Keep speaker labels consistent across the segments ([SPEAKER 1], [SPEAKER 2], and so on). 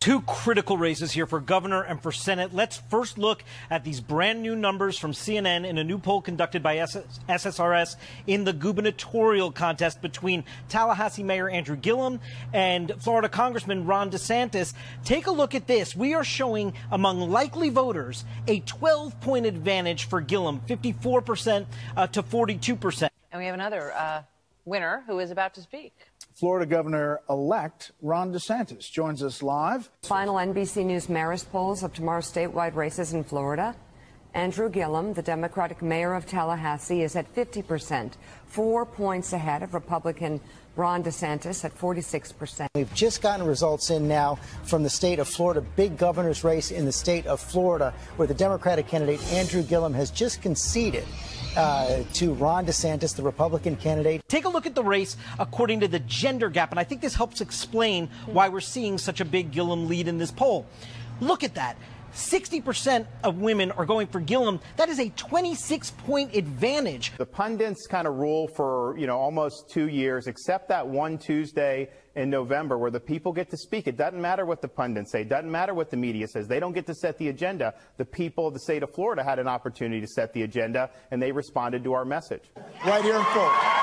[SPEAKER 1] Two critical races here for governor and for Senate. Let's first look at these brand new numbers from CNN in a new poll conducted by SSRS in the gubernatorial contest between Tallahassee Mayor Andrew Gillum and Florida Congressman Ron DeSantis. Take a look at this. We are showing among likely voters a 12-point advantage for Gillum, 54% to 42%.
[SPEAKER 2] And we have another winner who is about to speak.
[SPEAKER 3] Florida Governor-elect Ron DeSantis joins us live.
[SPEAKER 4] Final NBC News Marist polls of tomorrow's statewide races in Florida. Andrew Gillum, the Democratic mayor of Tallahassee, is at 50%, 4 points ahead of Republican Ron DeSantis at 46%.
[SPEAKER 5] We've just gotten results in now from the state of Florida, big governor's race in the state of Florida, where the Democratic candidate Andrew Gillum has just conceded to Ron DeSantis, the Republican candidate.
[SPEAKER 1] Take a look at the race according to the gender gap, and I think this helps explain why we're seeing such a big Gillum lead in this poll. Look at that. 60% of women are going for Gillum. That is a 26-point advantage.
[SPEAKER 6] The pundits kind of rule for, almost 2 years, except that one Tuesday in November where the people get to speak. It doesn't matter what the pundits say. It doesn't matter what the media says. They don't get to set the agenda. The people of the state of Florida had an opportunity to set the agenda, and they responded to our message.
[SPEAKER 3] Right here in Florida.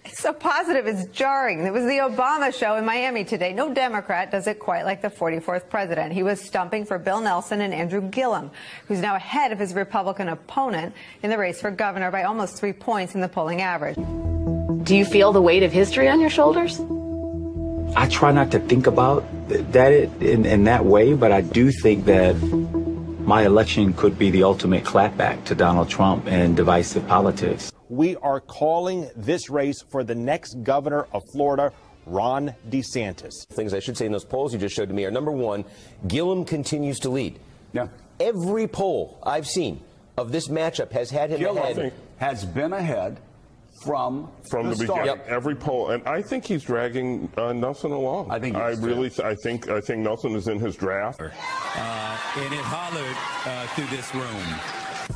[SPEAKER 7] It's so positive, it's jarring. It was the Obama show in Miami today. No Democrat does it quite like the 44th president. He was stumping for Bill Nelson and Andrew Gillum, who's now ahead of his Republican opponent in the race for governor by almost 3 points in the polling average.
[SPEAKER 2] Do you feel the weight of history on your shoulders?
[SPEAKER 8] I try not to think about that in that way, but I do think that my election could be the ultimate clapback to Donald Trump and divisive politics.
[SPEAKER 9] We are calling this race for the next governor of Florida, Ron DeSantis.
[SPEAKER 10] Things I should say in those polls you just showed to me are, number one, Gillum continues to lead.
[SPEAKER 9] Yeah.
[SPEAKER 10] Every poll I've seen of this matchup has had him ahead.
[SPEAKER 11] Gillum has been ahead from the beginning.
[SPEAKER 10] Yep.
[SPEAKER 11] Every poll, and I think he's dragging Nelson along. I think I think Nelson is in his draft.
[SPEAKER 12] And it hollered through this room.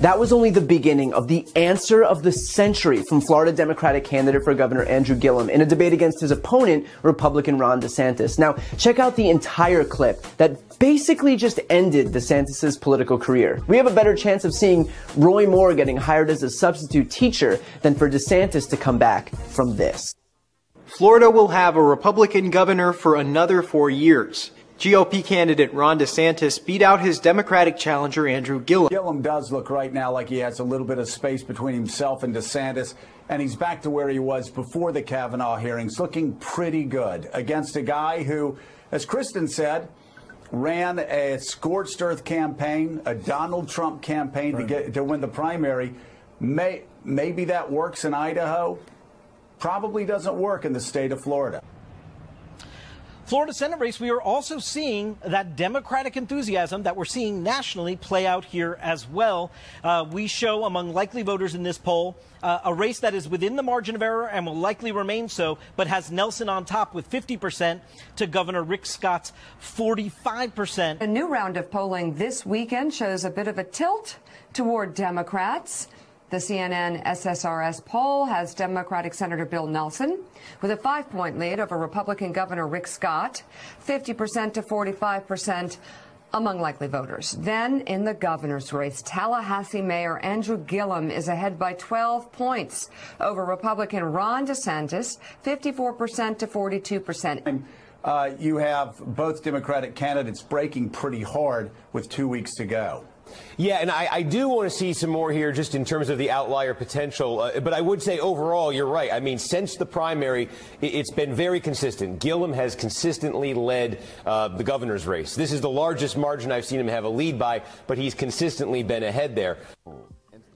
[SPEAKER 13] That was only the beginning of the answer of the century from Florida Democratic candidate for governor Andrew Gillum in a debate against his opponent, Republican Ron DeSantis. Now, check out the entire clip that basically just ended DeSantis' political career. We have a better chance of seeing Roy Moore getting hired as a substitute teacher than for DeSantis to come back from this.
[SPEAKER 14] Florida will have a Republican governor for another 4 years. GOP candidate Ron DeSantis beat out his Democratic challenger Andrew Gillum.
[SPEAKER 15] Gillum does look right now like he has a little bit of space between himself and DeSantis, and he's back to where he was before the Kavanaugh hearings, looking pretty good against a guy who, as Kristen said, ran a scorched earth campaign, a Donald Trump campaign to win the primary. Maybe that works in Idaho. Probably doesn't work in the state of Florida.
[SPEAKER 1] Florida Senate race, we are also seeing that Democratic enthusiasm that we're seeing nationally play out here as well. We show among likely voters in this poll a race that is within the margin of error and will likely remain so, but has Nelson on top with 50% to Governor Rick Scott's 45%.
[SPEAKER 4] A new round of polling this weekend shows a bit of a tilt toward Democrats. The CNN SSRS poll has Democratic Senator Bill Nelson with a 5-point lead over Republican Governor Rick Scott, 50% to 45% among likely voters. Then in the governor's race, Tallahassee Mayor Andrew Gillum is ahead by 12 points over Republican Ron DeSantis, 54% to 42%.
[SPEAKER 15] You have both Democratic candidates breaking pretty hard with 2 weeks to go.
[SPEAKER 10] Yeah, and I do want to see some more here just in terms of the outlier potential. But I would say overall, you're right. I mean, since the primary, it's been very consistent. Gillum has consistently led the governor's race. This is the largest margin I've seen him have a lead by, but he's consistently been ahead there.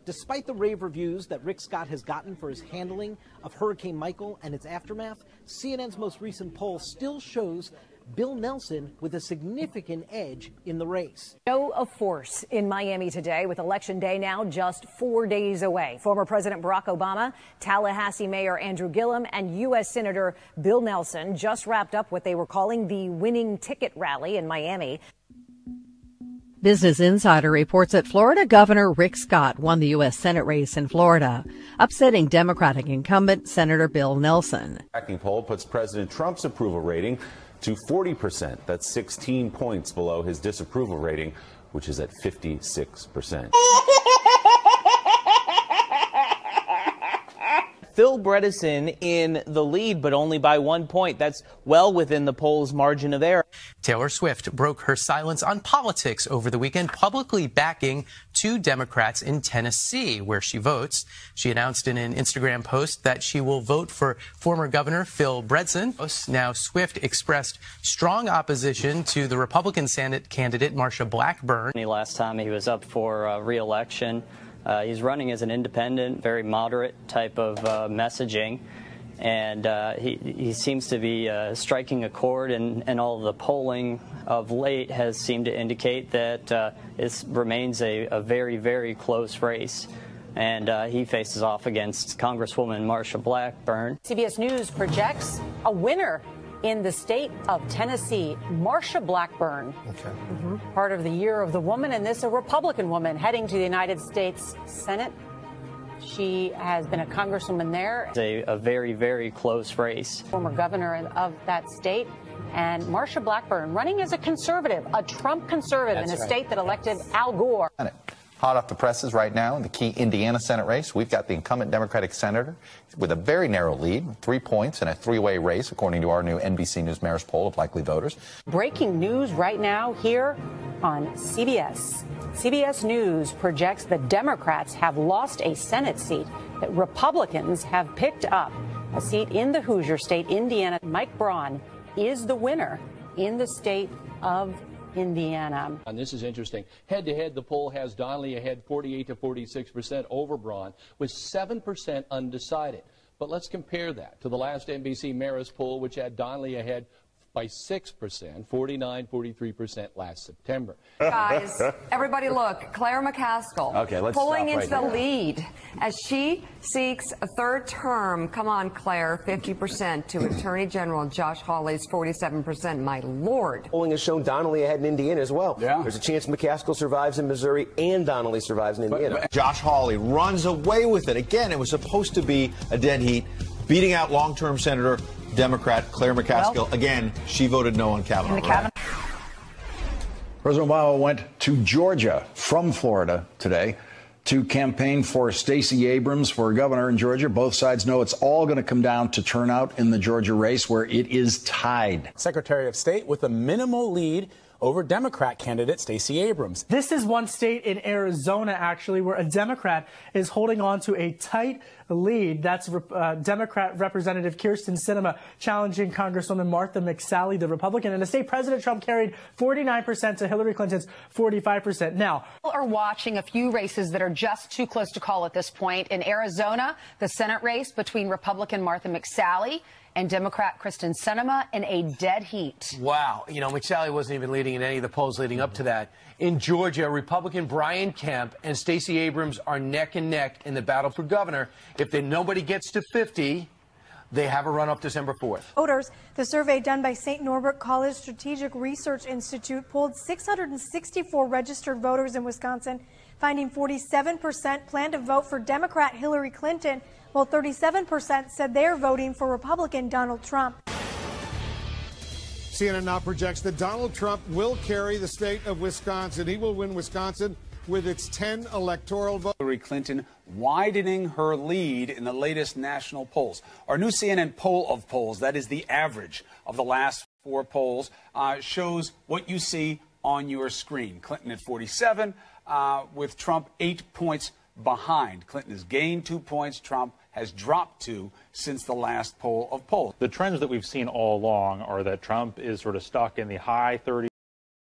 [SPEAKER 1] Despite the rave reviews that Rick Scott has gotten for his handling of Hurricane Michael and its aftermath, CNN's most recent poll still shows Bill Nelson with a significant edge in the race.
[SPEAKER 16] Show of force in Miami today with Election Day now just 4 days away. Former President Barack Obama, Tallahassee Mayor Andrew Gillum, and U.S. Senator Bill Nelson just wrapped up what they were calling the winning ticket rally in Miami.
[SPEAKER 17] Business Insider reports that Florida Governor Rick Scott won the U.S. Senate race in Florida, upsetting Democratic incumbent Senator Bill Nelson.
[SPEAKER 18] Tracking poll puts President Trump's approval rating
[SPEAKER 10] to 40%. That's 16 points below his disapproval rating, which is at 56%.
[SPEAKER 18] Phil Bredesen in the lead, but only by 1 point. That's well within the poll's margin of error.
[SPEAKER 19] Taylor Swift broke her silence on politics over the weekend, publicly backing 2 Democrats in Tennessee, where she votes. She announced in an Instagram post that she will vote for former Governor Phil Bredesen. Now, Swift expressed strong opposition to the Republican Senate candidate Marsha Blackburn.
[SPEAKER 20] Last time he was up for re-election. He's running as an independent, very moderate type of messaging, and he seems to be striking a chord, and all of the polling of late has seemed to indicate that it remains a very, very close race. And he faces off against Congresswoman Marsha Blackburn.
[SPEAKER 16] CBS News projects a winner in the state of Tennessee, Marsha Blackburn. Okay. Part of the Year of the Woman, and this a Republican woman heading to the United States Senate. She has been a congresswoman there.
[SPEAKER 20] It's a very, very close race.
[SPEAKER 16] Former governor of that state. And Marsha Blackburn running as a conservative, a Trump conservative. That's in a state that elected Al Gore.
[SPEAKER 21] Hot off the presses right now in the key Indiana Senate race, we've got the incumbent Democratic senator with a very narrow lead, 3 points in a 3-way race, according to our new NBC News Marist poll of likely voters.
[SPEAKER 16] Breaking news right now here on CBS. CBS News projects that Democrats have lost a Senate seat that Republicans have picked up, a seat in the Hoosier state, Indiana. Mike Braun is the winner in the state of Indiana.
[SPEAKER 22] And this is interesting. Head-to-head, the poll has Donnelly ahead 48 to 46% over Braun, with 7% undecided. But let's compare that to the last NBC Marist poll, which had Donnelly ahead by 6%, 49-43% last September.
[SPEAKER 4] Guys, everybody look. Claire McCaskill pulling into the lead as she seeks a 3rd term. Come on, Claire, 50% to Attorney General Josh Hawley's 47%. My Lord.
[SPEAKER 10] Polling has shown Donnelly ahead in Indiana as well. Yeah. There's a chance McCaskill survives in Missouri and Donnelly survives in Indiana.
[SPEAKER 23] Josh Hawley runs away with it. Again, it was supposed to be a dead heat, beating out long-term Senator Democrat Claire McCaskill. Well, again, she voted no on Kavanaugh. Right?
[SPEAKER 15] President Obama went to Georgia from Florida today to campaign for Stacey Abrams for governor in Georgia. Both sides know it's all going to come down to turnout in the Georgia race, where it is tied.
[SPEAKER 24] Secretary of State with a minimal lead over Democrat candidate Stacey Abrams.
[SPEAKER 25] This is one state in Arizona, actually, where a Democrat is holding on to a tight lead. That's Democrat Representative Kyrsten Sinema challenging Congresswoman Martha McSally, the Republican. In the state, President Trump carried 49% to Hillary Clinton's 45%. Now,
[SPEAKER 2] people are watching a few races that are just too close to call at this point. In Arizona, the Senate race between Republican Martha McSally and Democrat Kyrsten Sinema in a dead heat.
[SPEAKER 26] Wow. You know, McSally wasn't even leading in any of the polls leading up to that. In Georgia, Republican Brian Kemp and Stacey Abrams are neck and neck in the battle for governor. If nobody gets to 50, they have a run-up December 4th.
[SPEAKER 27] Voters, the survey done by St. Norbert College Strategic Research Institute polled 664 registered voters in Wisconsin, finding 47% plan to vote for Democrat Hillary Clinton, while 37% said they're voting for Republican Donald Trump.
[SPEAKER 28] CNN now projects that Donald Trump will carry the state of Wisconsin. He will win Wisconsin with its 10 electoral votes.
[SPEAKER 15] Hillary Clinton widening her lead in the latest national polls. Our new CNN poll of polls, that is the average of the last 4 polls, shows what you see on your screen. Clinton at 47, with Trump 8 points behind. Clinton has gained 2 points. Trump has dropped 2 since the last poll of polls.
[SPEAKER 29] The trends that we've seen all along are that Trump is sort of stuck in the high 30s,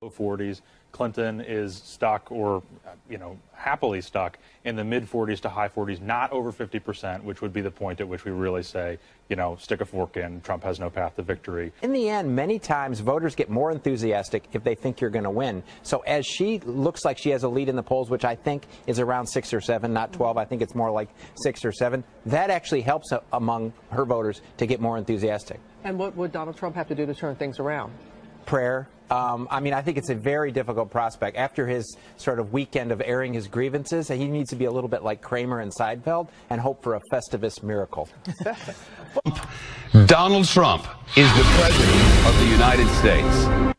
[SPEAKER 29] low 40s. Clinton is stuck, or, you know, happily stuck in the mid 40s to high 40s, not over 50%, which would be the point at which we really say, you know, stick a fork in. Trump has no path to victory.
[SPEAKER 30] In the end, many times voters get more enthusiastic if they think you're going to win. So as she looks like she has a lead in the polls, which I think is around 6 or 7, not 12, I think it's more like 6 or 7, that actually helps among her voters to get more enthusiastic.
[SPEAKER 31] And what would Donald Trump have to do to turn things around?
[SPEAKER 30] prayer. I mean, I think it's a very difficult prospect. After his sort of weekend of airing his grievances, he needs to be a little bit like Kramer and Seinfeld and hope for a Festivus miracle.
[SPEAKER 3] Donald Trump is the President of the United States.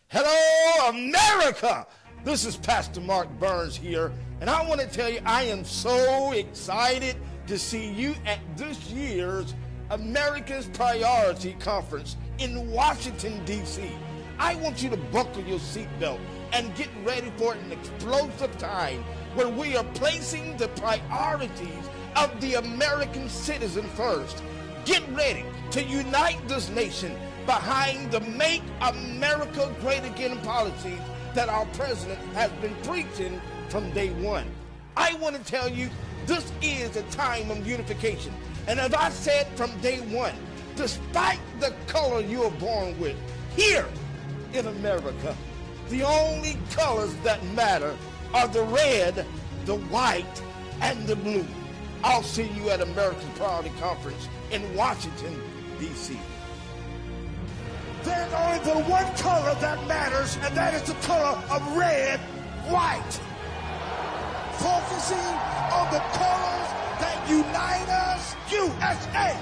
[SPEAKER 5] Hello, America! This is Pastor Mark Burns here, and I want to tell you I am so excited to see you at this year's America's Priority Conference in Washington, D.C. I want you to buckle your seatbelt and get ready for an explosive time when we are placing the priorities of the American citizen first. Get ready to unite this nation behind the Make America Great Again policies that our president has been preaching from day one. I want to tell you, this is a time of unification. And as I said from day one, despite the color you are born with, here in America, the only colors that matter are the red, the white, and the blue. I'll see you at America's Priority Conference in Washington, D.C. There's only the one color that matters, and that is the color of red, white. Focusing on the colors that unite us, USA.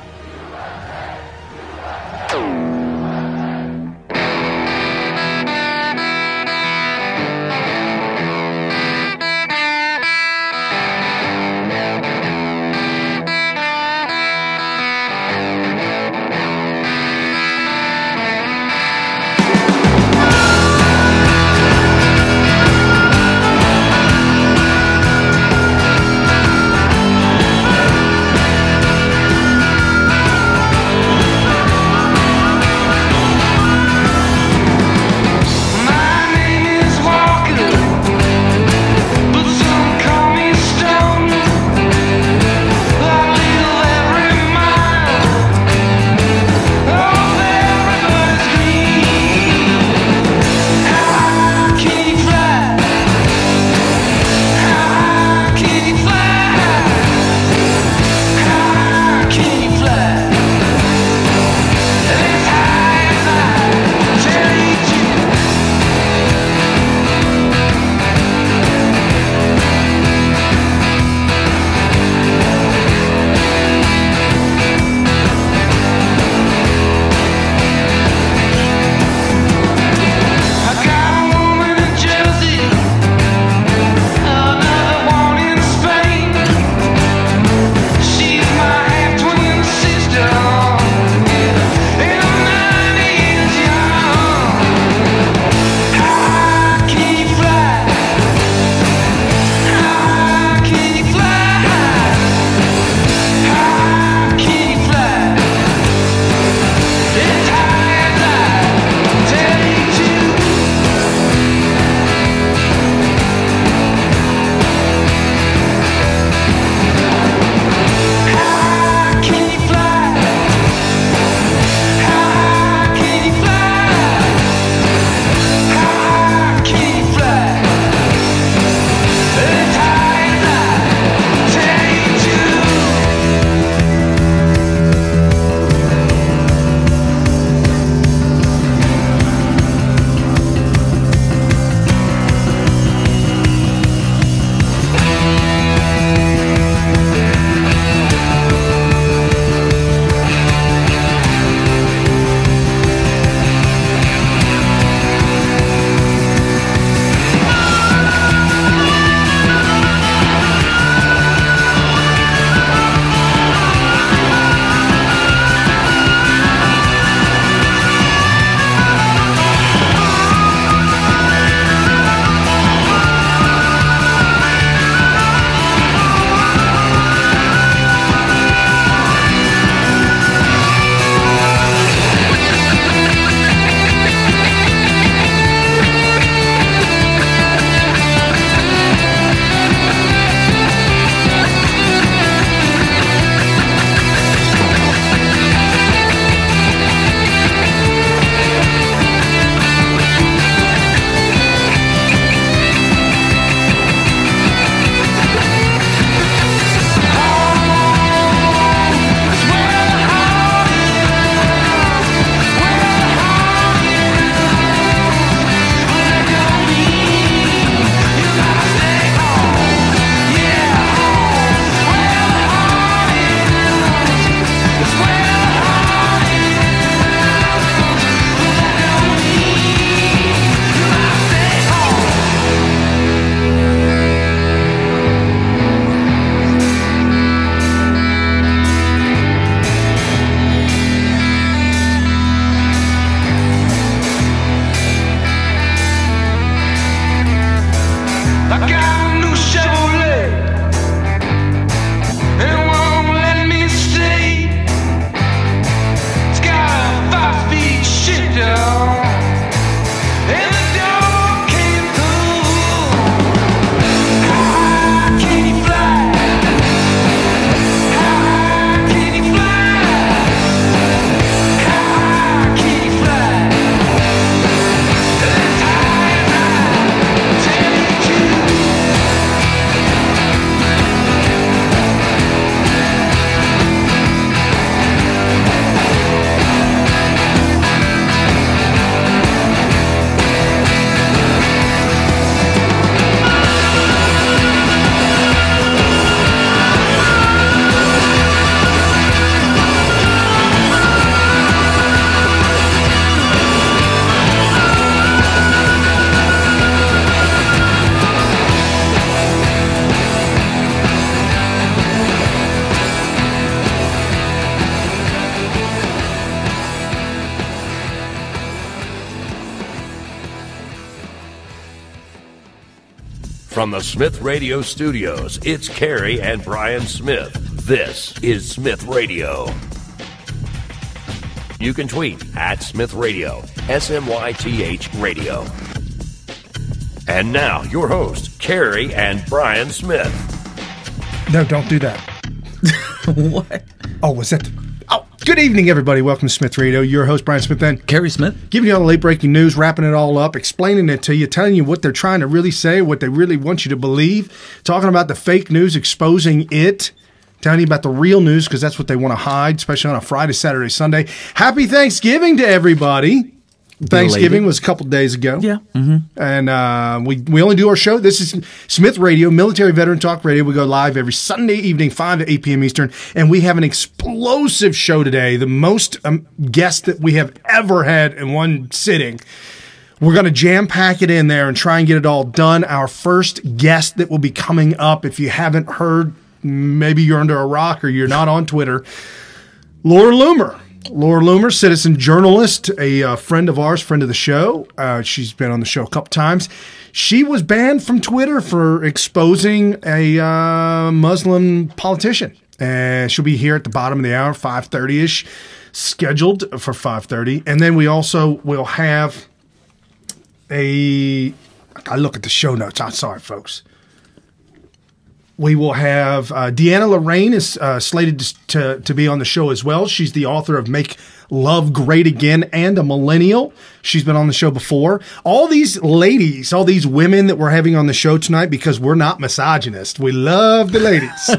[SPEAKER 1] From the Smith Radio Studios, it's Carrie and Brian Smith. This is Smith Radio. You can tweet at Smith Radio, SMYTH Radio. And now, your host, Carrie and Brian Smith.
[SPEAKER 6] No, don't do that.
[SPEAKER 7] What?
[SPEAKER 6] Oh, was that... Good evening, everybody. Welcome to Smith Radio. Your host, Brian Smith, and
[SPEAKER 7] Carrie Smith.
[SPEAKER 6] Giving you all the late-breaking news, wrapping it all up, explaining it to you, telling you what they're trying to really say, what they really want you to believe, talking about the fake news, exposing it, telling you about the real news, because that's what they want to hide, especially on a Friday, Saturday, Sunday. Happy Thanksgiving to everybody. Thanksgiving was a couple days ago.
[SPEAKER 7] Yeah. Mm-hmm.
[SPEAKER 6] And we only do our show. This is Smith Radio, Military Veteran Talk Radio. We go live every Sunday evening, 5 to 8 p.m. Eastern. And we have an explosive show today, the most guests that we have ever had in one sitting. We're going to jam-pack it in there and try and get it all done. Our first guest that will be coming up, if you haven't heard, maybe you're under a rock or you're not on Twitter, Laura Loomer. Laura Loomer, citizen journalist, a friend of ours, friend of the show. She's been on the show a couple times. She was banned from Twitter for exposing a Muslim politician. And she'll be here at the bottom of the hour, 5:30-ish, scheduled for 5:30. And then we also will have I look at the show notes. I'm sorry, folks. We will have Deanna Lorraine is slated to be on the show as well. She's the author of Make Love Great Again and a Millennial. She's been on the show before. All these ladies, all these women that we're having on the show tonight, because we're not misogynist. We love the ladies.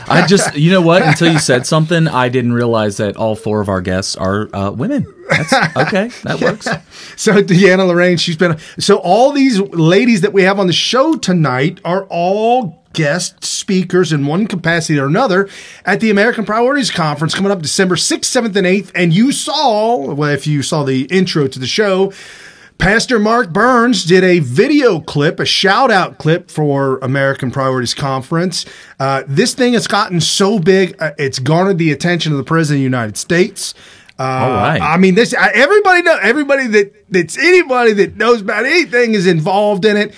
[SPEAKER 7] I just, you know what? Until you said something, I didn't realize that all four of our guests are women. That's okay. That works.
[SPEAKER 6] So Deanna Lorraine, so all these ladies that we have on the show tonight are all guest speakers in one capacity or another at the American Priorities Conference coming up December 6th, 7th, and 8th. And you saw, well, if you saw the intro to the show, Pastor Mark Burns did a video clip, a shout-out clip for American Priorities Conference. This thing has gotten so big, it's garnered the attention of the President of the United States.
[SPEAKER 7] All right.
[SPEAKER 6] I mean, everybody that's anybody that knows about anything is involved in it.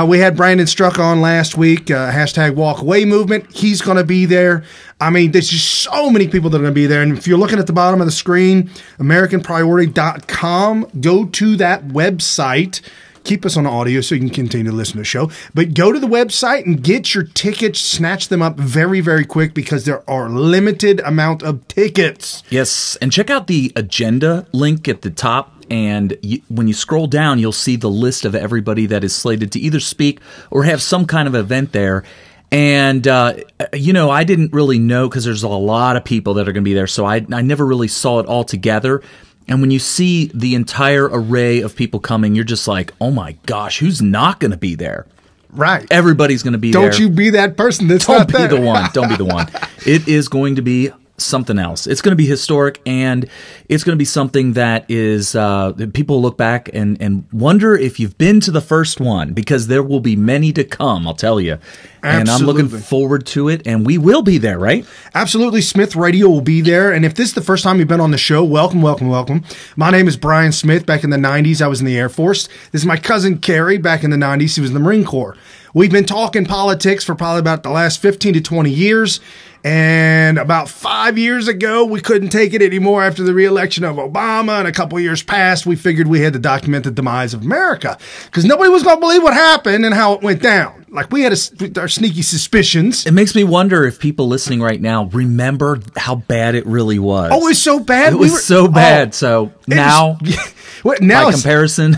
[SPEAKER 6] We had Brandon Struck on last week, hashtag Walk Away Movement. He's going to be there. I mean, there's just so many people that are going to be there. And if you're looking at the bottom of the screen, AmericanPriority.com, go to that website. Keep us on audio so you can continue to listen to the show. But go to the website and get your tickets. Snatch them up very, very quick because there are limited amount of tickets.
[SPEAKER 7] Yes. And check out the agenda link at the top. And when you scroll down, you'll see the list of everybody that is slated to either speak or have some kind of event there. And, I didn't really know because there's a lot of people that are going to be there. So I never really saw it all together. And when you see the entire array of people coming, you're just like, oh my gosh, who's not going to be there?
[SPEAKER 6] Right.
[SPEAKER 7] Everybody's going to be there.
[SPEAKER 6] Don't you be that person that's not there.
[SPEAKER 7] Don't be the one. Don't be the one. It is going to be something else. It's going to be historic, and it's going to be something that is people look back and wonder if you've been to the first one, because there will be many to come, I'll tell you.
[SPEAKER 6] Absolutely.
[SPEAKER 7] And I'm looking forward to it, and we will be there, right?
[SPEAKER 6] Absolutely. Smith Radio will be there. And if this is the first time you've been on the show, welcome, welcome, welcome. My name is Brian Smith. Back in the 90s, I was in the Air Force. This is my cousin Carrie. Back in the 90s, he was in the Marine Corps. We've been talking politics for probably about the last 15 to 20 years. And about 5 years ago, we couldn't take it anymore after the re-election of Obama. And a couple of years passed, we figured we had to document the demise of America because nobody was going to believe what happened and how it went down. Like, we had our sneaky suspicions.
[SPEAKER 7] It makes me wonder if people listening right now remember how bad it really was.
[SPEAKER 6] Oh, it was so bad.
[SPEAKER 7] It was so bad. So now, by comparison,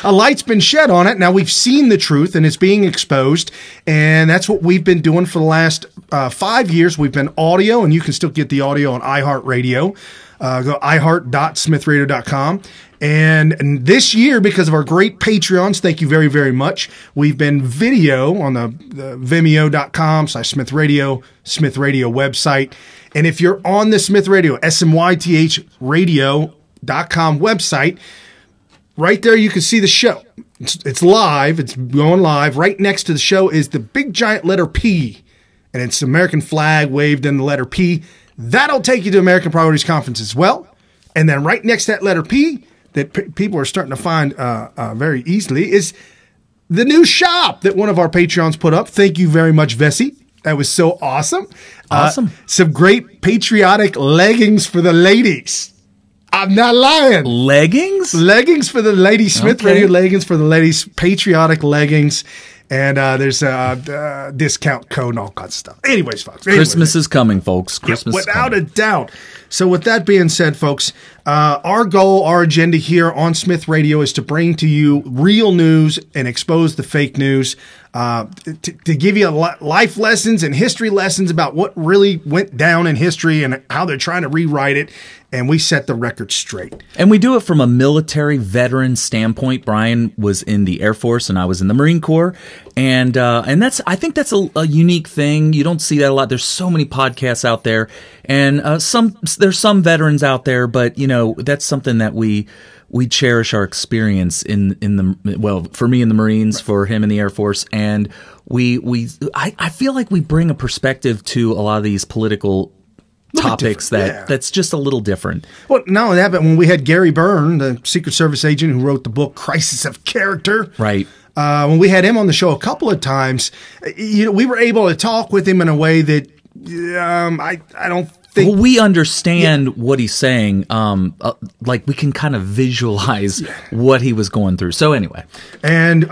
[SPEAKER 6] a light's been shed on it. Now we've seen the truth and it's being exposed. And that's what we've been doing for the last 5 years. We've been audio, and you can still get the audio on iHeartRadio. Go iHeart.smithradio.com. And this year, because of our great Patreons, thank you very, very much, we've been video on the Vimeo.com/Smith Radio, Smith Radio website. And if you're on the Smith Radio, SMYTHradio.com website, right there you can see the show. It's live. It's going live. Right next to the show is the big giant letter P, and it's the American flag waved in the letter P. That'll take you to American Priorities Conference as well. And then right next to that letter P, that people are starting to find very easily, is the new shop that one of our Patreons put up. Thank you very much, Vessi. That was so awesome.
[SPEAKER 7] Awesome.
[SPEAKER 6] Some great patriotic leggings for the ladies. I'm not lying.
[SPEAKER 7] Leggings?
[SPEAKER 6] Leggings for the ladies. Smith
[SPEAKER 7] Okay.
[SPEAKER 6] Radio leggings for the ladies. Patriotic leggings. And there's a discount code and all kinds of stuff. Anyways, folks.
[SPEAKER 7] Christmas is coming, folks. Christmas is
[SPEAKER 6] Without
[SPEAKER 7] coming.
[SPEAKER 6] a doubt. So with that being said, folks, our goal, our agenda here on Smith Radio is to bring to you real news and expose the fake news, to give you life lessons and history lessons about what really went down in history and how they're trying to rewrite it. And we set the record straight.
[SPEAKER 7] And we do it from a military veteran standpoint. Brian was in the Air Force and I was in the Marine Corps. And I think that's a unique thing. You don't see that a lot. There's so many podcasts out there, and there's some veterans out there, but that's something that we cherish our experience for me in the Marines, for him in the Air Force, and I feel like we bring a perspective to a lot of these political topics that's just a little different.
[SPEAKER 6] Well, not only that, but when we had Gary Byrne, the Secret Service agent who wrote the book Crisis of Character,
[SPEAKER 7] right?
[SPEAKER 6] When we had him on the show a couple of times, we were able to talk with him in a way that I don't think.
[SPEAKER 7] Well, we understand what he's saying. Like we can kind of visualize what he was going through. So anyway,
[SPEAKER 6] and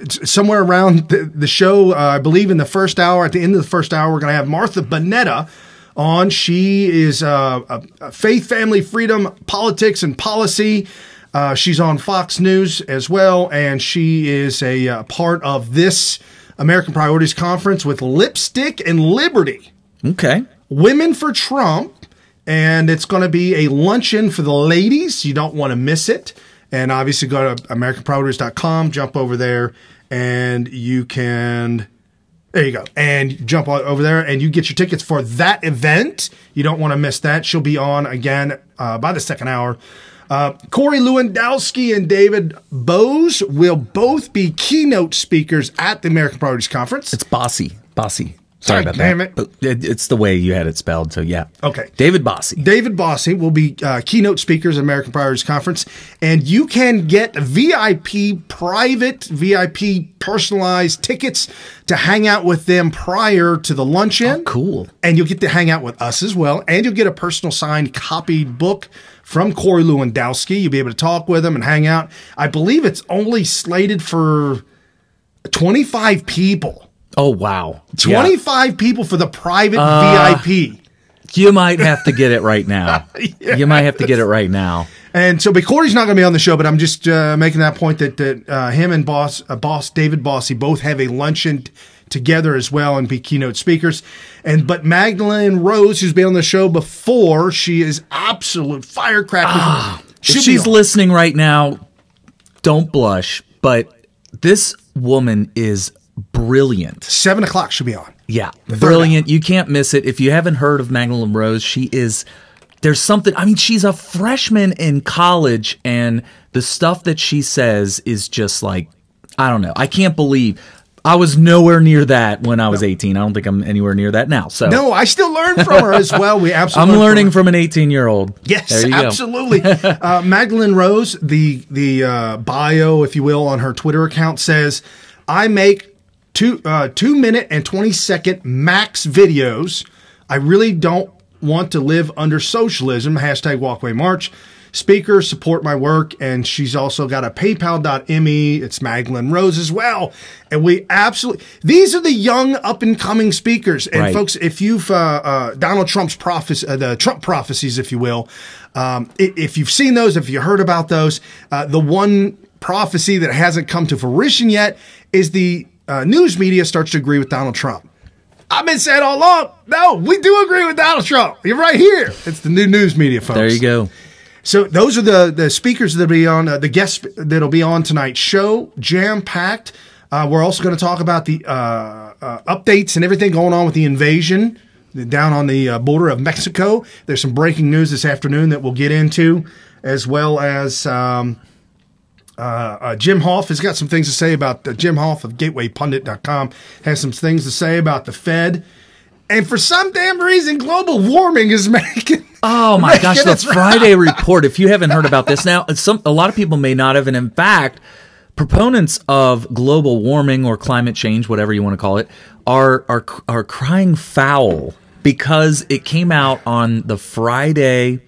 [SPEAKER 6] somewhere around the show, I believe in the first hour, at the end of the first hour, we're going to have Martha Boneta on. She is a faith, family, freedom, politics, and policy. She's on Fox News as well, and she is a part of this American Priorities Conference with Lipstick and Liberty.
[SPEAKER 7] Okay.
[SPEAKER 6] Women for Trump, and it's going to be a luncheon for the ladies. You don't want to miss it. And obviously go to AmericaPriorities.com, jump over there, and you can... There you go. And jump over there, and you get your tickets for that event. You don't want to miss that. She'll be on again by the second hour. Corey Lewandowski and David Bose will both be keynote speakers at the American Priorities Conference.
[SPEAKER 7] It's Bossy. Sorry about
[SPEAKER 6] damn
[SPEAKER 7] that. But it's the way you had it spelled, so yeah.
[SPEAKER 6] Okay.
[SPEAKER 7] David Bossy.
[SPEAKER 6] David Bossy will be keynote speakers at American Priorities Conference, and you can get private VIP personalized tickets to hang out with them prior to the luncheon.
[SPEAKER 7] Oh, cool.
[SPEAKER 6] And you'll get to hang out with us as well, and you'll get a personal signed copied book from Corey Lewandowski. You'll be able to talk with him and hang out. I believe it's only slated for 25 people.
[SPEAKER 7] Oh, wow.
[SPEAKER 6] 25 people for the private VIP.
[SPEAKER 7] You might have to get it right now. You might have to get it right now.
[SPEAKER 6] And so, but Corey's not going to be on the show, but I'm just making that point that him and boss David Bossy both have a luncheon together as well and be keynote speakers. But Mahgdalen Rose, who's been on the show before, she is absolute firecracker.
[SPEAKER 7] If she's listening right now, don't blush, but this woman is brilliant.
[SPEAKER 6] 7 o'clock she'll be on.
[SPEAKER 7] Yeah, brilliant. You can't miss it. If you haven't heard of Mahgdalen Rose, there's something, she's a freshman in college, and the stuff that she says is just like, I don't know. I can't believe I was nowhere near that when I was 18. I don't think I'm anywhere near that now. So
[SPEAKER 6] no, I still learn from her as well. We absolutely.
[SPEAKER 7] I'm learning from an 18-year-old.
[SPEAKER 6] Yes,
[SPEAKER 7] there you
[SPEAKER 6] absolutely. Mahgdalen Rose, the bio, if you will, on her Twitter account says, "I make 2 minute and 20-second max videos. I really don't want to live under socialism. #WalkawayMarch. Speakers support my work," and she's also got a PayPal.me. It's Mahgdalen Rose as well. And we absolutely, these are the young up and coming speakers. And
[SPEAKER 7] right.
[SPEAKER 6] Folks, if you've Donald Trump's the Trump prophecies, if you will, if you've seen those, if you heard about those, the one prophecy that hasn't come to fruition yet is the news media starts to agree with Donald Trump. I've been saying all along, no, we do agree with Donald Trump. You're right here. It's the new news media, folks.
[SPEAKER 7] There you go.
[SPEAKER 6] So those are the speakers that'll be on, the guests that'll be on tonight's show, jam-packed. We're also going to talk about the updates and everything going on with the invasion down on the border of Mexico. There's some breaking news this afternoon that we'll get into, as well as Jim Hoff has got some things to say about Jim Hoff of GatewayPundit.com has some things to say about the Fed. And for some damn reason, global warming is making...
[SPEAKER 7] Oh, my gosh, the Friday report. If you haven't heard about this now, a lot of people may not have. And in fact, proponents of global warming or climate change, whatever you want to call it, are crying foul because it came out on the Friday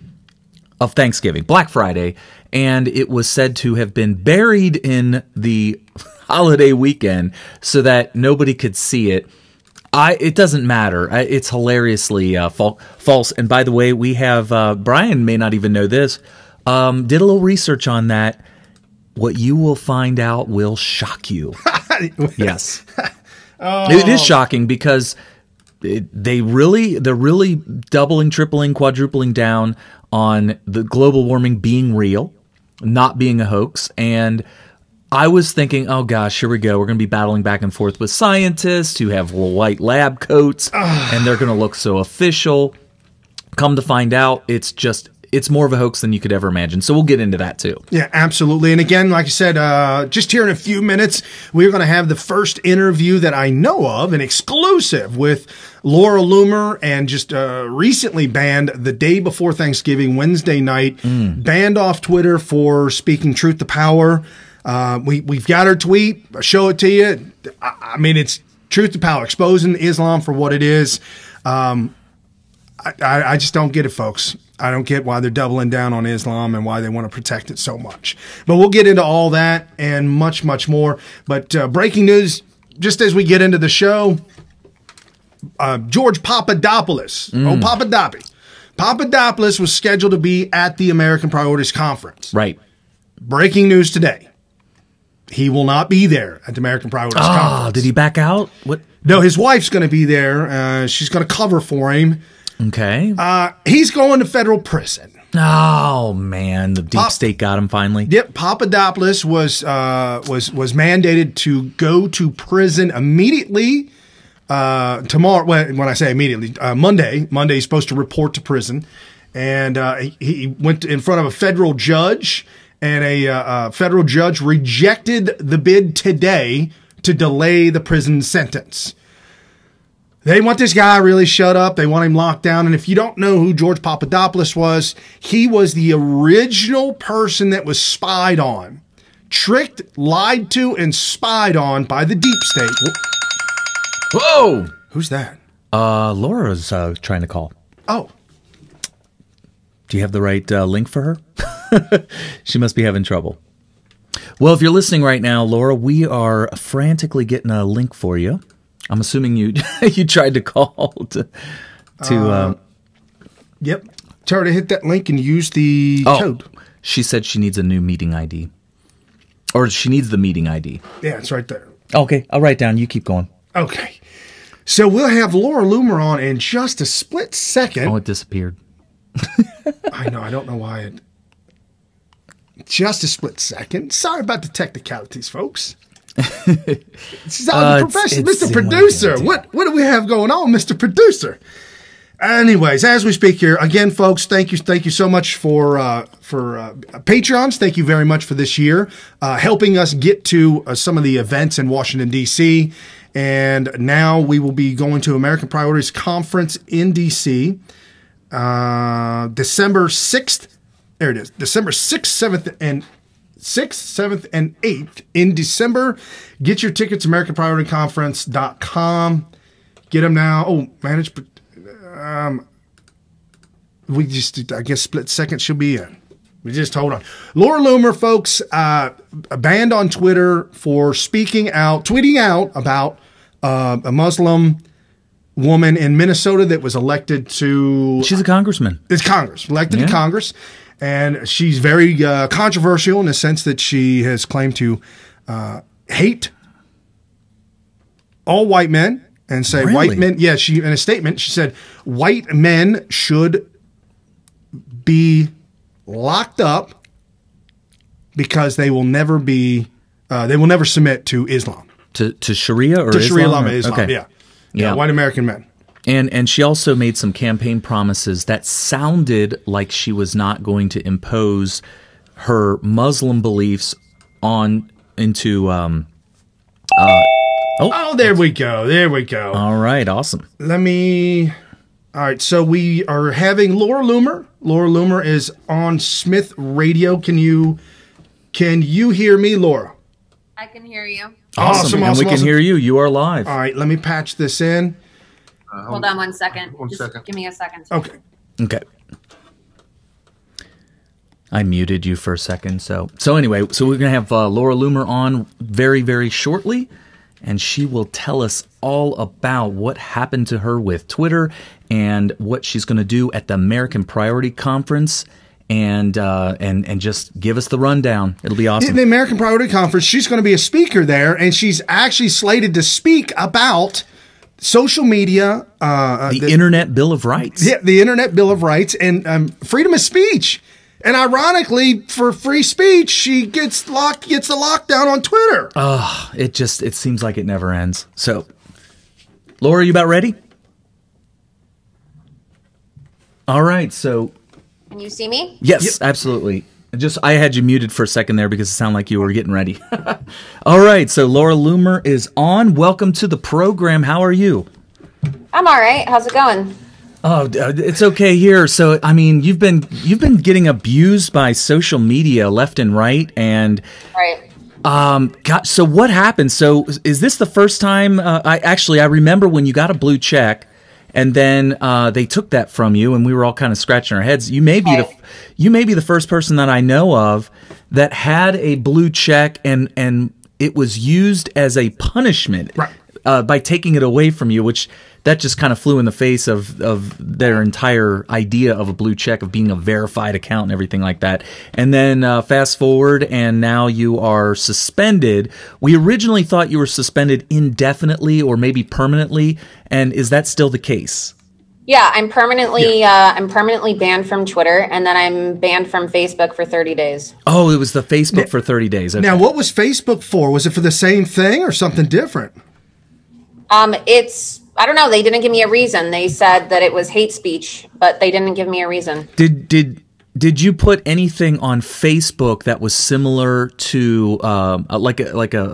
[SPEAKER 7] of Thanksgiving, Black Friday, and it was said to have been buried in the holiday weekend so that nobody could see it. It doesn't matter. It's hilariously false. And by the way, we have Brian may not even know this. Did a little research on that. What you will find out will shock you. Yes, It is shocking because they're really doubling, tripling, quadrupling down on the global warming being real, not being a hoax. And I was thinking, oh gosh, here we go. We're going to be battling back and forth with scientists who have little white lab coats, and they're going to look so official. Come to find out, it's more of a hoax than you could ever imagine. So we'll get into that too.
[SPEAKER 6] Yeah, absolutely. And again, like I said, just here in a few minutes, we're going to have the first interview that I know of, an exclusive with Laura Loomer, and just recently banned the day before Thanksgiving, Wednesday night, banned off Twitter for speaking truth to power. We've got her tweet. I'll show it to you. I mean, it's truth to power, exposing Islam for what it is. I just don't get it, folks. I don't get why they're doubling down on Islam and why they want to protect it so much. But we'll get into all that and much, much more. But breaking news, just as we get into the show, George Papadopoulos, Papadopoulos was scheduled to be at the American Priorities Conference.
[SPEAKER 7] Right.
[SPEAKER 6] Breaking news today. He will not be there at the American Priorities Conference.
[SPEAKER 7] Did he back out? What?
[SPEAKER 6] No, his wife's going to be there. She's going to cover for him.
[SPEAKER 7] Okay.
[SPEAKER 6] He's going to federal prison.
[SPEAKER 7] Oh man, the deep state got him finally.
[SPEAKER 6] Yep, Papadopoulos was mandated to go to prison immediately. Tomorrow, when I say immediately, Monday he's supposed to report to prison, and he went in front of a federal judge, and a federal judge rejected the bid today to delay the prison sentence. They want this guy really shut up. They want him locked down. And if you don't know who George Papadopoulos was, he was the original person that was spied on, tricked, lied to, and spied on by the deep state.
[SPEAKER 7] Whoa!
[SPEAKER 6] Who's that?
[SPEAKER 7] Laura's trying to call.
[SPEAKER 6] Oh.
[SPEAKER 7] Do you have the right link for her? She must be having trouble. Well, if you're listening right now, Laura, we are frantically getting a link for you. I'm assuming you tried to call to
[SPEAKER 6] Yep. Tell her to hit that link and use the code.
[SPEAKER 7] She said she needs a new meeting ID. Or she needs the meeting ID.
[SPEAKER 6] Yeah, it's right there.
[SPEAKER 7] Okay, I'll write down. You keep going.
[SPEAKER 6] Okay. So we'll have Laura Loomer on in just a split second.
[SPEAKER 7] Oh, it disappeared.
[SPEAKER 6] I know. I don't know why it... Just a split second. Sorry about the technicalities, folks. This is the profession, Mr. Producer. What do we have going on, Mr. Producer? Anyways, as we speak here, again, folks, thank you so much for Patreons. Thank you very much for this year, helping us get to some of the events in Washington, D.C. And now we will be going to American Priorities Conference in D.C. December 6th. There it is. December 6th, 7th, and 8th in December. Get your tickets, AmericanPriorityConference.com. Get them now. Oh, manage. We just, I guess, split second she'll be in. We just hold on. Laura Loomer, folks, banned on Twitter for tweeting out about a Muslim woman in Minnesota that was elected to.
[SPEAKER 7] She's a congressman.
[SPEAKER 6] It's Congress, elected to Congress. And she's very controversial in the sense that she has claimed to hate all white men and say white men. Yeah, she in a statement she said white men should be locked up because they will never submit to Islam.
[SPEAKER 7] To Sharia or
[SPEAKER 6] to
[SPEAKER 7] Islam?
[SPEAKER 6] Sharia law, Islam.
[SPEAKER 7] Okay.
[SPEAKER 6] Yeah, white American men.
[SPEAKER 7] And she also made some campaign promises that sounded like she was not going to impose her Muslim beliefs into.
[SPEAKER 6] There we go. There we go.
[SPEAKER 7] All right, awesome.
[SPEAKER 6] All right, so we are having Laura Loomer. Laura Loomer is on Smith Radio. Can you hear me, Laura?
[SPEAKER 8] I can hear you.
[SPEAKER 7] Awesome. And we can hear you. You are live.
[SPEAKER 6] All right, let me patch this in.
[SPEAKER 8] Hold on 1 second.
[SPEAKER 6] One second.
[SPEAKER 8] Give me a second.
[SPEAKER 6] Okay.
[SPEAKER 7] Okay. I muted you for a second. So anyway, so we're going to have Laura Loomer on very, very shortly, and she will tell us all about what happened to her with Twitter and what she's going to do at the American Priority Conference. And just give us the rundown. It'll be awesome.
[SPEAKER 6] In the American Priority Conference, she's going to be a speaker there, and she's actually slated to speak about social media.
[SPEAKER 7] The Internet Bill of Rights.
[SPEAKER 6] Yeah, the Internet Bill of Rights and freedom of speech. And ironically, for free speech, she gets the lockdown on Twitter.
[SPEAKER 7] It seems like it never ends. So, Laura, you about ready? All right, so...
[SPEAKER 8] Can you see me?
[SPEAKER 7] Yes, absolutely. I had you muted for a second there because it sounded like you were getting ready. All right, so Laura Loomer is on. Welcome to the program. How are you?
[SPEAKER 8] I'm all right. How's it going?
[SPEAKER 7] Oh, it's okay here. So, I mean, you've been getting abused by social media left and right, and
[SPEAKER 8] right.
[SPEAKER 7] So what happened? So, is this the first time? I remember when you got a blue check. And then they took that from you, and we were all kind of scratching our heads. You may be the first person that I know of that had a blue check, and it was used as a punishment by taking it away from you, which that just kind of flew in the face of their entire idea of a blue check, of being a verified account and everything like that. And then fast forward, and now you are suspended. We originally thought you were suspended indefinitely or maybe permanently. And is that still the case?
[SPEAKER 8] Yeah, I'm permanently banned from Twitter, and then I'm banned from Facebook for 30 days.
[SPEAKER 7] Oh, it was the Facebook for 30 days. Okay.
[SPEAKER 6] Now, what was Facebook for? Was it for the same thing or something different?
[SPEAKER 8] I don't know. They didn't give me a reason. They said that it was hate speech, but they didn't give me a reason.
[SPEAKER 7] Did you put anything on Facebook that was similar to like a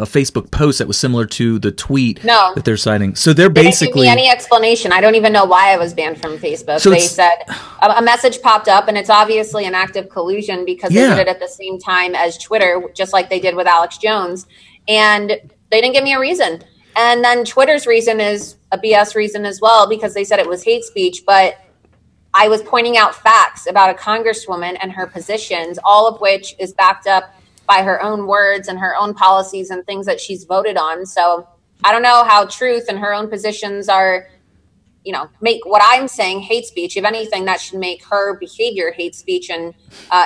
[SPEAKER 7] Facebook post that was similar to the tweet that they're citing? So they're basically...
[SPEAKER 8] They didn't give me any explanation. I don't even know why I was banned from Facebook. So they said a message popped up, and it's obviously an act of collusion because they did it at the same time as Twitter, just like they did with Alex Jones. And they didn't give me a reason. And then Twitter's reason is a BS reason as well, because they said it was hate speech, but I was pointing out facts about a congresswoman and her positions, all of which is backed up by her own words and her own policies and things that she's voted on. So I don't know how truth and her own positions are, make what I'm saying hate speech. If anything, that should make her behavior hate speech and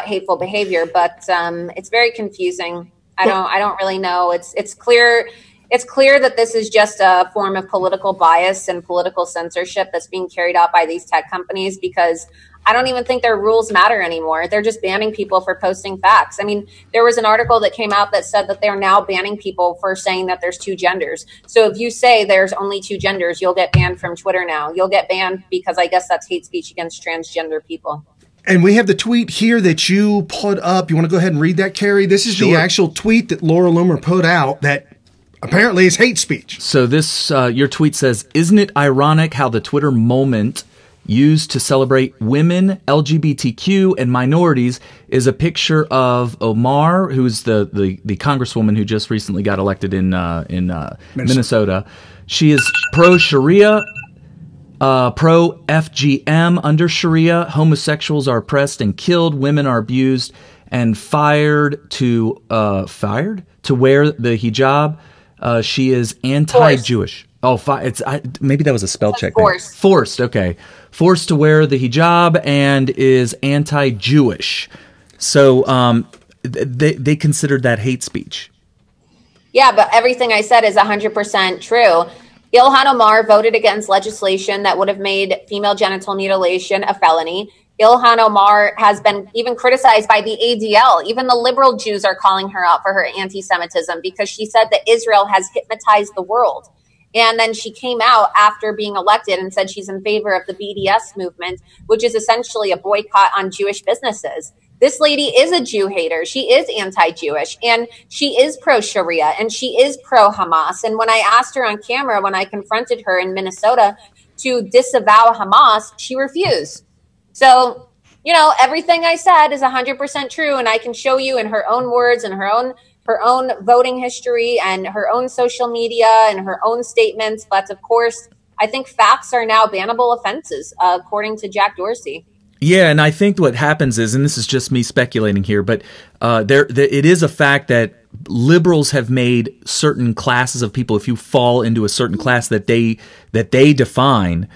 [SPEAKER 8] hateful behavior. But it's very confusing. I don't really know. It's clear. It's clear that this is just a form of political bias and political censorship that's being carried out by these tech companies, because I don't even think their rules matter anymore. They're just banning people for posting facts. I mean, there was an article that came out that said that they're now banning people for saying that there's two genders. So if you say there's only two genders, you'll get banned from Twitter now. You'll get banned because I guess that's hate speech against transgender people.
[SPEAKER 6] And we have the tweet here that you put up. You want to go ahead and read that, Carrie? This is the actual tweet that Laura Loomer put out that apparently it's hate speech.
[SPEAKER 7] So this, your tweet says, "Isn't it ironic how the Twitter moment used to celebrate women, LGBTQ, and minorities is a picture of Omar, who's the congresswoman who just recently got elected in Minnesota. She is pro-Sharia, pro-FGM. Under Sharia, homosexuals are oppressed and killed, women are abused and fired to wear the hijab. She is anti-Jewish." Maybe that was a spell check. Forced. Okay. Forced to wear the hijab and is anti-Jewish. So they considered that hate speech.
[SPEAKER 8] Yeah, but everything I said is 100% true. Ilhan Omar voted against legislation that would have made female genital mutilation a felony. Ilhan Omar has been even criticized by the ADL. Even the liberal Jews are calling her out for her anti-Semitism because she said that Israel has hypnotized the world. And then she came out after being elected and said she's in favor of the BDS movement, which is essentially a boycott on Jewish businesses. This lady is a Jew hater. She is anti-Jewish, and she is pro-Sharia, and she is pro-Hamas. And when I asked her on camera, when I confronted her in Minnesota to disavow Hamas, she refused. So you know, everything I said is 100% true, and I can show you in her own words and her own voting history and her own social media and her own statements. But of course, I think facts are now bannable offenses, according to Jack Dorsey.
[SPEAKER 7] Yeah, and I think what happens is, and this is just me speculating here, but it is a fact that liberals have made certain classes of people, if you fall into a certain class that they define,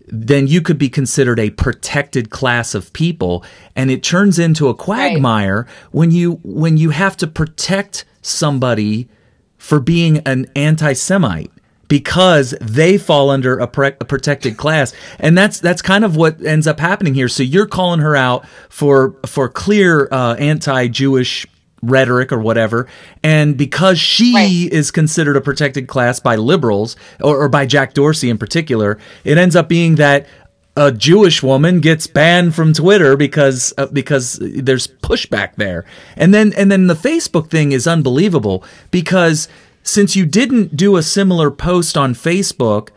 [SPEAKER 7] then you could be considered a protected class of people, and it turns into a quagmire when you have to protect somebody for being an anti-Semite because they fall under a protected class, and that's kind of what ends up happening here. So you're calling her out for clear anti-Jewish rhetoric or whatever, and because she is considered a protected class by liberals or by Jack Dorsey in particular, it ends up being that a Jewish woman gets banned from Twitter because there's pushback there. And then the Facebook thing is unbelievable, because since you didn't do a similar post on Facebook,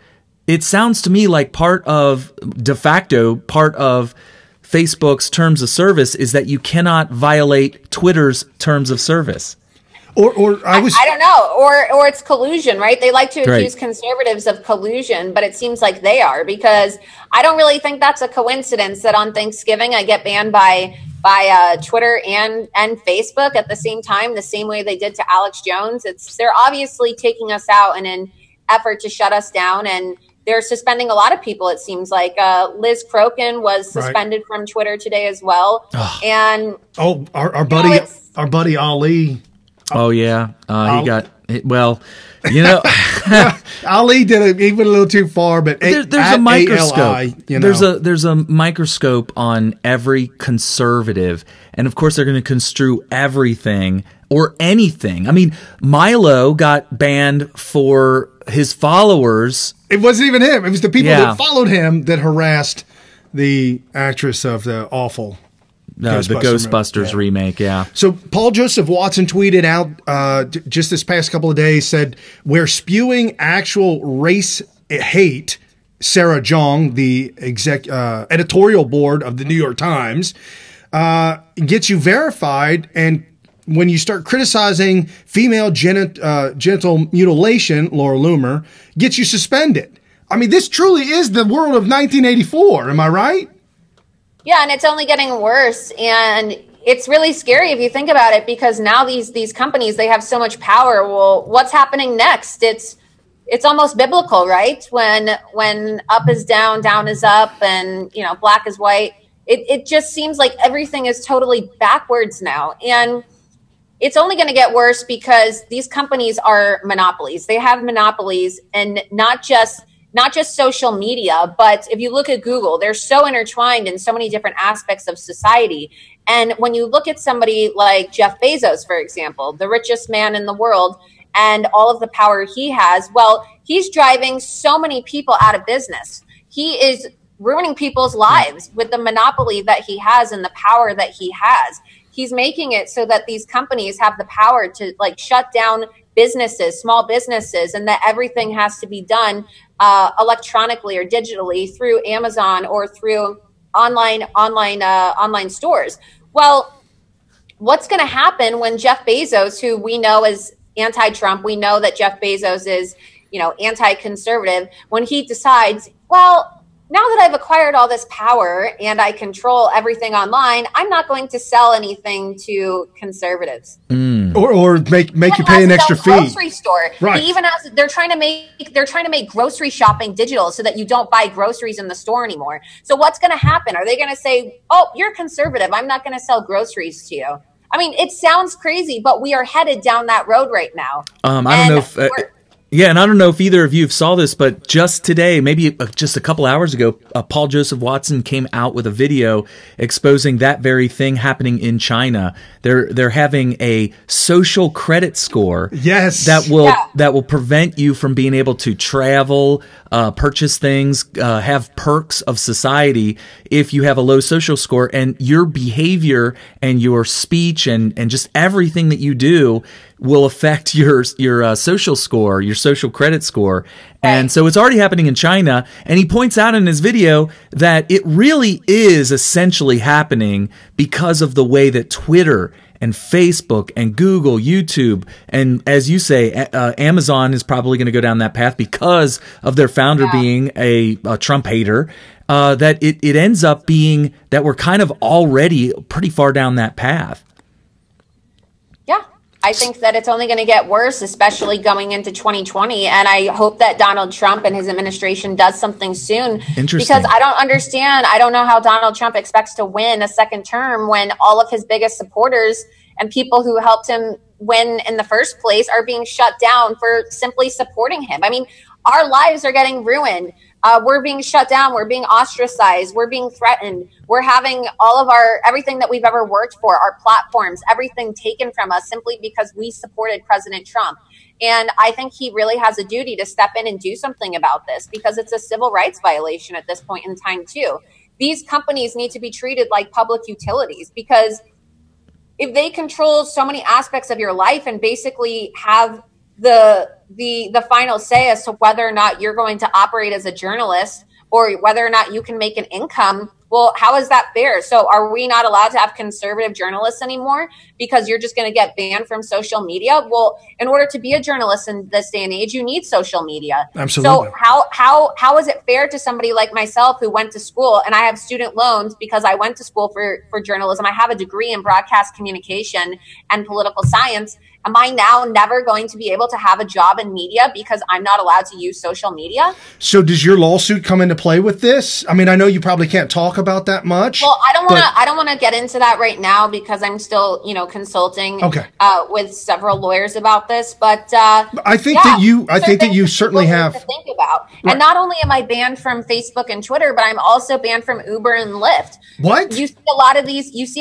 [SPEAKER 7] it sounds to me like de facto part of Facebook's terms of service is that you cannot violate Twitter's terms of service.
[SPEAKER 8] I don't know, or it's collusion, right? They like to accuse conservatives of collusion, but it seems like they are, because I don't really think that's a coincidence that on Thanksgiving I get banned by Twitter and Facebook at the same time, the same way they did to Alex Jones. They're obviously taking us out in an effort to shut us down, and they're suspending a lot of people, it seems like. Liz Crokin was suspended from Twitter today as well. And
[SPEAKER 6] our buddy Ali.
[SPEAKER 7] Oh yeah, he got well. You know,
[SPEAKER 6] Ali he went a little too far, but
[SPEAKER 7] there's a microscope. There's a microscope on every conservative, and of course they're going to construe everything or anything. I mean, Milo got banned for his followers.
[SPEAKER 6] It wasn't even him. It was the people that followed him that harassed the actress of the awful
[SPEAKER 7] the Ghostbusters remake, yeah.
[SPEAKER 6] So Paul Joseph Watson tweeted out just this past couple of days, said, "We're spewing actual race hate." Sarah Jong, the editorial board of the New York Times, gets you verified, and when you start criticizing female genital mutilation, Laura Loomer, gets you suspended. I mean, this truly is the world of 1984. Am I right?
[SPEAKER 8] Yeah, and it's only getting worse, and it's really scary if you think about it, because now these companies, they have so much power. Well, what's happening next? It's almost biblical, right? When up is down, down is up, and black is white. It just seems like everything is totally backwards now, and it's only going to get worse because these companies are monopolies. They have monopolies, and not just social media, but if you look at Google, they're so intertwined in so many different aspects of society. And when you look at somebody like Jeff Bezos, for example, the richest man in the world, and all of the power he has, well, he's driving so many people out of business. He is ruining people's lives with the monopoly that he has and the power that he has. He's making it so that these companies have the power to shut down businesses, small businesses, and that everything has to be done electronically or digitally through Amazon or through online stores. Well, what's going to happen when Jeff Bezos, who we know is anti-Trump, we know that Jeff Bezos is, anti-conservative, when he decides, well, now that I've acquired all this power and I control everything online, I'm not going to sell anything to conservatives.
[SPEAKER 6] Or make you pay an extra fee.
[SPEAKER 8] Grocery store.
[SPEAKER 6] Right.
[SPEAKER 8] He even has. They're trying to make grocery shopping digital so that you don't buy groceries in the store anymore. So what's going to happen? Are they going to say, "Oh, you're conservative. I'm not going to sell groceries to you"? I mean, it sounds crazy, but we are headed down that road right now.
[SPEAKER 7] I don't know if. Yeah, and I don't know if either of you saw this, but just today, maybe just a couple hours ago, Paul Joseph Watson came out with a video exposing that very thing happening in China. They're having a social credit score, that will prevent you from being able to travel, purchase things, have perks of society if you have a low social score, and your behavior and your speech and just everything that you do will affect your social score, your social credit score. And so it's already happening in China. And he points out in his video that it really is essentially happening because of the way that Twitter and Facebook and Google, YouTube, and as you say, Amazon is probably going to go down that path because of their founder being a Trump hater, that it ends up being that we're kind of already pretty far down that path.
[SPEAKER 8] Yeah, I think that it's only going to get worse, especially going into 2020. And I hope that Donald Trump and his administration does something soon. Because I don't understand. I don't know how Donald Trump expects to win a second term when all of his biggest supporters and people who helped him win in the first place are being shut down for simply supporting him. I mean, our lives are getting ruined. We're being shut down. We're being ostracized. We're being threatened. We're having all of everything that we've ever worked for, our platforms, everything taken from us simply because we supported President Trump. And I think he really has a duty to step in and do something about this because it's a civil rights violation at this point in time too. These companies need to be treated like public utilities because if they control so many aspects of your life and basically have the final say as to whether or not you're going to operate as a journalist or whether or not you can make an income, well, how is that fair? So are we not allowed to have conservative journalists anymore because you're just going to get banned from social media? Well, in order to be a journalist in this day and age, you need social media.
[SPEAKER 6] Absolutely.
[SPEAKER 8] So how is it fair to somebody like myself who went to school and I have student loans because I went to school for journalism? I have a degree in broadcast communication and political science. Am I now never going to be able to have a job in media because I'm not allowed to use social media?
[SPEAKER 6] So does your lawsuit come into play with this? I mean, I know you probably can't talk about that much.
[SPEAKER 8] Well, I don't want to get into that right now because I'm still, consulting with several lawyers about this. But
[SPEAKER 6] I think that you certainly have
[SPEAKER 8] to think about. Right. And not only am I banned from Facebook and Twitter, but I'm also banned from Uber and Lyft.
[SPEAKER 6] What?
[SPEAKER 8] You see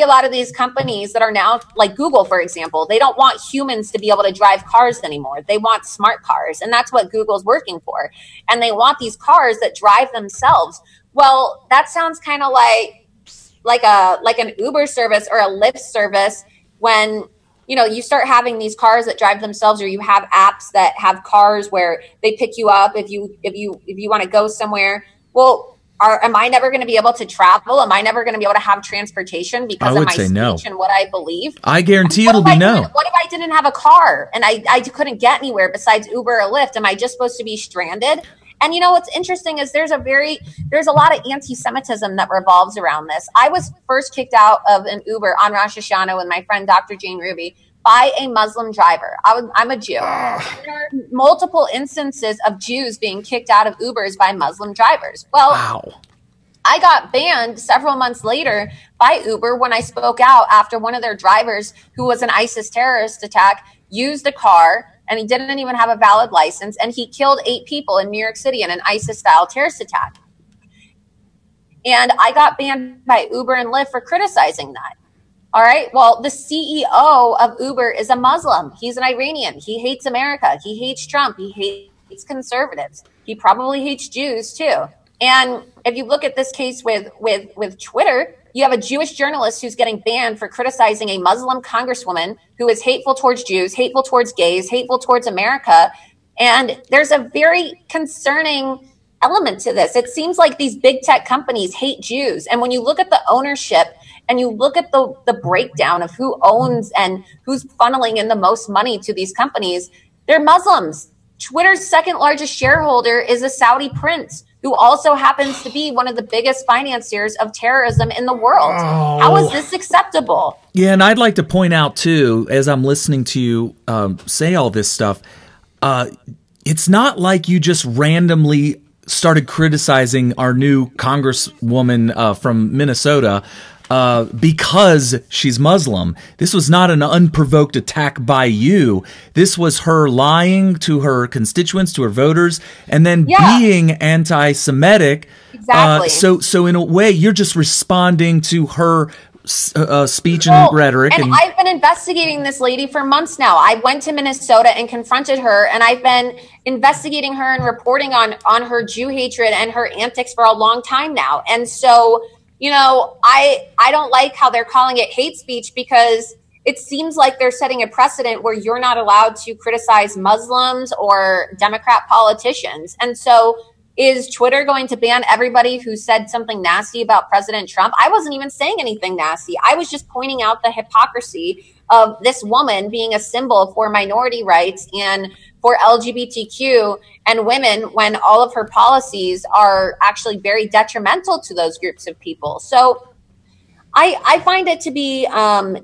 [SPEAKER 8] a lot of these companies that are now like Google, for example. They don't want humans to be able to drive cars anymore. They want smart cars, and that's what Google's working for. And they want these cars that drive themselves. Well, that sounds kind of like an Uber service or a Lyft service when you start having these cars that drive themselves, or you have apps that have cars where they pick you up if you want to go somewhere. Well, am I never going to be able to travel? Am I never going to be able to have transportation because of my speech and what I believe?
[SPEAKER 7] I guarantee it'll be no.
[SPEAKER 8] What if I didn't have a car and I couldn't get anywhere besides Uber or Lyft? Am I just supposed to be stranded? And what's interesting is there's a lot of anti-Semitism that revolves around this. I was first kicked out of an Uber on Rosh Hashanah with my friend Dr. Jane Ruby by a Muslim driver. I'm a Jew. There are multiple instances of Jews being kicked out of Ubers by Muslim drivers. Well, wow. I got banned several months later by Uber when I spoke out after one of their drivers, who was an ISIS terrorist attack, used a car, and he didn't even have a valid license, and he killed 8 people in New York City in an ISIS-style terrorist attack. And I got banned by Uber and Lyft for criticizing that. All right. Well, the CEO of Uber is a Muslim. He's an Iranian. He hates America. He hates Trump. He hates conservatives. He probably hates Jews too. And if you look at this case with Twitter, you have a Jewish journalist who's getting banned for criticizing a Muslim congresswoman who is hateful towards Jews, hateful towards gays, hateful towards America. And there's a very concerning element to this. It seems like these big tech companies hate Jews. And when you look at the ownership and you look at the breakdown of who owns and who's funneling in the most money to these companies, they're Muslims. Twitter's second largest shareholder is a Saudi prince who also happens to be one of the biggest financiers of terrorism in the world. Oh. How is this acceptable?
[SPEAKER 7] Yeah, and I'd like to point out, too, as I'm listening to you say all this stuff, it's not like you just randomly started criticizing our new congresswoman from Minnesota because she's Muslim. This was not an unprovoked attack by you. This was her lying to her constituents, to her voters, and then being anti-Semitic.
[SPEAKER 8] Exactly.
[SPEAKER 7] So in a way, you're just responding to her speech and rhetoric.
[SPEAKER 8] And I've been investigating this lady for months now. I went to Minnesota and confronted her, and I've been investigating her and reporting on her Jew hatred and her antics for a long time now. And so, I don't like how they're calling it hate speech because it seems like they're setting a precedent where you're not allowed to criticize Muslims or Democrat politicians. And so is Twitter going to ban everybody who said something nasty about President Trump? I wasn't even saying anything nasty. I was just pointing out the hypocrisy of this woman being a symbol for minority rights and for LGBTQ and women when all of her policies are actually very detrimental to those groups of people. So I find it to be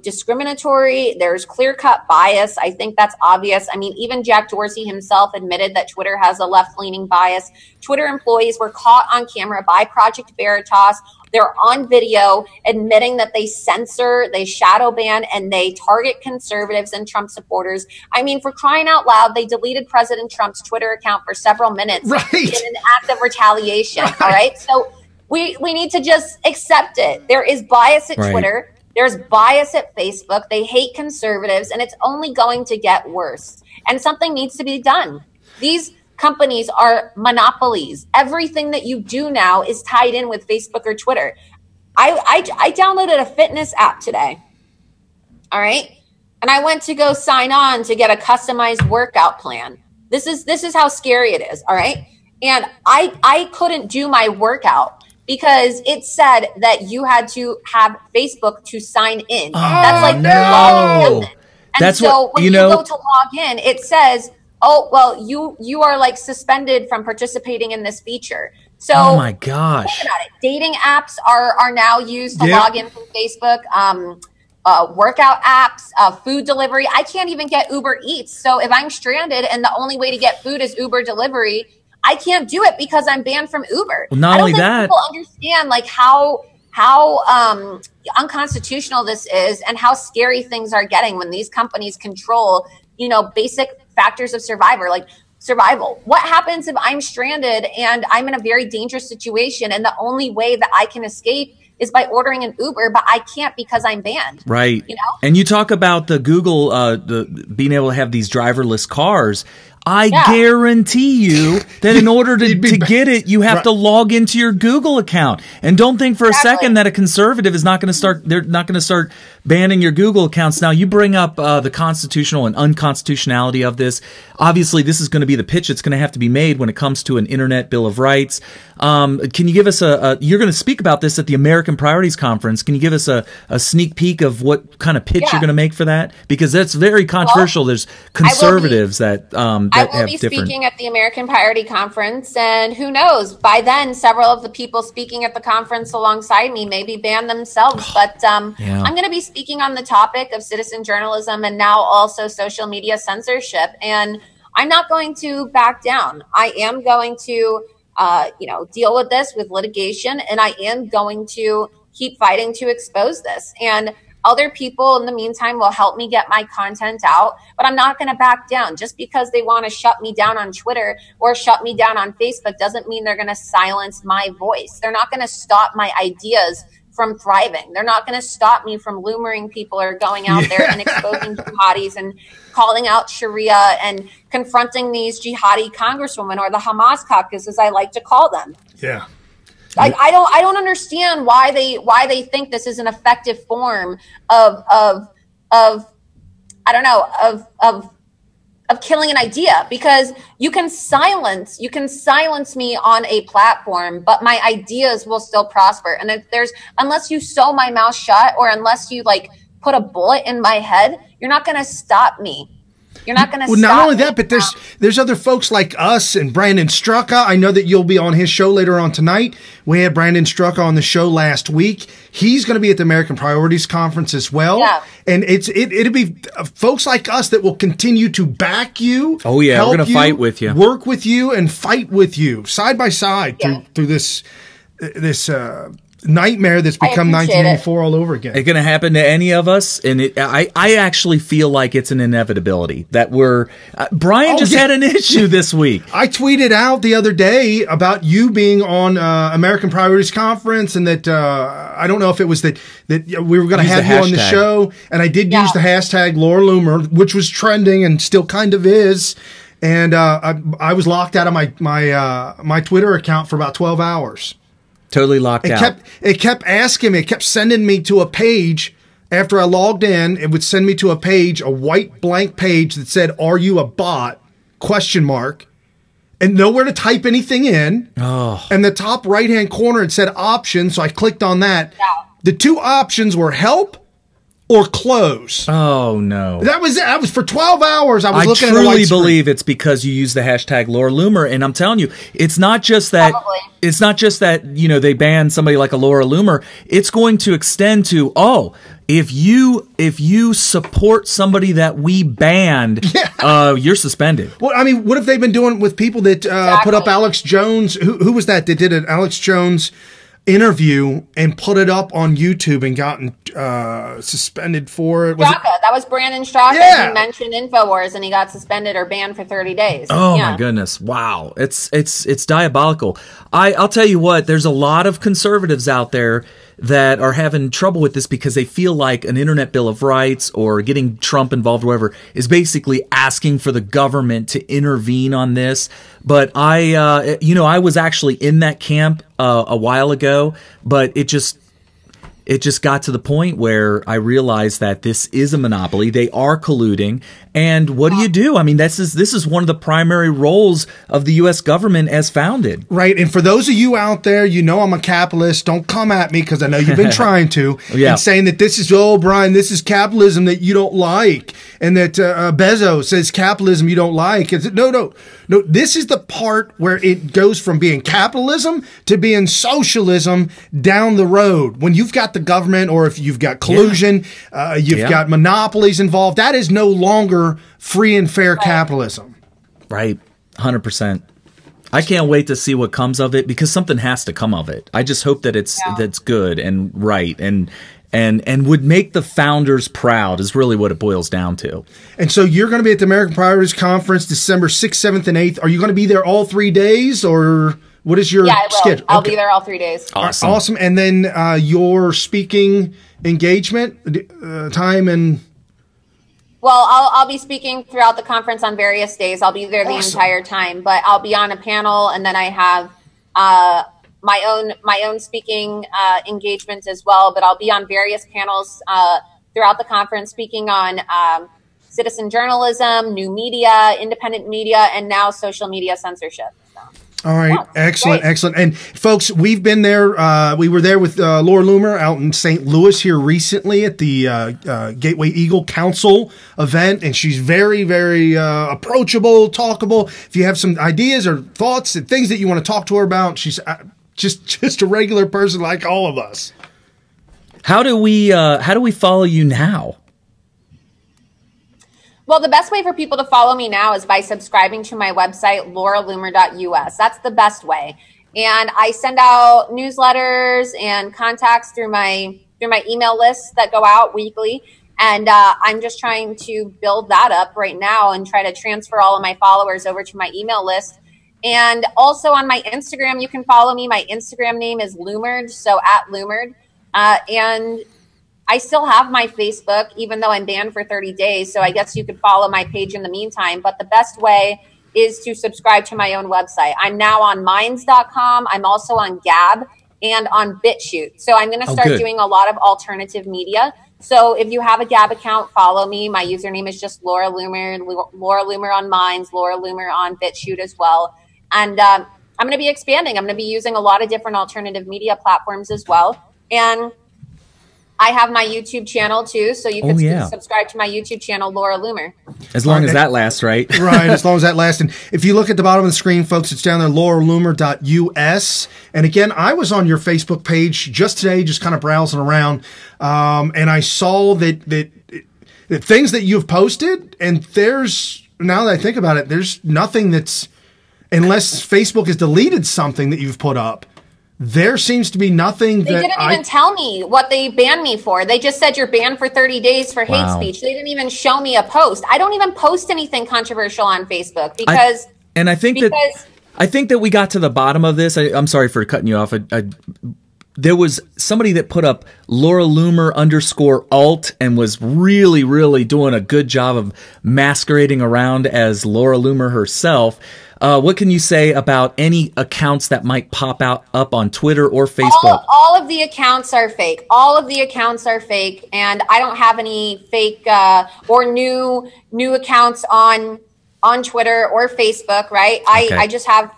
[SPEAKER 8] discriminatory. There's clear-cut bias. I think that's obvious. I mean, even Jack Dorsey himself admitted that Twitter has a left-leaning bias. Twitter employees were caught on camera by Project Veritas. They're on video admitting that they censor, they shadow ban, and they target conservatives and Trump supporters. I mean, for crying out loud, they deleted President Trump's Twitter account for several minutes in an act of retaliation. All right. So we need to just accept it. There is bias at Twitter. There's bias at Facebook. They hate conservatives, and it's only going to get worse. And something needs to be done. These companies are monopolies. Everything that you do now is tied in with Facebook or Twitter. I downloaded a fitness app today. All right. And I went to go sign on to get a customized workout plan. This is how scary it is. All right. And I couldn't do my workout because it said that you had to have Facebook to sign in. That's like their law. And
[SPEAKER 7] That's
[SPEAKER 8] so
[SPEAKER 7] what,
[SPEAKER 8] when you go to log in, it says, oh, well, you are like suspended from participating in this feature. So
[SPEAKER 7] oh my gosh.
[SPEAKER 8] Think about it. Dating apps are now used to log in from Facebook. Workout apps, food delivery. I can't even get Uber Eats. So if I'm stranded and the only way to get food is Uber delivery, I can't do it because I'm banned from Uber.
[SPEAKER 7] Well, not
[SPEAKER 8] I don't
[SPEAKER 7] only
[SPEAKER 8] think
[SPEAKER 7] that,
[SPEAKER 8] people understand like how unconstitutional this is and how scary things are getting when these companies control, basic factors of survival. What happens if I'm stranded and I'm in a very dangerous situation and the only way that I can escape is by ordering an Uber, but I can't because I'm banned.
[SPEAKER 7] Right. And you talk about the Google being able to have these driverless cars. I guarantee you that in order to get it, you have to log into your Google account. And don't think for a second that a conservative is not going to start, they're not going to start banning your Google accounts. Now, you bring up the constitutional and unconstitutionality of this. Obviously, this is going to be the pitch that's going to have to be made when it comes to an Internet Bill of Rights. Can you give us you're going to speak about this at the American Priorities Conference. Can you give us a sneak peek of what kind of pitch you're going to make for that? Because that's very controversial. There's conservatives I
[SPEAKER 8] will be speaking at the American Priority Conference, and who knows, by then, several of the people speaking at the conference alongside me may be banned themselves. But I'm going to be speaking on the topic of citizen journalism and now also social media censorship. And I'm not going to back down. I am going to, deal with this with litigation, and I am going to keep fighting to expose this. And other people in the meantime will help me get my content out, but I'm not going to back down. Just because they want to shut me down on Twitter or shut me down on Facebook doesn't mean they're going to silence my voice. They're not going to stop my ideas from thriving. They're not going to stop me from loomering people or going out there and exposing jihadis and calling out Sharia and confronting these jihadi congresswomen, or the Hamas caucus, as I like to call them.
[SPEAKER 6] Yeah.
[SPEAKER 8] I don't understand why they think this is an effective form of killing an idea, because you can silence me on a platform, but my ideas will still prosper. And unless you sew my mouth shut, or unless you put a bullet in my head, you're not going to stop me. You're not going to stop
[SPEAKER 6] not only that, but there's other folks like us and Brandon Strucka. I know that you'll be on his show later on tonight. We had Brandon Strucka on the show last week. He's going to be at the American Priorities Conference as well. Yeah. And it'll be folks like us that will continue to back you.
[SPEAKER 7] Oh yeah, we're going to fight with you,
[SPEAKER 6] work with you, and fight with you side by side through this nightmare that's become 1984 all over again.
[SPEAKER 7] It's going to happen to any of us, and I actually feel like it's an inevitability that we're. Brian just had an issue this week.
[SPEAKER 6] I tweeted out the other day about you being on American Priorities Conference, and that I don't know if it was that we were going to have you on the show, and I did use the hashtag Laura Loomer, which was trending and still kind of is. And I was locked out of my Twitter account for about 12 hours.
[SPEAKER 7] Totally locked out.
[SPEAKER 6] It kept asking me. It kept sending me to a page, after I logged in, it would send me to a page, a white blank page that said, "Are you a bot?" ? And nowhere to type anything in.
[SPEAKER 7] Oh.
[SPEAKER 6] And the top right-hand corner, it said options, so I clicked on that. The two options were help or close.
[SPEAKER 7] Oh, no.
[SPEAKER 6] That was it. I was for 12 hours. I was looking at a
[SPEAKER 7] truly
[SPEAKER 6] white screen.
[SPEAKER 7] believe it's because you use the hashtag Laura Loomer, and I'm telling you, it's not just that.
[SPEAKER 8] Probably.
[SPEAKER 7] It's not just that they ban somebody like a Laura Loomer. It's going to extend to if you support somebody that we banned, you're suspended.
[SPEAKER 6] Well, I mean, what have they been doing with people that put up Alex Jones? Who was that did an Alex Jones interview and put it up on YouTube and gotten suspended for it?
[SPEAKER 8] Straka. That was Brandon Straka.
[SPEAKER 6] Yeah.
[SPEAKER 8] He mentioned InfoWars and he got suspended or banned for 30 days.
[SPEAKER 7] Oh my goodness. Wow. It's diabolical. I'll tell you what, there's a lot of conservatives out there that are having trouble with this because they feel like an internet bill of rights or getting Trump involved, whatever, is basically asking for the government to intervene on this. But I was actually in that camp a while ago, but it just got to the point where I realized that this is a monopoly. They are colluding. And what do? I mean, this is one of the primary roles of the U.S. government as founded.
[SPEAKER 6] Right. And for those of you out there, I'm a capitalist. Don't come at me because I know you've been trying to. And saying that this is, Brian, this is capitalism that you don't like. And that Bezos says capitalism you don't like. No. This is the part where it goes from being capitalism to being socialism down the road. When you've got the government, or if you've got collusion, you've got monopolies involved, that is no longer free and fair capitalism.
[SPEAKER 7] Right. 100%. I can't wait to see what comes of it because something has to come of it. I just hope that that's good and right and would make the founders proud is really what it boils down to.
[SPEAKER 6] And so you're going to be at the American Priorities Conference December 6th, 7th, and 8th. Are you going to be there all 3 days, or what is your schedule?
[SPEAKER 8] I'll be there all 3 days.
[SPEAKER 6] Awesome. And then your speaking engagement time and...
[SPEAKER 8] Well, I'll be speaking throughout the conference on various days. I'll be there the entire time, but I'll be on a panel, and then I have my own speaking engagements as well. But I'll be on various panels throughout the conference, speaking on citizen journalism, new media, independent media, and now social media censorship.
[SPEAKER 6] All right. Excellent. And folks, we've been there. We were there with Laura Loomer out in St. Louis here recently at the Gateway Eagle Council event. And she's very, very approachable, talkable. If you have some ideas or thoughts and things that you want to talk to her about, she's just a regular person like all of us.
[SPEAKER 7] How do we follow you now?
[SPEAKER 8] Well, the best way for people to follow me now is by subscribing to my website, lauraloomer.us. That's the best way. And I send out newsletters and contacts through my email lists that go out weekly. And I'm just trying to build that up right now and try to transfer all of my followers over to my email list. And also on my Instagram, you can follow me. My Instagram name is Loomered, so @Loomered. And I still have my Facebook, even though I'm banned for 30 days. So I guess you could follow my page in the meantime. But the best way is to subscribe to my own website. I'm now on minds.com. I'm also on Gab and on BitChute. So I'm going to start doing a lot of alternative media. So if you have a Gab account, follow me. My username is just Laura Loomer, Laura Loomer on Minds, Laura Loomer on BitChute as well. And I'm going to be expanding. I'm going to be using a lot of different alternative media platforms as well. And I have my YouTube channel too, so you can subscribe to my YouTube channel, Laura Loomer.
[SPEAKER 7] As long as that lasts, right?
[SPEAKER 6] Right, as long as that lasts. And if you look at the bottom of the screen, folks, it's down there, lauraloomer.us. And again, I was on your Facebook page just today, just kind of browsing around, and I saw that things that you've posted, and now that I think about it, there's nothing that's, unless Facebook has deleted something that you've put up, there seems to be nothing
[SPEAKER 8] They didn't even tell me what they banned me for. They just said you're banned for 30 days for hate speech. They didn't even show me a post. I don't even post anything controversial on Facebook because
[SPEAKER 7] I think that we got to the bottom of this. I'm sorry for cutting you off. there was somebody that put up Laura Loomer _alt and was really, really doing a good job of masquerading around as Laura Loomer herself. What can you say about any accounts that might pop up on Twitter or Facebook?
[SPEAKER 8] All of the accounts are fake. All of the accounts are fake, and I don't have any fake or new accounts on Twitter or Facebook, right?
[SPEAKER 7] Okay.
[SPEAKER 8] I just have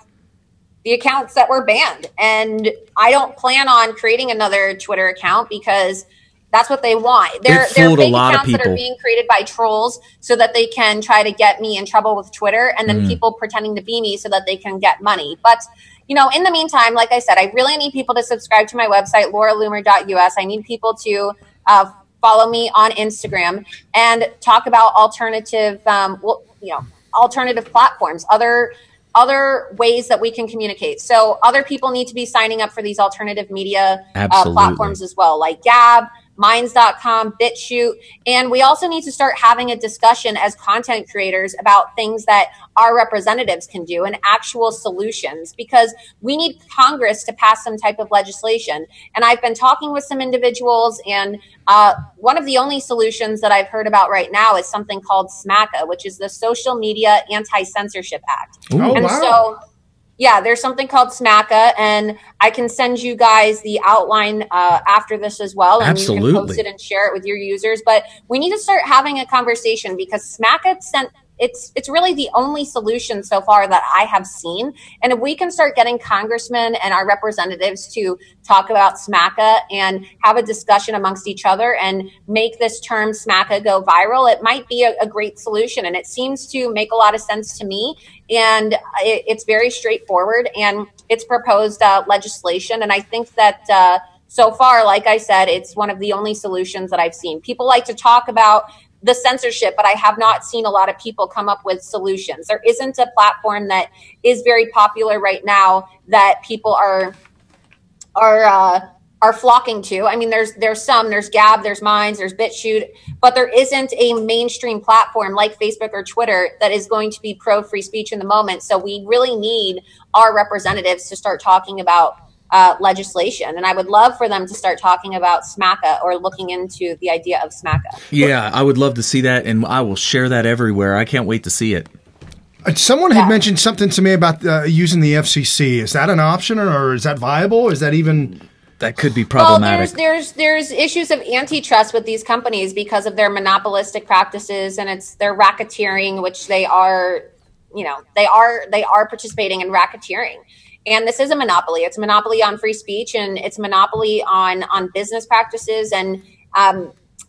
[SPEAKER 8] the accounts that were banned, and I don't plan on creating another Twitter account because that's what they want. They're fake accounts that are being created by trolls so that they can try to get me in trouble with Twitter, and then people pretending to be me so that they can get money. But, in the meantime, like I said, I really need people to subscribe to my website, lauraloomer.us. I need people to follow me on Instagram and talk about alternative, alternative platforms, other ways that we can communicate. So other people need to be signing up for these alternative media platforms as well, like Gab, Minds.com, BitChute. And we also need to start having a discussion as content creators about things that our representatives can do and actual solutions, because we need Congress to pass some type of legislation. And I've been talking with some individuals, and one of the only solutions that I've heard about right now is something called SMACA, which is the Social Media Anti-Censorship Act. So, yeah, there's something called SMACA, and I can send you guys the outline after this as well. And you can post it and share it with your users. But we need to start having a conversation, because SMACA it's really the only solution so far that I have seen. And if we can start getting congressmen and our representatives to talk about SMACA and have a discussion amongst each other and make this term SMACA go viral, it might be a great solution. And it seems to make a lot of sense to me. And it's very straightforward, and it's proposed legislation. And I think that so far, like I said, it's one of the only solutions that I've seen. People like to talk about the censorship, but I have not seen a lot of people come up with solutions. There isn't a platform that is very popular right now that people are flocking to. I mean, there's Gab, there's Minds, there's BitChute, but there isn't a mainstream platform like Facebook or Twitter that is going to be pro free speech in the moment. So we really need our representatives to start talking about legislation, and I would love for them to start talking about SMACA or looking into the idea of SMACA.
[SPEAKER 7] Yeah, I would love to see that, and I will share that everywhere. I can't wait to see it.
[SPEAKER 6] Someone had mentioned something to me about using the FCC. Is that an option, or is that viable? Is that even...
[SPEAKER 7] That could be problematic.
[SPEAKER 8] Well, there's issues of antitrust with these companies because of their monopolistic practices, and it's their racketeering, which they are participating in racketeering. And this is a monopoly. It's a monopoly on free speech, and it's a monopoly on business practices. And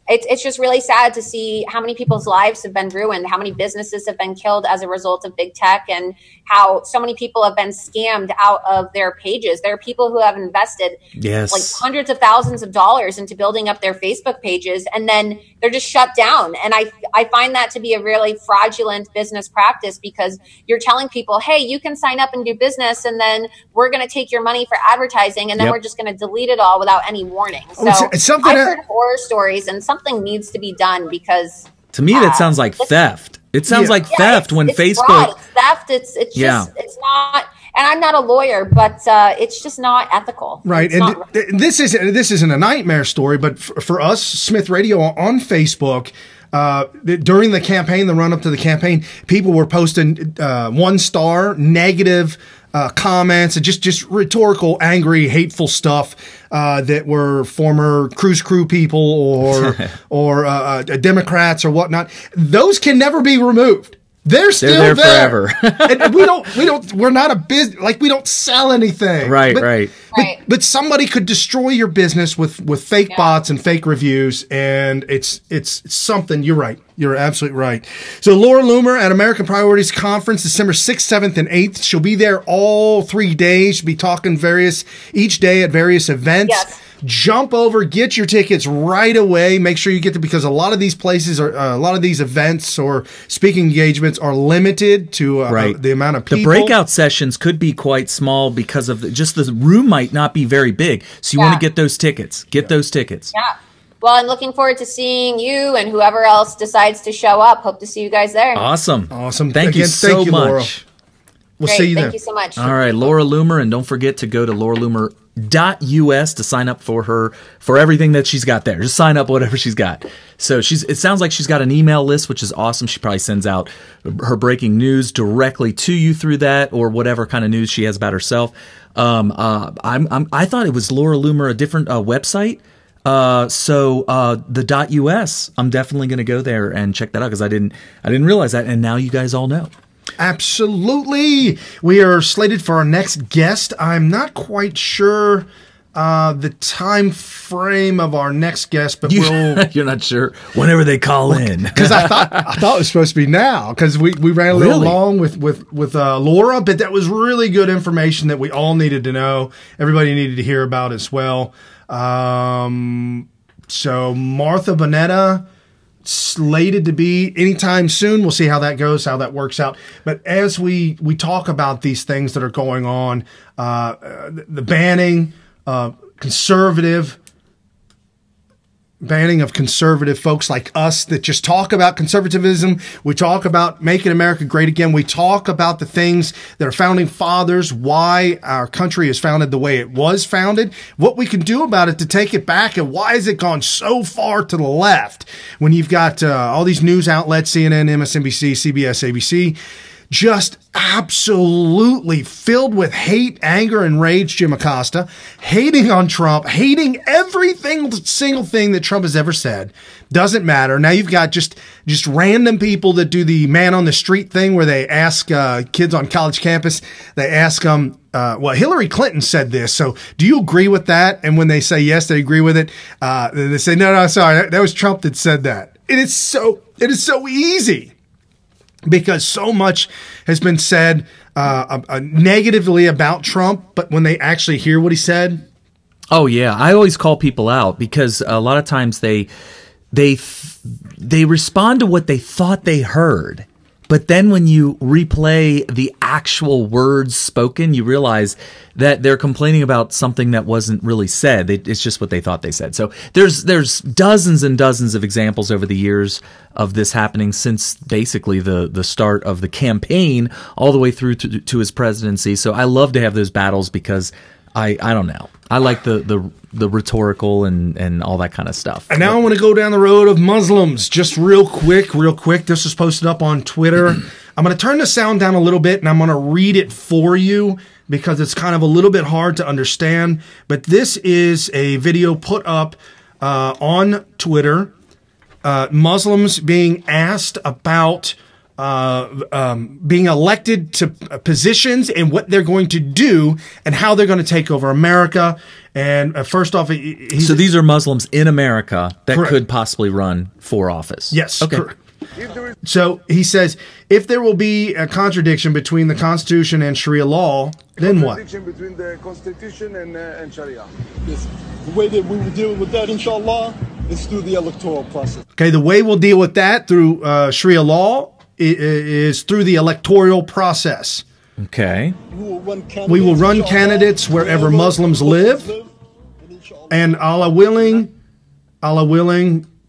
[SPEAKER 8] it's just really sad to see how many people's lives have been ruined, how many businesses have been killed as a result of big tech, and how so many people have been scammed out of their pages. There are people who have invested like hundreds of thousands of dollars into building up their Facebook pages, and then they're just shut down. And I find that to be a really fraudulent business practice, because you're telling people, hey, you can sign up and do business, and then we're going to take your money for advertising, and then we're just going to delete it all without any warning. So I've heard horror stories, and something needs to be done, because
[SPEAKER 7] to me that sounds like theft. It sounds like theft when
[SPEAKER 8] it's
[SPEAKER 7] Facebook
[SPEAKER 8] fraud. It's theft. It's just it's not. And I'm not a lawyer, but it's just not ethical.
[SPEAKER 6] Right. And this isn't a nightmare story, but for us, Smith Radio on Facebook, during the campaign, the run up to the campaign, people were posting 1-star negative comments and just rhetorical, angry, hateful stuff that were former cruise crew people or Democrats or whatnot. Those can never be removed. They're still there forever. And we're not a business, like we don't sell anything.
[SPEAKER 7] Right.
[SPEAKER 6] But somebody could destroy your business with fake bots and fake reviews, and it's something. You're right. You're absolutely right. So Laura Loomer at American Priorities Conference, December 6th, 7th, and 8th. She'll be there all 3 days. She'll be talking each day at various events.
[SPEAKER 8] Yes.
[SPEAKER 6] Jump over, get your tickets right away. Make sure you get them, because a lot of these places are, a lot of these events or speaking engagements are limited to the amount of people.
[SPEAKER 7] The breakout sessions could be quite small because of just the room might not be very big. So you want to get those tickets. Get those tickets.
[SPEAKER 8] Yeah. Well, I'm looking forward to seeing you and whoever else decides to show up. Hope to see you guys there.
[SPEAKER 7] Awesome.
[SPEAKER 6] Thank you much.
[SPEAKER 7] Laura.
[SPEAKER 6] We'll see you there.
[SPEAKER 8] Thank you so much.
[SPEAKER 7] All right, Laura Loomer, and don't forget to go to lauraloomer.us .us to sign up for everything that she's got there. Just sign up whatever she's got. So it sounds like she's got an email list, which is awesome. She probably sends out her breaking news directly to you through that, or whatever kind of news she has about herself. I thought it was Laura Loomer, a different website. The .us, I'm definitely going to go there and check that out, because I didn't realize that, and now you guys all know.
[SPEAKER 6] Absolutely. We are slated for our next guest. I'm not quite sure the time frame of our next guest, but
[SPEAKER 7] you're not sure whenever they call in,
[SPEAKER 6] because I thought it was supposed to be now, because we ran a little long with Laura, but that was really good information that we all needed to know. Everybody needed to hear about as well. So Martha Boneta, slated to be anytime soon. We'll see how that goes, how that works out. But as we talk about these things that are going on, the banning of conservative folks like us that just talk about conservatism. We talk about making America great again. We talk about the things that our founding fathers, why our country is founded the way it was founded, what we can do about it to take it back, and why has it gone so far to the left when you've got all these news outlets, CNN, MSNBC, CBS, ABC, just absolutely filled with hate, anger, and rage. Jim Acosta hating on Trump, hating single thing that Trump has ever said. Doesn't matter. Now you've got just random people that do the man on the street thing, where they ask kids on college campus, they ask them, well, Hillary Clinton said this, so do you agree with that? And when they say yes, they agree with it. Then they say, no, sorry, that was Trump that said that. It is so easy, because so much has been said negatively about Trump, but when they actually hear what he said.
[SPEAKER 7] Oh yeah, I always call people out, because a lot of times they respond to what they thought they heard. But then when you replay the actual words spoken, you realize that they're complaining about something that wasn't really said. It's just what they thought they said. So there's dozens and dozens of examples over the years of this happening since basically the start of the campaign all the way through to his presidency. So I love to have those battles, because I don't know. I like the rhetorical and all that kind of stuff.
[SPEAKER 6] And now I want to go down the road of Muslims just real quick. This was posted up on Twitter. I'm going to turn the sound down a little bit, and I'm going to read it for you, because it's kind of a little bit hard to understand. But this is a video put up on Twitter. Muslims being asked about being elected to positions and what they're going to do and how they're going to take over America. And first off,
[SPEAKER 7] so these are Muslims in America that
[SPEAKER 6] correct.
[SPEAKER 7] Could possibly run for office.
[SPEAKER 6] Yes.
[SPEAKER 7] Okay.
[SPEAKER 6] Correct. So he says, if there will be a contradiction between the Constitution and Sharia law, then what?
[SPEAKER 9] Contradiction between the Constitution and Sharia. Yes. The way that we will deal with that, inshallah, is through the electoral process.
[SPEAKER 6] Okay, the way we'll deal with that through Sharia law is through the electoral process.
[SPEAKER 7] Okay.
[SPEAKER 6] We will run candidates wherever Muslims live, and Allah willing,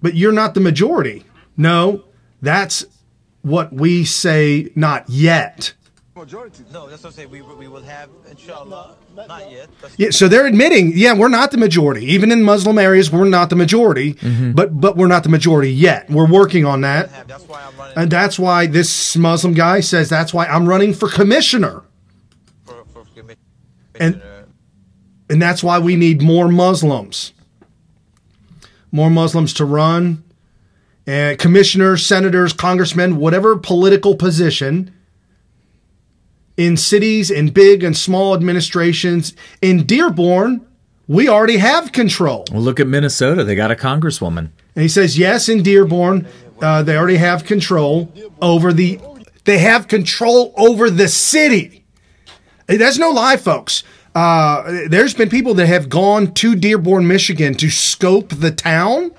[SPEAKER 6] but you're not the majority. No, that's what we say, not yet.
[SPEAKER 9] Majority.
[SPEAKER 11] No, that's what I say. We will have, inshallah, not yet.
[SPEAKER 6] Yeah, so they're admitting, we're not the majority. Even in Muslim areas, we're not the majority, but we're not the majority yet. We're working on that.
[SPEAKER 11] That's why I'm running.
[SPEAKER 6] And that's why this Muslim guy says that's why I'm running for commissioner.
[SPEAKER 11] For commissioner.
[SPEAKER 6] And that's why we need more Muslims. More Muslims to run. And commissioners, senators, congressmen, whatever political position, in cities, in big and small administrations. In Dearborn, we already have control.
[SPEAKER 7] Well, look at Minnesota. They got a congresswoman.
[SPEAKER 6] And he says, yes, in Dearborn, they already have control over the city. That's no lie, folks. There's been people that have gone to Dearborn, Michigan to scope the town.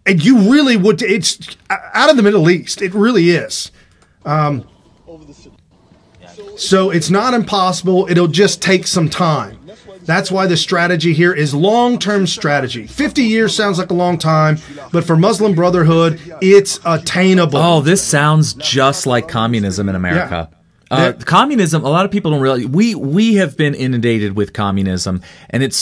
[SPEAKER 6] And you really would, it's out of the Middle East. It really is. So it's not impossible. It'll just take some time. That's why the strategy here is long-term strategy. 50 years sounds like a long time, but for Muslim Brotherhood, it's attainable.
[SPEAKER 7] Oh, this sounds just like communism in America. Communism, a lot of people don't realize, we have been inundated with communism, and it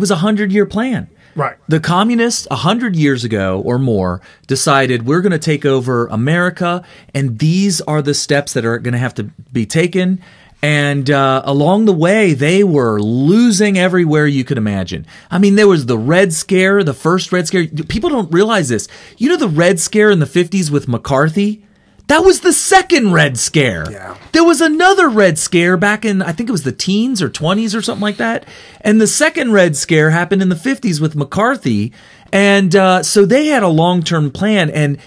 [SPEAKER 7] was a 100-year plan.
[SPEAKER 6] Right.
[SPEAKER 7] The communists 100 years ago or more decided we're going to take over America, and these are the steps that are going to have to be taken. And along the way, they were losing everywhere you could imagine. I mean, there was the Red Scare, the first Red Scare. People don't realize this. You know the Red Scare in the 50s with McCarthy? That was the second Red Scare.
[SPEAKER 6] Yeah.
[SPEAKER 7] There was another Red Scare back in, I think it was the teens or 20s or something like that. And the second Red Scare happened in the 50s with McCarthy. And so they had a long-term plan, and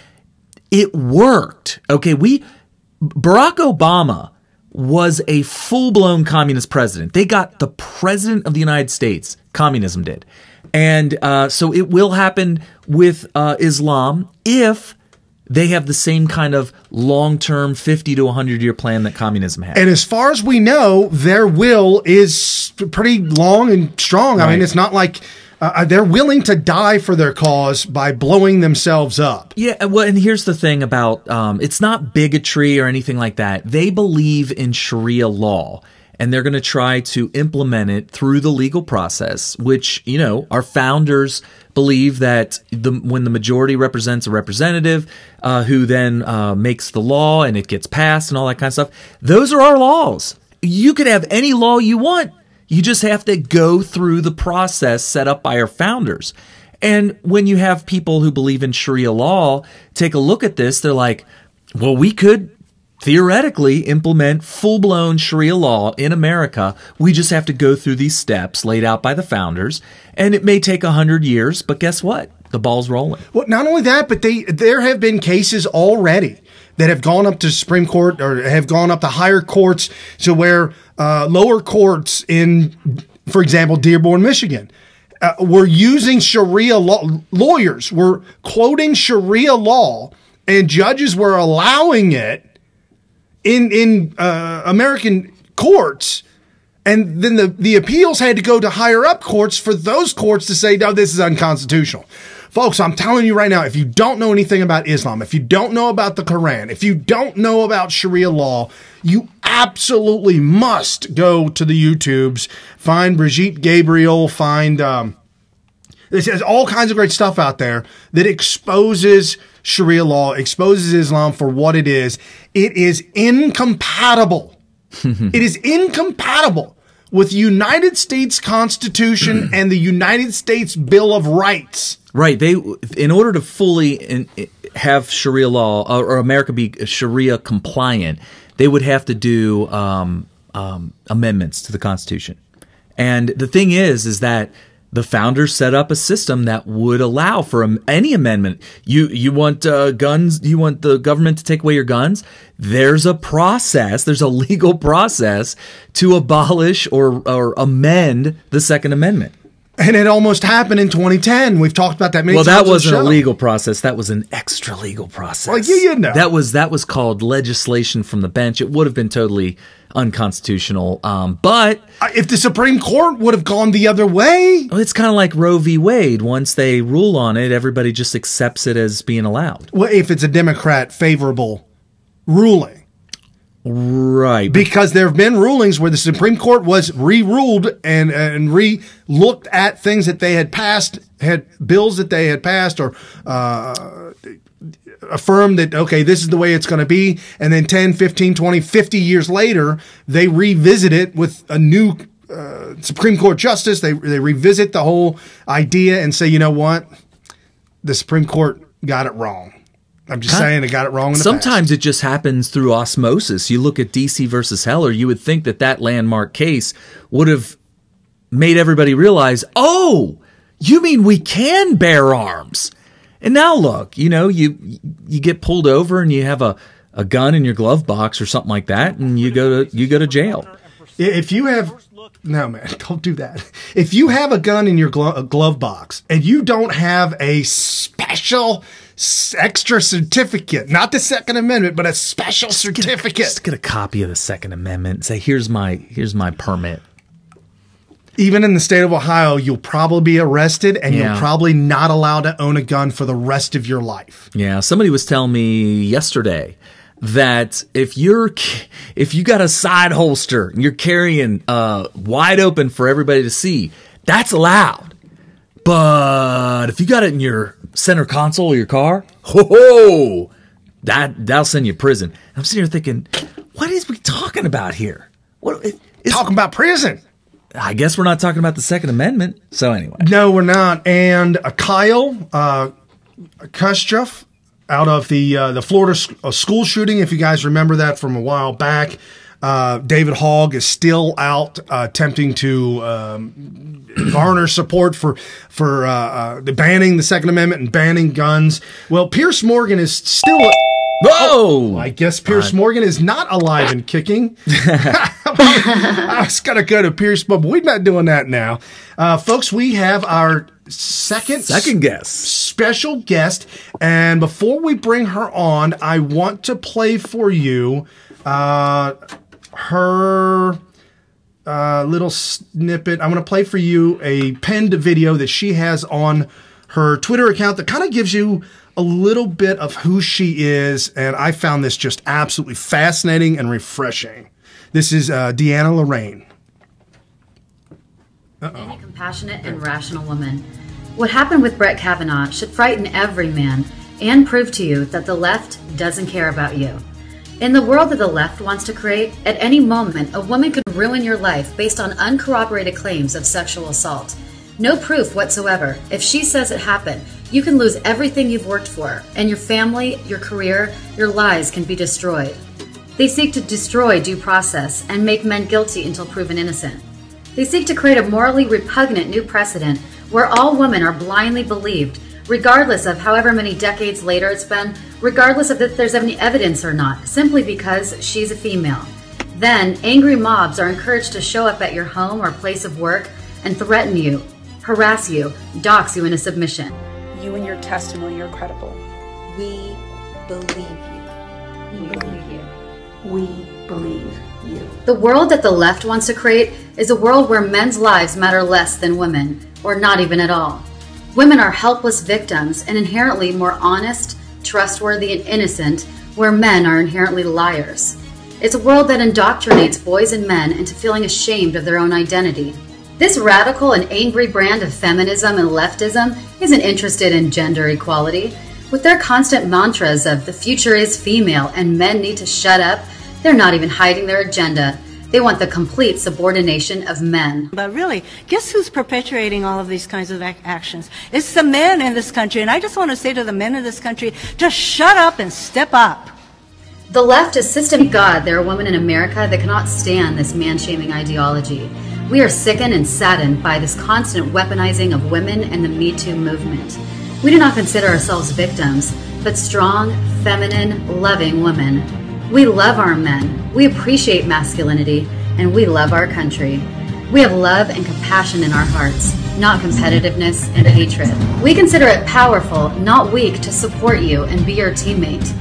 [SPEAKER 7] it worked. Okay, Barack Obama was a full-blown communist president. They got the president of the United States. Communism did. And so it will happen with Islam if they have the same kind of long-term 50 to 100-year plan that communism has.
[SPEAKER 6] And as far as we know, their will is pretty long and strong.
[SPEAKER 7] Right.
[SPEAKER 6] I mean, it's not like they're willing to die for their cause by blowing themselves up.
[SPEAKER 7] Yeah, well, and here's the thing about it's not bigotry or anything like that. They believe in Sharia law, and they're going to try to implement it through the legal process, which, you know, our founders believe that when the majority represents a representative who then makes the law and it gets passed and all that kind of stuff, those are our laws. You could have any law you want. You just have to go through the process set up by our founders. And when you have people who believe in Sharia law take a look at this, they're like, well, we could theoretically implement full-blown Sharia law in America. We just have to go through these steps laid out by the founders, and it may take 100 years, but guess what? The ball's rolling.
[SPEAKER 6] Well, not only that, but there have been cases already that have gone up to Supreme Court or have gone up to higher courts to where lower courts in, for example, Dearborn, Michigan, were using Sharia law. Lawyers were quoting Sharia law, and judges were allowing it in American courts, and then the appeals had to go to higher up courts for those courts to say, no, this is unconstitutional. Folks, I'm telling you right now, if you don't know anything about Islam, if you don't know about the Quran, if you don't know about Sharia law, you absolutely must go to the YouTubes, find Brigitte Gabriel, find there's all kinds of great stuff out there that exposes Sharia law, exposes Islam for what it is. It is incompatible. It is incompatible with the United States Constitution and the United States Bill of Rights.
[SPEAKER 7] Right. In order to fully have Sharia law or America be Sharia compliant, they would have to do amendments to the Constitution. And the thing is that the founders set up a system that would allow for any amendment. You want guns? You want the government to take away your guns? There's a process. There's a legal process to abolish or amend the Second Amendment.
[SPEAKER 6] And it almost happened in 2010. We've talked about that many times.
[SPEAKER 7] Well, that wasn't a legal process. That was an extra legal process.
[SPEAKER 6] Well, you know.
[SPEAKER 7] That was called legislation from the bench. It would have been totally unconstitutional. But
[SPEAKER 6] if the Supreme Court would have gone the other way,
[SPEAKER 7] it's kind of like Roe v. Wade. Once they rule on it, everybody just accepts it as being allowed.
[SPEAKER 6] Well, if it's a Democrat favorable ruling.
[SPEAKER 7] Right.
[SPEAKER 6] Because there have been rulings where the Supreme Court was re-ruled and re-looked at things that they had passed, had bills that they had passed or affirmed that, okay, this is the way it's going to be. And then 10, 15, 20, 50 years later, they revisit it with a new Supreme Court justice. They revisit the whole idea and say, you know what? The Supreme Court got it wrong. I'm just saying it got it wrong in the
[SPEAKER 7] Sometimes
[SPEAKER 6] past.
[SPEAKER 7] It just happens through osmosis. You look at DC versus Heller, you would think that landmark case would have made everybody realize, oh, you mean we can bear arms? And now look, you get pulled over and you have a gun in your glove box or something like that, and you go to jail.
[SPEAKER 6] If you have no, man, don't do that. If you have a gun in your glove box and you don't have a special extra certificate, not the Second Amendment, but a special certificate,
[SPEAKER 7] just get a copy of the Second Amendment and say, here's my permit.
[SPEAKER 6] Even in the state of Ohio, you'll probably be arrested and you're probably not allowed to own a gun for the rest of your life.
[SPEAKER 7] Yeah, somebody was telling me yesterday that if you got a side holster and you're carrying wide open for everybody to see, that's allowed. But if you got it in your center console of your car, that'll send you to prison. I'm sitting here thinking, what is we talking about here?
[SPEAKER 6] Talking about prison.
[SPEAKER 7] I guess we're not talking about the Second Amendment. So anyway.
[SPEAKER 6] No, we're not. And Kyle Kushchev out of the Florida school shooting, if you guys remember that from a while back, David Hogg is still out attempting to garner support for the banning the Second Amendment and banning guns. Well, Piers Morgan is still...
[SPEAKER 7] Whoa!
[SPEAKER 6] I guess Piers Morgan is not alive and kicking. I was going to go to Piers, but we're not doing that now. Folks, we have our second
[SPEAKER 7] guest,
[SPEAKER 6] special guest. And before we bring her on, I want to play for you her little snippet. I'm going to play for you a pinned video that she has on her Twitter account that kind of gives you a little bit of who she is, and I found this just absolutely fascinating and refreshing. This is Deanna Lorraine.
[SPEAKER 12] Any compassionate and rational woman. What happened with Brett Kavanaugh should frighten every man and prove to you that the left doesn't care about you. In the world that the left wants to create, at any moment, a woman could ruin your life based on uncorroborated claims of sexual assault. No proof whatsoever. If she says it happened, you can lose everything you've worked for, and your family, your career, your lives can be destroyed. They seek to destroy due process and make men guilty until proven innocent. They seek to create a morally repugnant new precedent where all women are blindly believed, regardless of however many decades later it's been, regardless of if there's any evidence or not, simply because she's a female. Then, angry mobs are encouraged to show up at your home or place of work and threaten you, harass you, dox you into submission.
[SPEAKER 13] You and your testimony are credible. We believe you. We believe you. We believe you.
[SPEAKER 12] The world that the left wants to create is a world where men's lives matter less than women, or not even at all. Women are helpless victims and inherently more honest, trustworthy, and innocent, where men are inherently liars. It's a world that indoctrinates boys and men into feeling ashamed of their own identity. This radical and angry brand of feminism and leftism isn't interested in gender equality. With their constant mantras of the future is female and men need to shut up, they're not even hiding their agenda. They want the complete subordination of men.
[SPEAKER 14] But really, guess who's perpetuating all of these kinds of actions? It's the men in this country. And I just want to say to the men in this country, just shut up and step up.
[SPEAKER 12] The left is systemic God. There are women in America that cannot stand this man-shaming ideology. We are sickened and saddened by this constant weaponizing of women and the Me Too movement. We do not consider ourselves victims, but strong, feminine, loving women. We love our men, we appreciate masculinity, and we love our country. We have love and compassion in our hearts, not competitiveness and hatred. We consider it powerful, not weak, to support you and be your teammate.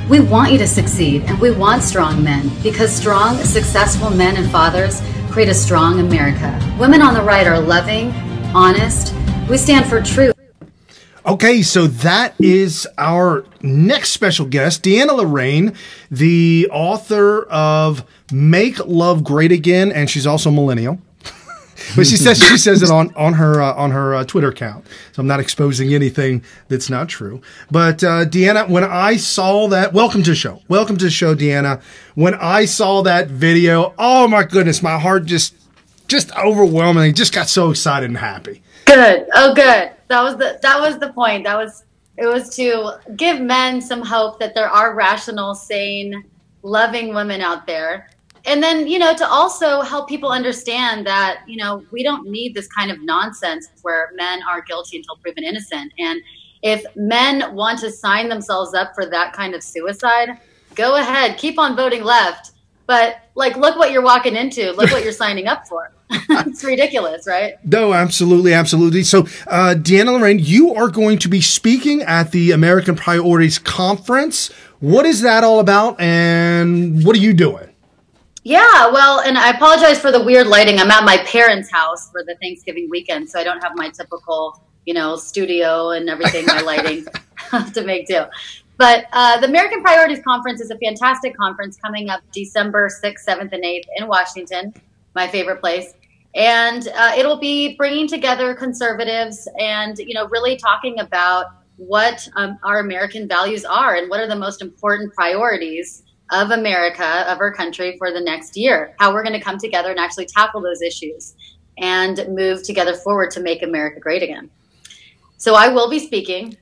[SPEAKER 12] We want you to succeed, and we want strong men, because strong, successful men and fathers create a strong America. Women on the right are loving, honest. We stand for truth.
[SPEAKER 6] Okay, so that is our next special guest, Deanna Lorraine, the author of Make Love Great Again, and she's also millennial. But she says it on her Twitter account. So I'm not exposing anything that's not true. But Deanna, when I saw that, welcome to the show, Deanna. When I saw that video, oh my goodness, my heart just overwhelmingly just got so excited and happy.
[SPEAKER 16] Good. Oh, good. That was the point. It was to give men some hope that there are rational, sane, loving women out there. And then, to also help people understand that, we don't need this kind of nonsense where men are guilty until proven innocent. And if men want to sign themselves up for that kind of suicide, go ahead, keep on voting left. But look what you're walking into. Look what you're signing up for. It's ridiculous, right?
[SPEAKER 6] No, absolutely, absolutely. So, Deanna Lorraine, you are going to be speaking at the American Priorities Conference. What is that all about, and what are you doing?
[SPEAKER 16] Yeah, well, and I apologize for the weird lighting. I'm at my parents' house for the Thanksgiving weekend, so I don't have my typical, studio and everything, my lighting to make do. But the American Priorities Conference is a fantastic conference coming up December 6th, 7th, and 8th in Washington, my favorite place. And it'll be bringing together conservatives and, really talking about what our American values are and what are the most important priorities of America, of our country for the next year, how we're going to come together and actually tackle those issues and move together forward to make America great again. So I will be speaking.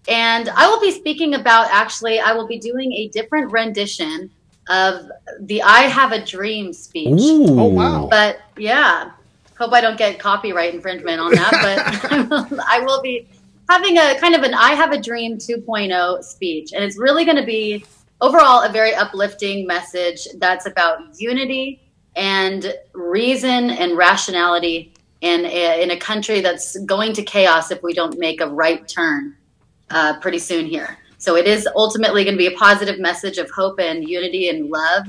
[SPEAKER 16] And I will be speaking about, I will be doing a different rendition of the I Have a Dream speech.
[SPEAKER 6] Ooh. Oh, wow.
[SPEAKER 16] But yeah, hope I don't get copyright infringement on that. But I will be having a kind of an I Have a Dream 2.0 speech. And it's really going to be overall a very uplifting message that's about unity and reason and rationality in a country that's going to chaos if we don't make a right turn pretty soon here. So it is ultimately going to be a positive message of hope and unity and love,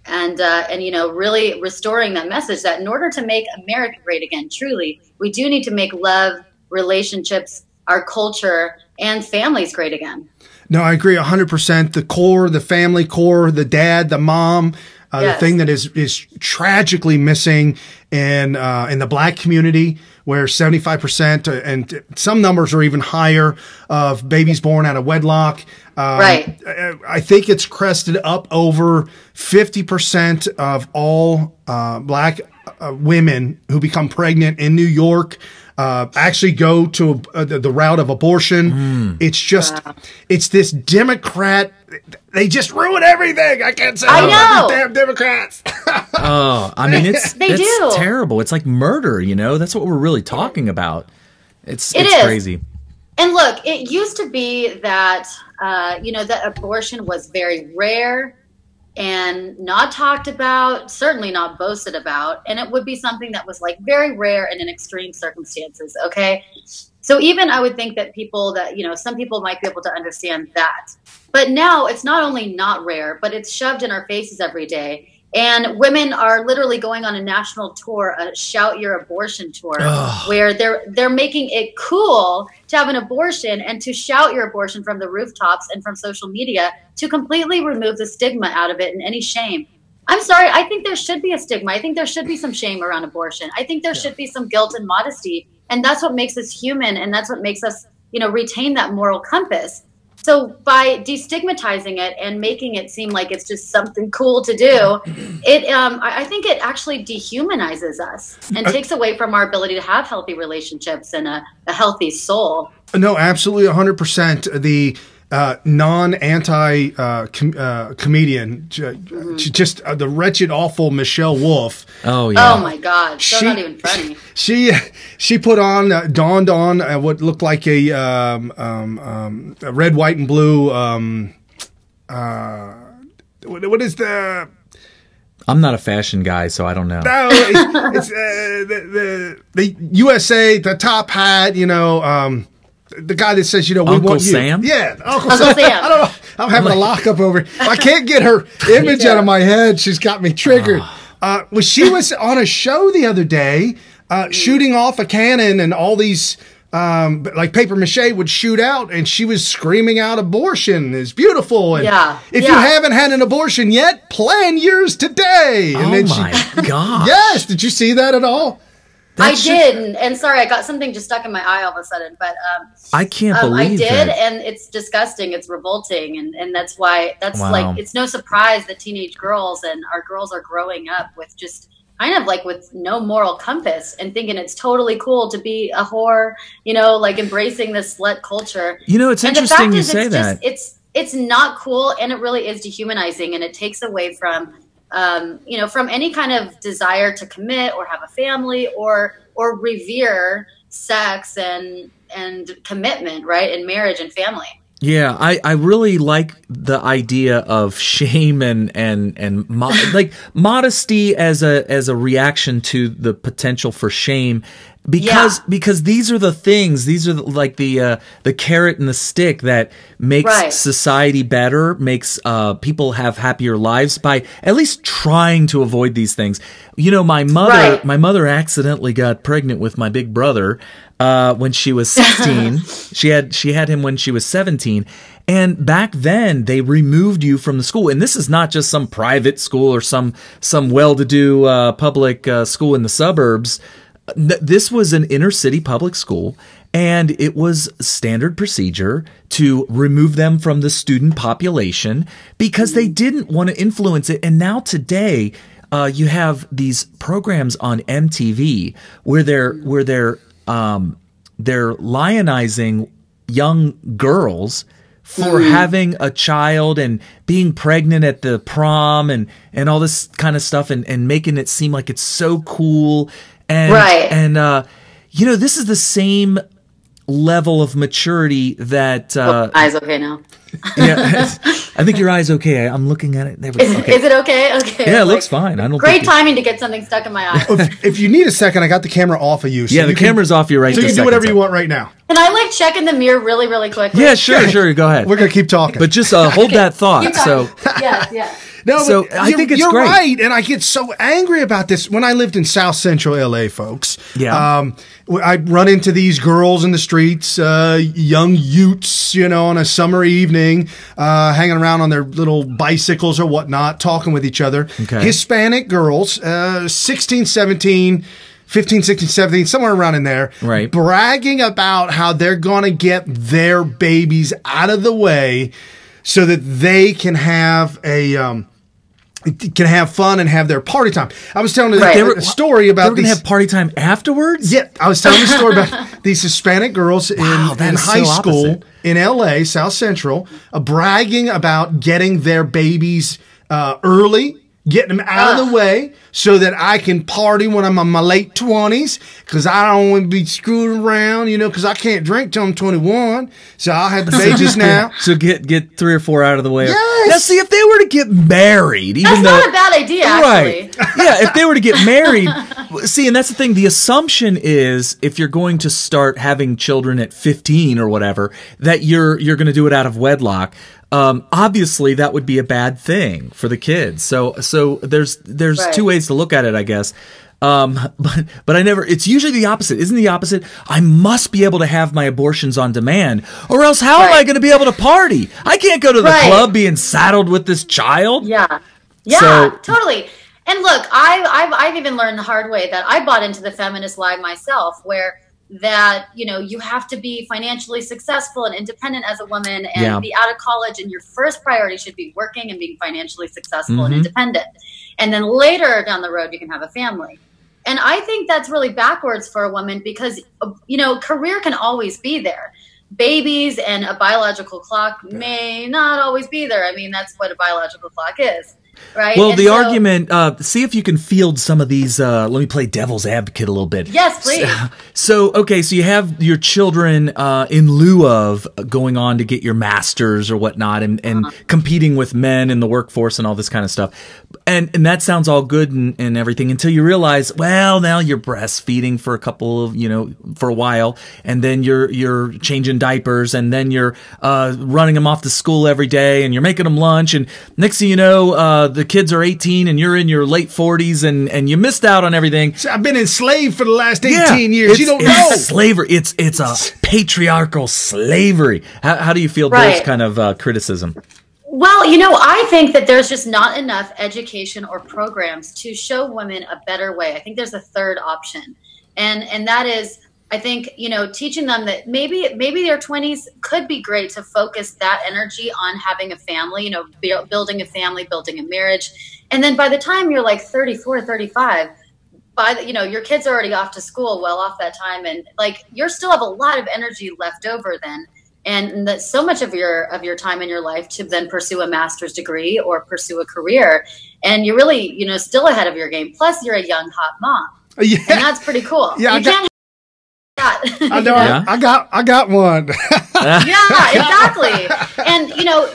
[SPEAKER 16] and really restoring that message that in order to make America great again, truly, we do need to make love, relationships, our culture, and families great again.
[SPEAKER 6] No, I agree 100%. The core, the family core, the dad, the mom, the thing that is tragically missing in the Black community, where 75% and some numbers are even higher of babies born out of wedlock.
[SPEAKER 16] Right.
[SPEAKER 6] I think it's crested up over 50% of all Black women who become pregnant in New York actually go to the route of abortion. It's just, it's this Democrat. They just ruin everything. I can't say about these damn Democrats.
[SPEAKER 7] I mean, it's terrible. It's like murder, That's what we're really talking about. It's crazy.
[SPEAKER 16] And look, it used to be that, that abortion was very rare and not talked about, certainly not boasted about. And it would be something that was like very rare and in extreme circumstances. Okay. So even I would think that some people might be able to understand that. But now it's not only not rare, but it's shoved in our faces every day. And women are literally going on a national tour, a Shout Your Abortion tour, where they're making it cool to have an abortion and to shout your abortion from the rooftops and from social media to completely remove the stigma out of it and any shame. I'm sorry. I think there should be a stigma. I think there should be some shame around abortion. I think there should be some guilt and modesty. And that's what makes us human. And that's what makes us, retain that moral compass. So by destigmatizing it and making it seem like it's just something cool to do, I think it actually dehumanizes us and takes away from our ability to have healthy relationships and a healthy soul.
[SPEAKER 6] No, absolutely 100%. The comedian, just the wretched, awful Michelle Wolf.
[SPEAKER 7] Oh yeah.
[SPEAKER 16] Oh my God, so not even funny.
[SPEAKER 6] She put on donned on what looked like a red, white, and blue. What is the?
[SPEAKER 7] I'm not a fashion guy, so I don't know.
[SPEAKER 6] No, it's the USA, the top hat. The guy that says, we
[SPEAKER 7] Uncle
[SPEAKER 6] want you.
[SPEAKER 7] Sam?
[SPEAKER 6] Yeah, Uncle Sam. I don't know. I'm having a lockup over it. I can't get her image out of my head. She's got me triggered. She was on a show the other day shooting off a cannon, and all these like paper mache would shoot out, and she was screaming out abortion is beautiful. And if you haven't had an abortion yet, plan yours today. And
[SPEAKER 7] then my gosh.
[SPEAKER 6] Yes. Did you see that at all?
[SPEAKER 16] I did, and sorry, I got something just stuck in my eye all of a sudden. But
[SPEAKER 7] I can't believe
[SPEAKER 16] I did,
[SPEAKER 7] that.
[SPEAKER 16] and it's disgusting. It's revolting, and that's why like it's no surprise that teenage girls and our girls are growing up with just kind of like with no moral compass and thinking it's totally cool to be a whore, like embracing this slut culture.
[SPEAKER 7] It's interesting you say that.
[SPEAKER 16] It's not cool, and it really is dehumanizing, and it takes away from. From any kind of desire to commit or have a family or revere sex and commitment, right? And marriage and family.
[SPEAKER 7] Yeah, I really like the idea of shame and like modesty as a reaction to the potential for shame. Because these are the things, these are like the carrot and the stick that makes society better, makes people have happier lives by at least trying to avoid these things. My mother accidentally got pregnant with my big brother when she was 16. she had him when she was 17. And back then, they removed you from the school. And this is not just some private school or some well-to-do public school in the suburbs. This was an inner-city public school, and it was standard procedure to remove them from the student population because they didn't want to influence it. And now today, you have these programs on MTV where they're lionizing young girls for having a child and being pregnant at the prom and all this kind of stuff and making it seem like it's so cool. And, this is the same level of maturity that,
[SPEAKER 16] eyes okay now.
[SPEAKER 7] Yeah, I think your eye's okay. I'm looking at it. There we go.
[SPEAKER 16] Is it okay? Okay.
[SPEAKER 7] Yeah, it looks fine. I don't.
[SPEAKER 16] Great timing to get something stuck in my eye.
[SPEAKER 6] If you need a second, I got the camera off of you.
[SPEAKER 7] So the camera's off you right now.
[SPEAKER 6] So you can do whatever you want right now.
[SPEAKER 16] Can I check in the mirror really, really quickly?
[SPEAKER 7] Yeah, sure. Go ahead.
[SPEAKER 6] We're gonna keep talking,
[SPEAKER 7] but just hold that thought. So
[SPEAKER 16] yes.
[SPEAKER 6] No,
[SPEAKER 7] so I think it's
[SPEAKER 6] you're
[SPEAKER 7] great.
[SPEAKER 6] right, and I get so angry about this. When I lived in South Central LA, folks, I'd run into these girls in the streets, young Utes, on a summer evening, hanging around on their little bicycles or whatnot, talking with each other.
[SPEAKER 7] Okay.
[SPEAKER 6] Hispanic girls, 16, 17, 15, 16, 17, somewhere around in there,
[SPEAKER 7] right,
[SPEAKER 6] bragging about how they're going to get their babies out of the way so that they can have can have fun and have their party time. I was telling a story about
[SPEAKER 7] they were going to have party time afterwards?
[SPEAKER 6] Yeah, I was telling a story about these Hispanic girls in high school in LA, South Central, bragging about getting their babies early, getting them out of the way so that I can party when I'm in my late 20s because I don't want to be screwed around, because I can't drink till I'm 21. So I'll have the babies now.
[SPEAKER 7] So get 3 or 4 out of the way.
[SPEAKER 6] Yes.
[SPEAKER 7] Now, see, if they were to get married,
[SPEAKER 16] that's not a bad idea, actually.
[SPEAKER 7] Right. Yeah, if they were to get married, see, and that's the thing. The assumption is if you're going to start having children at 15 or whatever, that you're going to do it out of wedlock. Obviously that would be a bad thing for the kids. So there's two ways to look at it, I guess. But I never, it's usually the opposite. Isn't the opposite? I must be able to have my abortions on demand or else how am I going to be able to party? I can't go to the club being saddled with this child.
[SPEAKER 16] Yeah, totally. And look, I've even learned the hard way that I bought into the feminist lie myself where that, you have to be financially successful and independent as a woman and be out of college. And your first priority should be working and being financially successful and independent. And then later down the road, you can have a family. And I think that's really backwards for a woman because, career can always be there. Babies and a biological clock may not always be there. I mean, that's what a biological clock is. Right.
[SPEAKER 7] Well, the argument, see if you can field some of these. Let me play devil's advocate a little bit.
[SPEAKER 16] Yes, please.
[SPEAKER 7] So you have your children in lieu of going on to get your master's or whatnot and competing with men in the workforce and all this kind of stuff. And that sounds all good and everything until you realize, well, now you're breastfeeding for a couple of, for a while. And then you're changing diapers and then you're running them off to school every day and you're making them lunch. And next thing you know, the kids are 18 and you're in your late 40s and you missed out on everything.
[SPEAKER 6] So I've been enslaved for the last 18 years. You don't know.
[SPEAKER 7] It's slavery. It's a patriarchal slavery. How do you feel those kind of criticism?
[SPEAKER 16] Well, I think that there's just not enough education or programs to show women a better way. I think there's a third option. And that is, I think, teaching them that maybe their 20s could be great to focus that energy on having a family, building a family, building a marriage. And then by the time you're like 34, 35, your kids are already off to school, well off that time. And you still have a lot of energy left over then. And that so much of your time in your life to then pursue a master's degree or pursue a career. And you're really, still ahead of your game. Plus you're a young, hot mom.
[SPEAKER 6] Yeah.
[SPEAKER 16] And that's pretty cool.
[SPEAKER 6] Yeah, I know.
[SPEAKER 7] Yeah.
[SPEAKER 6] I got one.
[SPEAKER 16] Yeah, exactly. And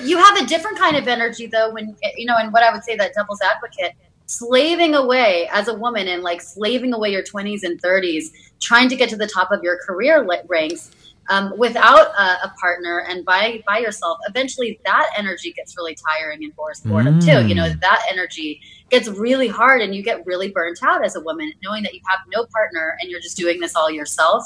[SPEAKER 16] you have a different kind of energy though when and what I would say that devil's advocate, slaving away as a woman and slaving away your 20s and 30s, trying to get to the top of your career ranks without a partner and by yourself. Eventually that energy gets really tiring and boredom too. That energy gets really hard and you get really burnt out as a woman, knowing that you have no partner and you're just doing this all yourself.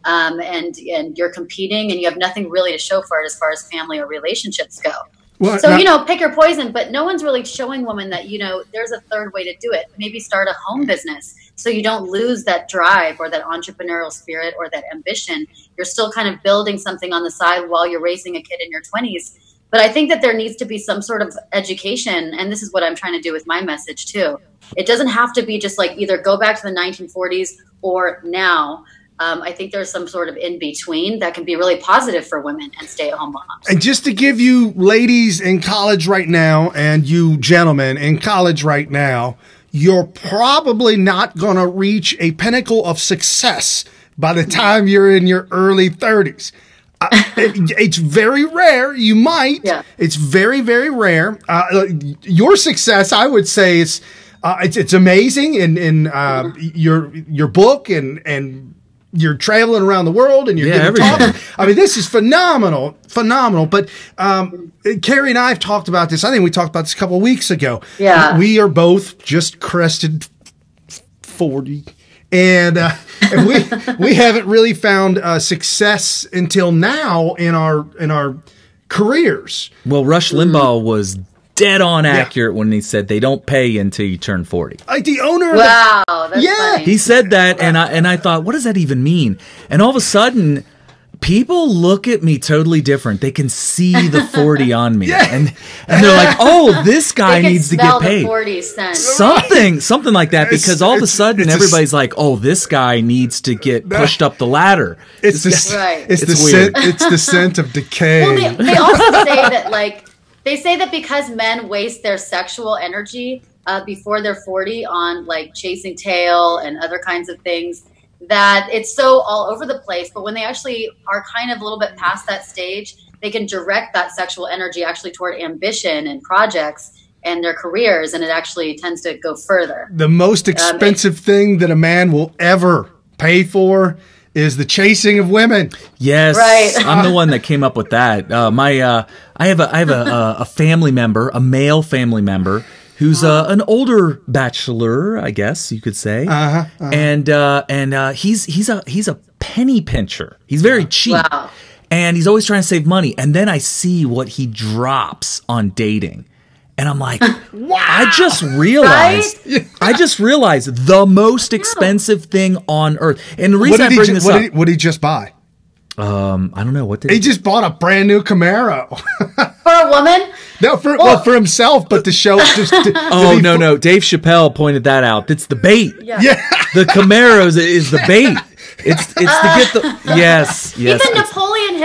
[SPEAKER 16] and you're competing and you have nothing really to show for it as far as family or relationships go.
[SPEAKER 6] Well,
[SPEAKER 16] so, you know, pick your poison, but no one's really showing women that, you know, there's a third way to do it. Maybe start a home business so you don't lose that drive or that entrepreneurial spirit or that ambition. You're still kind of building something on the side while you're raising a kid in your 20s. But I think that there needs to be some sort of education, and this is what I'm trying to do with my message too. It doesn't have to be just like either go back to the 1940s or now. I think there's some sort of in between that can be really positive for women and stay-at-home moms.
[SPEAKER 6] And just to give you ladies in college right now and you gentlemen in college right now, you're probably not going to reach a pinnacle of success by the time you're in your early 30s. It's very rare. You might. Yeah. It's very, very rare. Your success, I would say, is it's amazing in your book and you're traveling around the world and you're getting talking. I mean, this is phenomenal. But Carrie and I have talked about this. I think we talked about this a couple of weeks ago.
[SPEAKER 16] Yeah.
[SPEAKER 6] We are both just crested 40. And we haven't really found success until now in our careers.
[SPEAKER 7] Well, Rush Limbaugh was dead on accurate when he said they don't pay you until you turn 40.
[SPEAKER 6] Like the owner of
[SPEAKER 16] that's funny.
[SPEAKER 7] He said that, and I thought, what does that even mean? And all of a sudden, people look at me totally different. They can see the 40 on me, and they're like, "Oh, this guy needs to get paid."
[SPEAKER 16] The 40 scent.
[SPEAKER 7] Something like that. Because all of a sudden, everybody's like, "Oh, this guy needs to get pushed up the ladder."
[SPEAKER 6] It's the scent of decay.
[SPEAKER 16] Well, they also say that they say that because men waste their sexual energy before they're 40 on like chasing tail and other kinds of things, that it's so all over the place. But when they actually are kind of a little bit past that stage, they can direct that sexual energy actually toward ambition and projects and their careers, and it actually tends to go further.
[SPEAKER 6] The most expensive thing that a man will ever pay for is the chasing of women.
[SPEAKER 7] Yes,
[SPEAKER 16] right.
[SPEAKER 7] I'm the one that came up with that. I have a family member, a male family member, who's an older bachelor, I guess you could say, and he's a penny pincher. He's very cheap, and he's always trying to save money. And then I see what he drops on dating, and I'm like, wow! I just realized the most expensive thing on earth. And the reason I bring this up,
[SPEAKER 6] what did he just buy?
[SPEAKER 7] I don't know. What did
[SPEAKER 6] he just bought a brand new Camaro
[SPEAKER 16] for a woman?
[SPEAKER 6] No, for himself, but to show.
[SPEAKER 7] No. Dave Chappelle pointed that out. It's the bait.
[SPEAKER 6] Yeah.
[SPEAKER 7] The Camaros is the bait. It's to get the yes.
[SPEAKER 16] Even Napoleon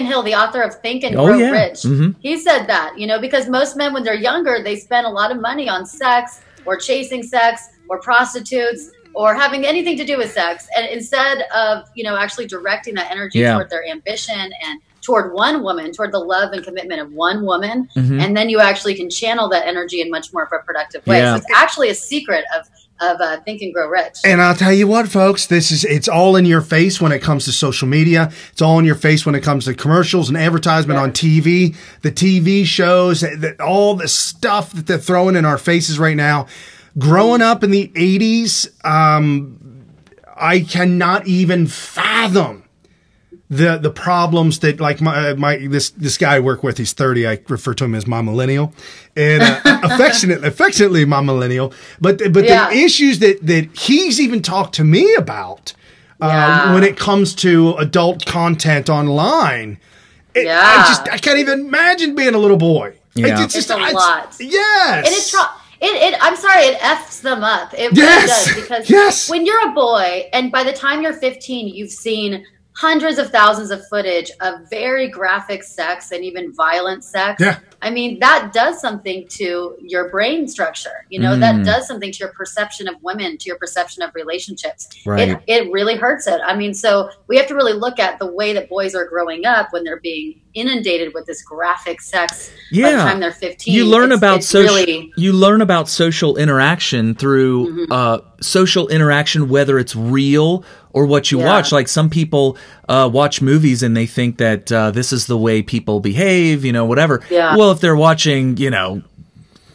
[SPEAKER 16] Hill, the author of Think and Grow Rich, he said that, because most men when they're younger, they spend a lot of money on sex or chasing sex or prostitutes or having anything to do with sex, and instead of actually directing that energy toward their ambition and toward one woman, toward the love and commitment of one woman, and then you actually can channel that energy in much more of a productive way. So it's actually a secret of Think and Grow Rich.
[SPEAKER 6] And I'll tell you what, folks, it's all in your face when it comes to social media. It's all in your face when it comes to commercials and advertisement on TV, the TV shows, all the stuff that they're throwing in our faces right now. Growing up in the 80s, I cannot even fathom the problems that this guy I work with. He's 30. I refer to him as my millennial, and affectionately my millennial. But the issues that he's even talked to me about when it comes to adult content online. I can't even imagine being a little boy.
[SPEAKER 16] Yeah. It's a lot.
[SPEAKER 6] Yes,
[SPEAKER 16] and it's. I'm sorry, it F's them up. It really does, because when you're a boy and by the time you're 15, you've seen hundreds of thousands of footage of very graphic sex and even violent sex.
[SPEAKER 6] Yeah.
[SPEAKER 16] I mean, that does something to your brain structure. That does something to your perception of women, to your perception of relationships.
[SPEAKER 7] Right.
[SPEAKER 16] It really hurts it. I mean, so we have to really look at the way that boys are growing up when they're being inundated with this graphic sex by the time they're 15.
[SPEAKER 7] You learn about social interaction through social interaction, whether it's real or what you watch. Like some people watch movies and they think that this is the way people behave, whatever.
[SPEAKER 16] Yeah.
[SPEAKER 7] Well, if they're watching,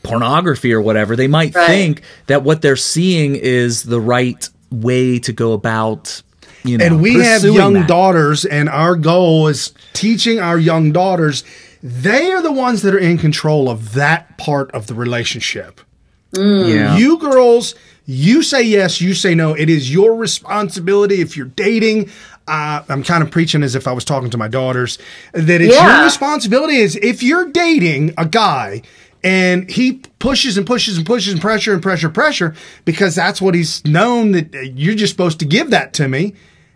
[SPEAKER 7] pornography or whatever, they might think that what they're seeing is the right way to go about
[SPEAKER 6] and we have young daughters, and our goal is teaching our young daughters. They are the ones that are in control of that part of the relationship. You girls, you say yes, you say no. It is your responsibility if you're dating. I'm kind of preaching as if I was talking to my daughters, that it's your responsibility is if you're dating a guy and he pushes and pushes and pushes and pressure, because that's what he's known, that you're just supposed to give that to me.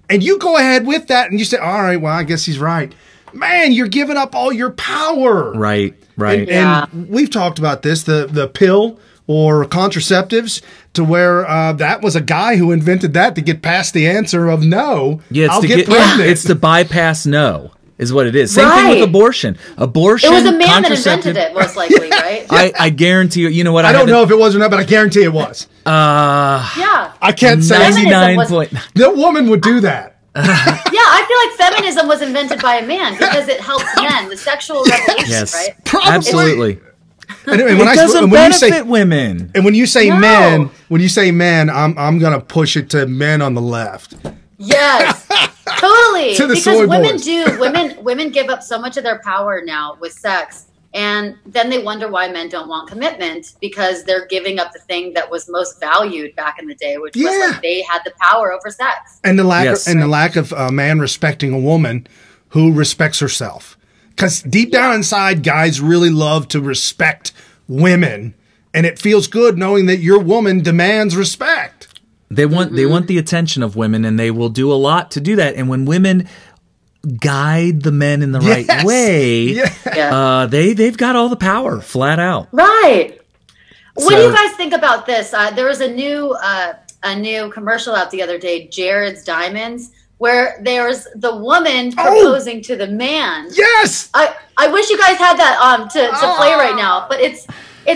[SPEAKER 6] And you go ahead with that and you say, all right, well, I guess he's right. Man, you're giving up all your power.
[SPEAKER 7] Right.
[SPEAKER 6] And we've talked about this, the pill or contraceptives, to where that was a guy who invented that to get past the answer of no.
[SPEAKER 7] I'll get pregnant. It's to bypass no, is what it is. Same thing with abortion. Abortion.
[SPEAKER 16] It was a man that invented it, most likely, right?
[SPEAKER 7] I guaranty you. You know what?
[SPEAKER 6] I don't know if it was or not, but I guarantee it was. I can't say
[SPEAKER 7] 99.
[SPEAKER 6] No woman would do that.
[SPEAKER 16] I feel like feminism was invented by a man because it helps men, the sexual revolution, right?
[SPEAKER 6] Probably.
[SPEAKER 7] Absolutely.
[SPEAKER 6] And
[SPEAKER 7] it doesn't benefit women.
[SPEAKER 6] And when you say men, I'm gonna push it to men on the left.
[SPEAKER 16] Yes, totally.
[SPEAKER 6] To the
[SPEAKER 16] because
[SPEAKER 6] soy
[SPEAKER 16] women
[SPEAKER 6] boys.
[SPEAKER 16] women give up so much of their power now with sex, and then they wonder why men don't want commitment, because they're giving up the thing that was most valued back in the day, which was like they had the power over sex.
[SPEAKER 6] And the lack of a man respecting a woman who respects herself. Because deep down inside, guys really love to respect women, and it feels good knowing that your woman demands respect.
[SPEAKER 7] They want the attention of women, and they will do a lot to do that. And when women guide the men in the right way, they've got all the power, flat out.
[SPEAKER 16] Right. What do you guys think about this? There was a new commercial out the other day, Jared's Diamonds, where there's the woman proposing to the man.
[SPEAKER 6] Yes.
[SPEAKER 16] I wish you guys had that to play right now, but it's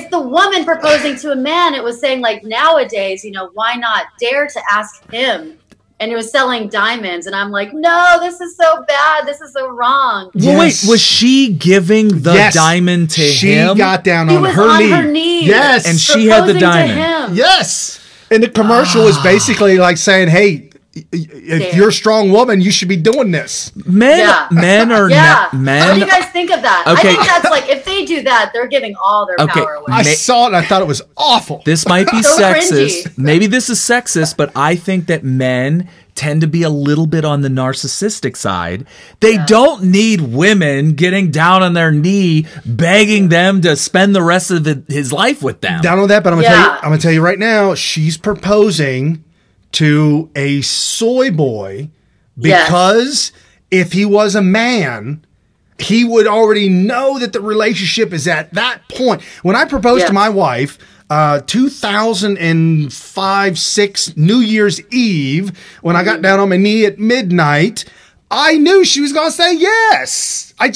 [SPEAKER 16] the woman proposing to a man. It was saying, like, nowadays, why not dare to ask him? And it was selling diamonds, and I'm like, no, this is so bad. This is so wrong.
[SPEAKER 7] Well, wait, was she giving the diamond to him?
[SPEAKER 6] She got down on her knees.
[SPEAKER 7] Yes, and she had the diamond.
[SPEAKER 6] Yes, and the commercial was basically like saying, "Hey, if you're a strong woman, you should be doing this."
[SPEAKER 7] Men are men.
[SPEAKER 16] What do you guys think of that? Okay. I think that's like, if they do that, they're giving all their power away.
[SPEAKER 6] I saw it and I thought it was awful.
[SPEAKER 7] This might be
[SPEAKER 16] So
[SPEAKER 7] sexist.
[SPEAKER 16] cringy.
[SPEAKER 7] Maybe this is sexist, but I think that men tend to be a little bit on the narcissistic side. They don't need women getting down on their knee begging them to spend the rest of his life with them.
[SPEAKER 6] Down on that, but I'm gonna tell you right now, she's proposing to a soy boy because if he was a man, he would already know that the relationship is at that point. When I proposed to my wife, 2005-06 New Year's Eve, when I got down on my knee at midnight, I knew she was going to say yes. I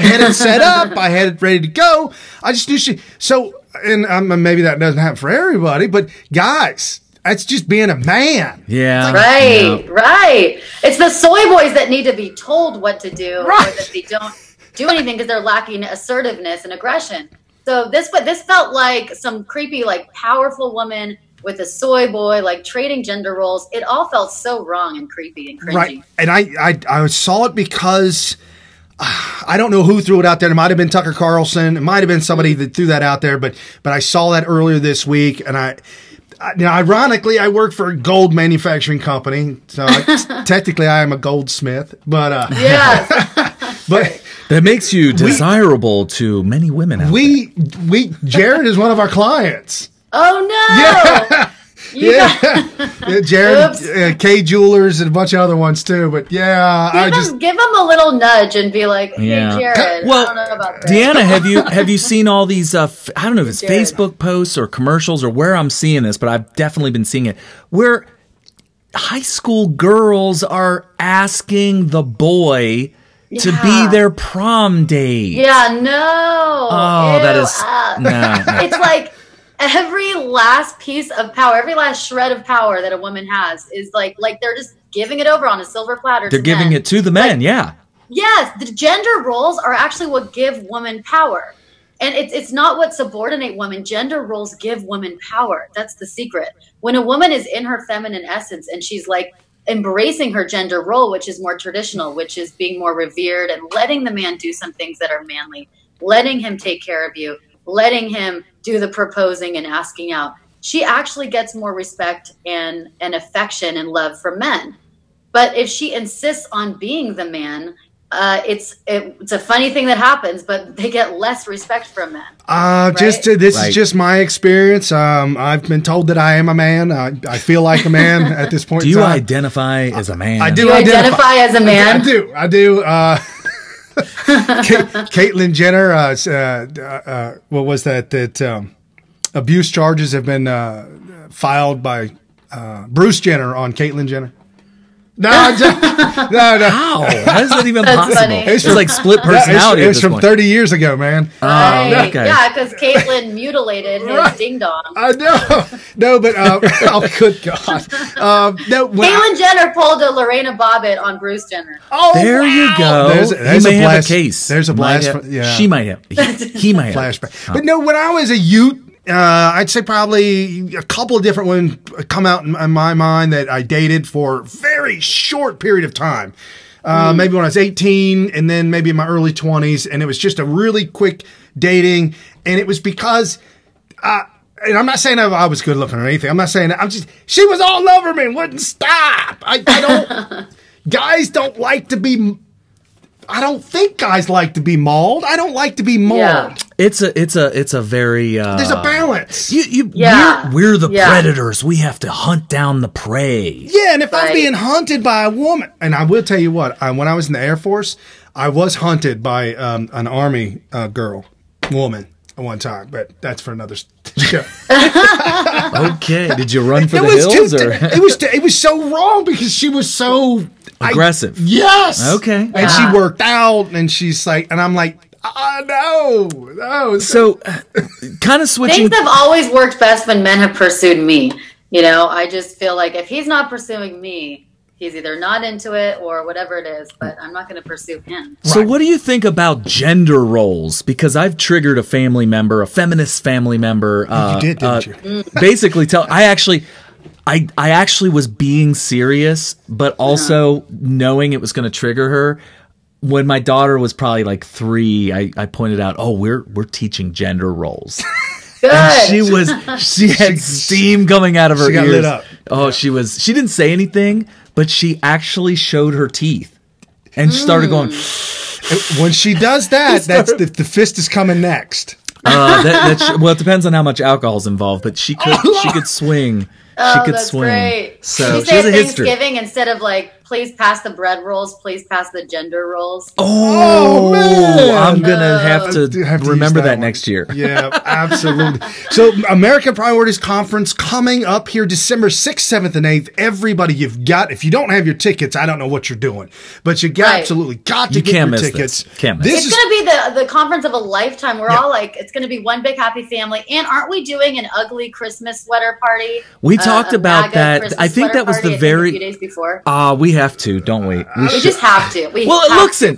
[SPEAKER 6] had it set up. I had it ready to go. I just knew and maybe that doesn't happen for everybody, but guys, that's just being a man.
[SPEAKER 7] Yeah.
[SPEAKER 16] Right. It's the soy boys that need to be told what to do, or that they don't do anything because they're lacking assertiveness and aggression. So this felt like some creepy, like, powerful woman with a soy boy, like, trading gender roles. It all felt so wrong and creepy and cringy.
[SPEAKER 6] Right. And I saw it because I don't know who threw it out there. It might have been Tucker Carlson. It might have been somebody that threw that out there. But I saw that earlier this week, and ironically, I work for a gold manufacturing company, so technically I am a goldsmith. But but
[SPEAKER 7] that makes you desirable to many women out there.
[SPEAKER 6] Jared is one of our clients.
[SPEAKER 16] Oh no!
[SPEAKER 6] Jared, K Jewelers, and a bunch of other ones too. But give
[SPEAKER 16] him a little nudge and be like, "Hey, Jared,
[SPEAKER 7] well,
[SPEAKER 16] I don't know about this."
[SPEAKER 7] Deanna, have you seen all these? I don't know if it's Facebook posts or commercials or where I'm seeing this, but I've definitely been seeing it where high school girls are asking the boy to be their prom date.
[SPEAKER 16] Yeah, no.
[SPEAKER 7] Oh, that is no.
[SPEAKER 16] It's like every last piece of power, every last shred of power that a woman has is like they're just giving it over on a silver platter.
[SPEAKER 7] They're giving it to the men,
[SPEAKER 16] Yes, the gender roles are actually what give women power. And it's not what subordinate women. Gender roles give women power. That's the secret. When a woman is in her feminine essence and she's like embracing her gender role, which is more traditional, which is being more revered and letting the man do some things that are manly, letting him take care of you, letting him do the proposing and asking out, she actually gets more respect and affection and love from men. But if she insists on being the man, it's a funny thing that happens, but they get less respect from men.
[SPEAKER 6] This is just my experience. I've been told that I am a man. I feel like a man at this point.
[SPEAKER 7] Do you identify as a man?
[SPEAKER 6] I do.
[SPEAKER 16] You identify as a man?
[SPEAKER 6] I do. Caitlyn Jenner. What was that? Abuse charges have been filed by Bruce Jenner on Caitlyn Jenner. No.
[SPEAKER 7] How is that even possible? It's like split personality.
[SPEAKER 6] It's from 30 years ago, man.
[SPEAKER 16] Right. Okay. Yeah, because Caitlyn mutilated his ding dong.
[SPEAKER 6] I know. No, but oh, good God.
[SPEAKER 16] Caitlyn Jenner pulled a Lorena Bobbitt on Bruce Jenner.
[SPEAKER 6] Oh,
[SPEAKER 7] there you go.
[SPEAKER 6] There's
[SPEAKER 7] he may
[SPEAKER 6] a
[SPEAKER 7] have a case.
[SPEAKER 6] There's a blast.
[SPEAKER 7] She might have. He might have.
[SPEAKER 6] Flashback. But no, when I was a youth, I'd say probably a couple of different women come out in my mind that I dated for a very short period of time. Maybe when I was 18 and then maybe in my early 20s. And it was just a really quick dating. And it was because, and I'm not saying I was good looking or anything. I'm not saying that. She was all over me and wouldn't stop. I don't, guys don't like to be, I don't think guys like to be mauled. I don't like to be mauled.
[SPEAKER 7] Yeah. It's a very
[SPEAKER 6] there's a balance.
[SPEAKER 7] We're the predators. We have to hunt down the prey.
[SPEAKER 6] Yeah, and if I'm being hunted by a woman, and I will tell you what, when I was in the Air Force, I was hunted by an Army woman at one time, but that's for another show.
[SPEAKER 7] Okay, did you run for the hills?
[SPEAKER 6] It was so wrong because she was so
[SPEAKER 7] aggressive.
[SPEAKER 6] Yes.
[SPEAKER 7] Okay.
[SPEAKER 6] And she worked out, and she's like, and I'm like, no.
[SPEAKER 7] So, kind of switching.
[SPEAKER 16] Things have always worked best when men have pursued me. You know, I just feel like if he's not pursuing me, he's either not into it or whatever it is, but I'm not going to pursue him.
[SPEAKER 7] So what do you think about gender roles? Because I've triggered a family member, a feminist family member.
[SPEAKER 6] You did, didn't you?
[SPEAKER 7] Basically, I actually was being serious, but also knowing it was going to trigger her. When my daughter was probably like 3, I pointed out, we're teaching gender roles.
[SPEAKER 16] Good.
[SPEAKER 7] And she had steam coming out of her ears.
[SPEAKER 6] Got lit up.
[SPEAKER 7] Oh, she didn't say anything, but she actually showed her teeth and started going.
[SPEAKER 6] When she does that, the fist is coming next.
[SPEAKER 7] Well, it depends on how much alcohol is involved, but she could swing. She could
[SPEAKER 16] that's
[SPEAKER 7] swing.
[SPEAKER 16] Great.
[SPEAKER 7] So
[SPEAKER 16] she said Thanksgiving instead of like, please pass the bread rolls, please pass the gender rolls.
[SPEAKER 7] Oh,
[SPEAKER 6] man.
[SPEAKER 7] I'm gonna have to remember that next year.
[SPEAKER 6] Yeah, absolutely. So, American Priorities Conference coming up here December 6th, 7th, and 8th. Everybody, if you don't have your tickets, I don't know what you're doing, but you absolutely got to get your tickets.
[SPEAKER 7] It's going to
[SPEAKER 16] be the conference of a lifetime. We're all like, it's going to be one big happy family. And aren't we doing an ugly Christmas sweater party?
[SPEAKER 7] We talked about that.
[SPEAKER 16] Christmas
[SPEAKER 7] I think that was the very
[SPEAKER 16] a few days before.
[SPEAKER 7] We have to, don't we?
[SPEAKER 16] We just have to.
[SPEAKER 7] Listen,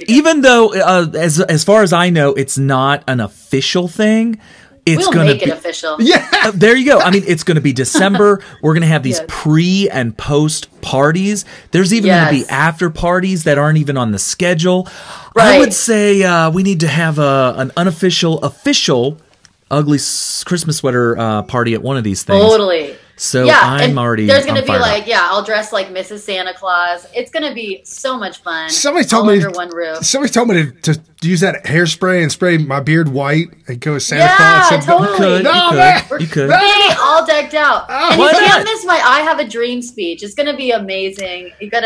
[SPEAKER 7] even though as far as I know, it's not an official thing. It's
[SPEAKER 16] we'll make it official.
[SPEAKER 6] Yeah,
[SPEAKER 7] there you go. I mean, it's going to be December. We're going to have these pre and post parties. There's even going to be after parties that aren't even on the schedule. Right. I would say we need to have an unofficial, official ugly Christmas sweater party at one of these things.
[SPEAKER 16] Totally.
[SPEAKER 7] So I'm already.
[SPEAKER 16] There's going to be like, I'll dress like Mrs. Santa Claus. It's going to be so much fun.
[SPEAKER 6] Somebody told me
[SPEAKER 16] under one roof.
[SPEAKER 6] Somebody told me to use that hairspray and spray my beard white and go as Santa Claus.
[SPEAKER 16] Yeah, totally.
[SPEAKER 7] You could.
[SPEAKER 16] Be all decked out. And you can't miss my "I Have a Dream" speech. It's going to be amazing. You're just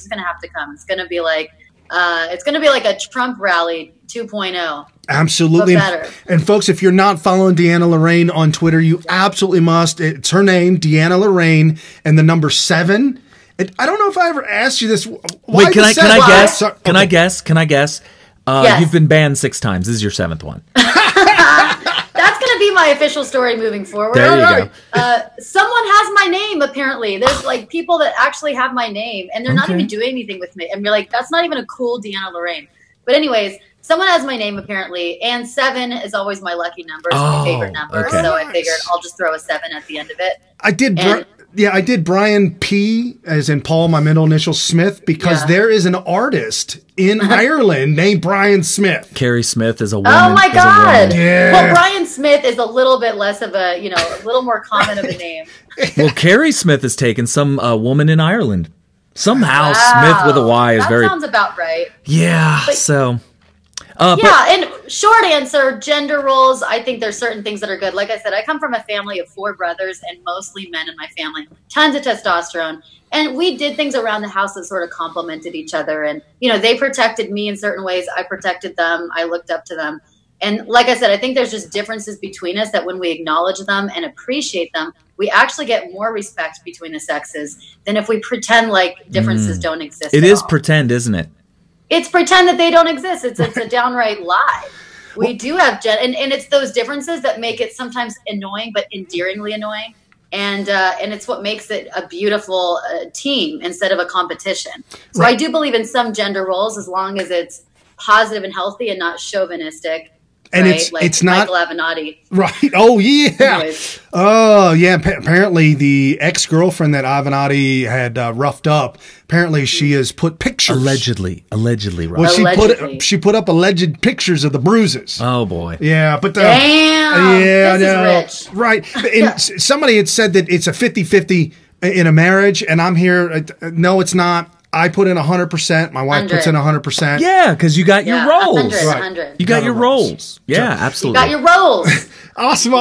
[SPEAKER 16] going to have to come. It's going to be like. It's going to be like a Trump rally 2.0.
[SPEAKER 6] Absolutely. And folks, if you're not following Deanna Lorraine on Twitter, you absolutely must. It's her name, Deanna Lorraine, and the number 7. And I don't know if I ever asked you this.
[SPEAKER 7] Wait, can I guess? Can I guess?
[SPEAKER 16] Yes.
[SPEAKER 7] You've been banned 6 times. This is your 7th one.
[SPEAKER 16] That's going to be my official story moving forward.
[SPEAKER 7] There you go.
[SPEAKER 16] Someone has my name, apparently. There's like people that actually have my name, and they're not even doing anything with me. And you're like, that's not even a cool Deanna Lorraine. But anyways, someone has my name, apparently. And 7 is always my lucky number. It's my favorite number. Okay. So I figured I'll just throw a 7 at the end of it.
[SPEAKER 6] I did. Yeah, I did Brian P, as in Paul, my middle initial, Smith, because there is an artist in Ireland named Brian Smith.
[SPEAKER 7] Carrie Smith is a woman.
[SPEAKER 16] Oh my God!
[SPEAKER 6] Yeah.
[SPEAKER 16] Well, Brian Smith is a little bit less of a, a little more common of a name.
[SPEAKER 7] Well, Carrie Smith has taken some woman in Ireland. Somehow Smith with a Y is
[SPEAKER 16] that
[SPEAKER 7] very.
[SPEAKER 16] Sounds about right.
[SPEAKER 7] Yeah.
[SPEAKER 16] But,
[SPEAKER 7] so.
[SPEAKER 16] And short answer, gender roles, I think there's certain things that are good. Like I said, I come from a family of 4 brothers and mostly men in my family. Tons of testosterone. And we did things around the house that sort of complemented each other. And, they protected me in certain ways. I protected them. I looked up to them. And like I said, I think there's just differences between us that when we acknowledge them and appreciate them, we actually get more respect between the sexes than if we pretend like differences don't exist.
[SPEAKER 7] It is pretend, isn't it?
[SPEAKER 16] It's pretend that they don't exist. It's a downright lie. We do have and it's those differences that make it sometimes annoying, but endearingly annoying. And it's what makes it a beautiful team instead of a competition. So I do believe in some gender roles as long as it's positive and healthy and not chauvinistic.
[SPEAKER 6] And
[SPEAKER 16] right?
[SPEAKER 6] it's not
[SPEAKER 16] Michael Avenatti.
[SPEAKER 6] Right. Oh yeah.
[SPEAKER 16] Anyways.
[SPEAKER 6] Oh yeah. Apparently the ex-girlfriend that Avenatti had roughed up, apparently she has put pictures.
[SPEAKER 7] Allegedly.
[SPEAKER 6] Well, she put up alleged pictures of the bruises.
[SPEAKER 7] Oh boy.
[SPEAKER 6] Yeah, but
[SPEAKER 16] damn.
[SPEAKER 6] Yeah,
[SPEAKER 16] this is rich.
[SPEAKER 6] Right. And somebody had said that it's a 50-50 in a marriage, and I'm here. No, it's not. I put in 100%. My wife puts in 100%.
[SPEAKER 7] Yeah, because you got your roles.
[SPEAKER 16] 100.
[SPEAKER 7] You got your roles. Yeah, absolutely.
[SPEAKER 16] You got your roles.
[SPEAKER 6] Awesome.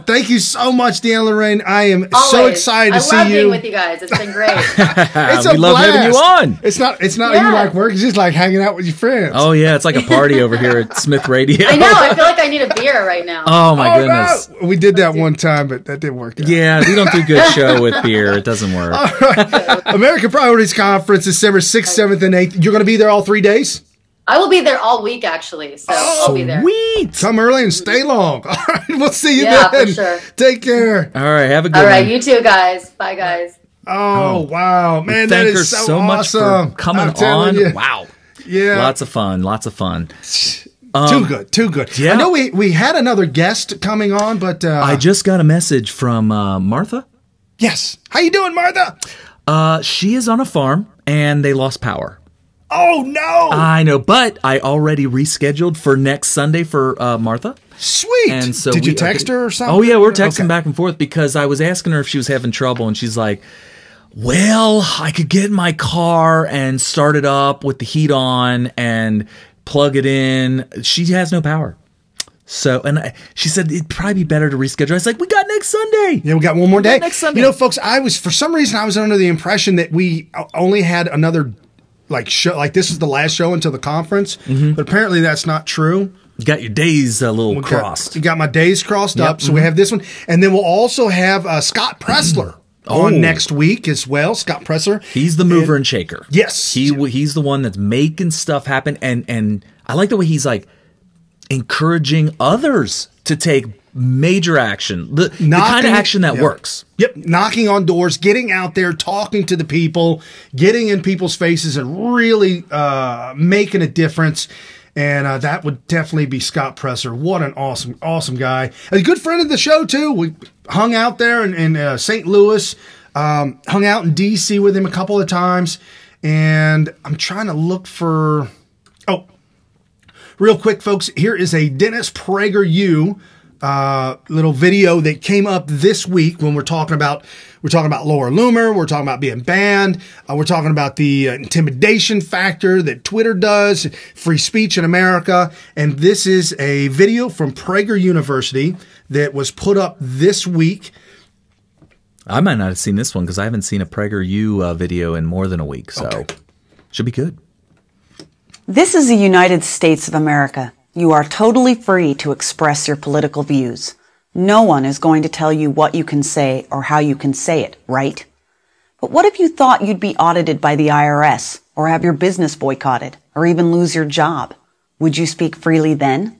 [SPEAKER 6] Thank you so much, Deanna Lorraine. I am so excited to see you.
[SPEAKER 16] I love being with you guys. It's been great.
[SPEAKER 6] It's
[SPEAKER 7] we love having you on.
[SPEAKER 6] It's not even like work. It's just like hanging out with your friends.
[SPEAKER 7] Oh yeah, it's like a party over here at Smith Radio.
[SPEAKER 16] I know. I feel like I need a beer right now.
[SPEAKER 7] Oh my goodness.
[SPEAKER 6] No. We did that one time, but that didn't work out.
[SPEAKER 7] Yeah, we don't do good show with beer. It doesn't work.
[SPEAKER 6] All right. American Priorities Conference, December 6th, 7th, and 8th. You're going to be there all 3 days?
[SPEAKER 16] I will be there all week, actually. So I'll be there.
[SPEAKER 6] Sweet. Come early and stay long. All right. We'll see you then.
[SPEAKER 16] Yeah, for sure.
[SPEAKER 6] Take care.
[SPEAKER 7] All right. Have a good one.
[SPEAKER 16] All right. You too, guys. Bye, guys.
[SPEAKER 6] Oh, wow. Man, that is so
[SPEAKER 7] much
[SPEAKER 6] awesome.
[SPEAKER 7] for coming on.
[SPEAKER 6] You.
[SPEAKER 7] Wow.
[SPEAKER 6] Yeah.
[SPEAKER 7] Lots of fun.
[SPEAKER 6] Too good. Yeah. I know we had another guest coming on, but
[SPEAKER 7] I just got a message from Martha.
[SPEAKER 6] Yes. How you doing, Martha?
[SPEAKER 7] She is on a farm and they lost power.
[SPEAKER 6] Oh no!
[SPEAKER 7] I know, but I already rescheduled for next Sunday for Martha.
[SPEAKER 6] Sweet.
[SPEAKER 7] And so
[SPEAKER 6] did you text her or something?
[SPEAKER 7] Oh yeah, we're texting back and forth because I was asking her if she was having trouble, and she's like, "Well, I could get in my car and start it up with the heat on and plug it in. She has no power." So, and she said it'd probably be better to reschedule. I was like, we got next Sunday.
[SPEAKER 6] Yeah, we got one more day.
[SPEAKER 7] Next Sunday.
[SPEAKER 6] You know, folks, for some reason, I was under the impression that we only had another show, like this is the last show until the conference, but apparently that's not true.
[SPEAKER 7] You got your days a little crossed.
[SPEAKER 6] You got my days crossed up, so we have this one. And then we'll also have Scott Pressler on next week as well. Scott Pressler.
[SPEAKER 7] He's the mover and shaker.
[SPEAKER 6] Yes.
[SPEAKER 7] He's the one that's making stuff happen, and I like the way he's like encouraging others to take major action, the kind of action that works.
[SPEAKER 6] Yep, knocking on doors, getting out there, talking to the people, getting in people's faces, and really making a difference. And that would definitely be Scott Presser. What an awesome guy. A good friend of the show, too. We hung out there in St. Louis, hung out in D.C. with him a couple of times. And I'm trying to look for... Oh, real quick, folks, here is a Dennis PragerU little video that came up this week when we're talking about Laura Loomer, we're talking about being banned, we're talking about the intimidation factor that Twitter does, free speech in America, and this is a video from Prager University that was put up this week.
[SPEAKER 7] I might not have seen this one because I haven't seen a PragerU video in more than a week, so should be good.
[SPEAKER 4] This is the United States of America. You are totally free to express your political views. No one is going to tell you what you can say or how you can say it, right? But what if you thought you'd be audited by the IRS, or have your business boycotted, or even lose your job? Would you speak freely then?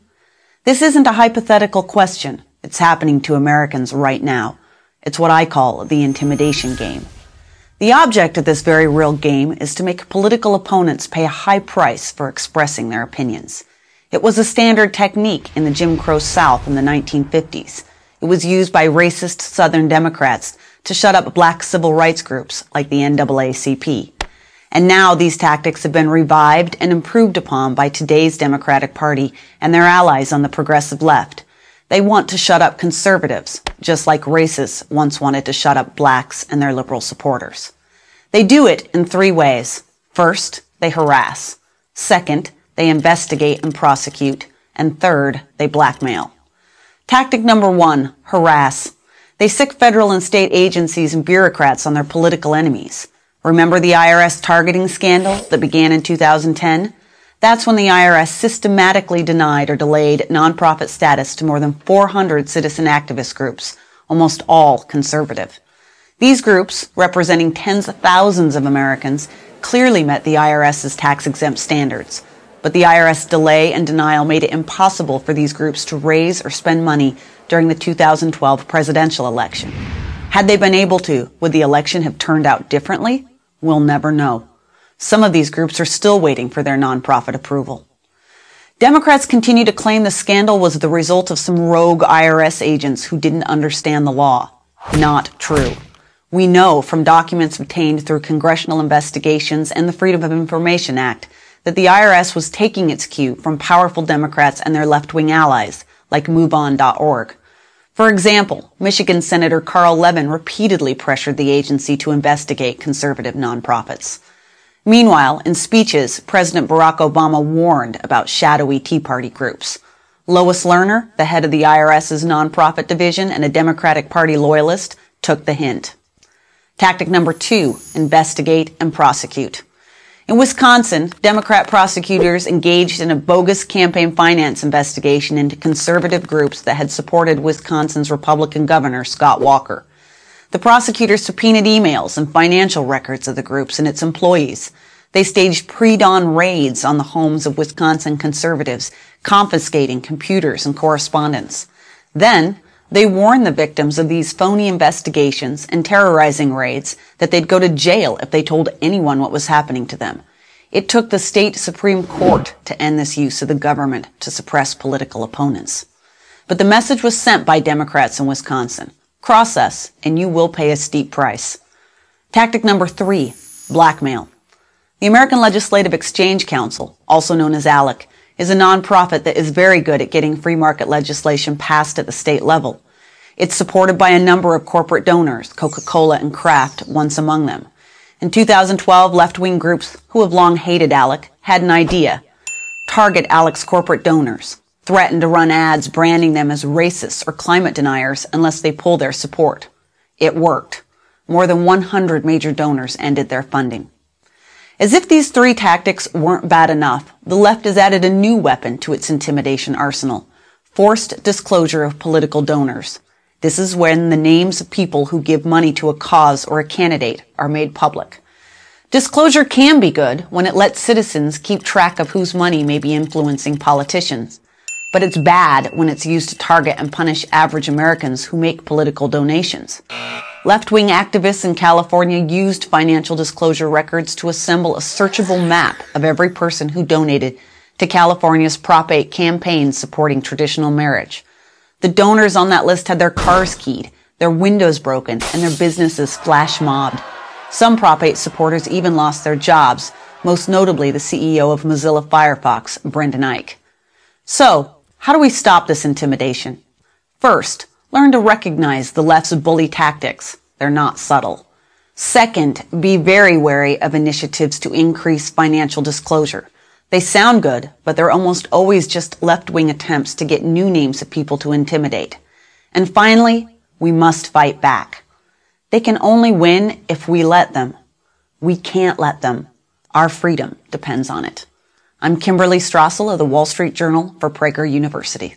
[SPEAKER 4] This isn't a hypothetical question. It's happening to Americans right now. It's what I call the intimidation game. The object of this very real game is to make political opponents pay a high price for expressing their opinions. It was a standard technique in the Jim Crow South in the 1950s. It was used by racist Southern Democrats to shut up black civil rights groups like the NAACP. And now these tactics have been revived and improved upon by today's Democratic Party and their allies on the progressive left. They want to shut up conservatives, just like racists once wanted to shut up blacks and their liberal supporters. They do it in three ways. First, they harass. Second, they investigate and prosecute. And third, they blackmail. Tactic number one, harass. They sic federal and state agencies and bureaucrats on their political enemies. Remember the IRS targeting scandal that began in 2010? That's when the IRS systematically denied or delayed nonprofit status to more than 400 citizen activist groups, almost all conservative. These groups, representing tens of thousands of Americans, clearly met the IRS's tax-exempt standards. But the IRS delay and denial made it impossible for these groups to raise or spend money during the 2012 presidential election. Had they been able to, would the election have turned out differently? We'll never know. Some of these groups are still waiting for their nonprofit approval. Democrats continue to claim the scandal was the result of some rogue IRS agents who didn't understand the law. Not true. We know from documents obtained through congressional investigations and the Freedom of Information Act that the IRS was taking its cue from powerful Democrats and their left-wing allies, like MoveOn.org. For example, Michigan Senator Carl Levin repeatedly pressured the agency to investigate conservative nonprofits. Meanwhile, in speeches, President Barack Obama warned about shadowy Tea Party groups. Lois Lerner, the head of the IRS's nonprofit division and a Democratic Party loyalist, took the hint. Tactic number two, investigate and prosecute. In Wisconsin, Democrat prosecutors engaged in a bogus campaign finance investigation into conservative groups that had supported Wisconsin's Republican governor, Scott Walker. The prosecutors subpoenaed emails and financial records of the groups and its employees. They staged pre-dawn raids on the homes of Wisconsin conservatives, confiscating computers and correspondence. Then, they warned the victims of these phony investigations and terrorizing raids that they'd go to jail if they told anyone what was happening to them. It took the state Supreme Court to end this use of the government to suppress political opponents. But the message was sent by Democrats in Wisconsin. Cross us, and you will pay a steep price. Tactic number three, blackmail. The American Legislative Exchange Council, also known as ALEC, is a nonprofit that is very good at getting free market legislation passed at the state level. It's supported by a number of corporate donors, Coca-Cola and Kraft once among them. In 2012, left-wing groups who have long hated ALEC had an idea. Target ALEC's corporate donors, threaten to run ads branding them as racists or climate deniers unless they pull their support. It worked. More than 100 major donors ended their funding. As if these three tactics weren't bad enough, the left has added a new weapon to its intimidation arsenal: forced disclosure of political donors. This is when the names of people who give money to a cause or a candidate are made public. Disclosure can be good when it lets citizens keep track of whose money may be influencing politicians. But it's bad when it's used to target and punish average Americans who make political donations. Left-wing activists in California used financial disclosure records to assemble a searchable map of every person who donated to California's Prop 8 campaign supporting traditional marriage. The donors on that list had their cars keyed, their windows broken, and their businesses flash mobbed. Some Prop 8 supporters even lost their jobs, most notably the CEO of Mozilla Firefox, Brendan Eich. So, how do we stop this intimidation? First, learn to recognize the left's bully tactics. They're not subtle. Second, be very wary of initiatives to increase financial disclosure. They sound good, but they're almost always just left-wing attempts to get new names of people to intimidate. And finally, we must fight back. They can only win if we let them. We can't let them. Our freedom depends on it. I'm Kimberly Strassel of the Wall Street Journal for Prager University.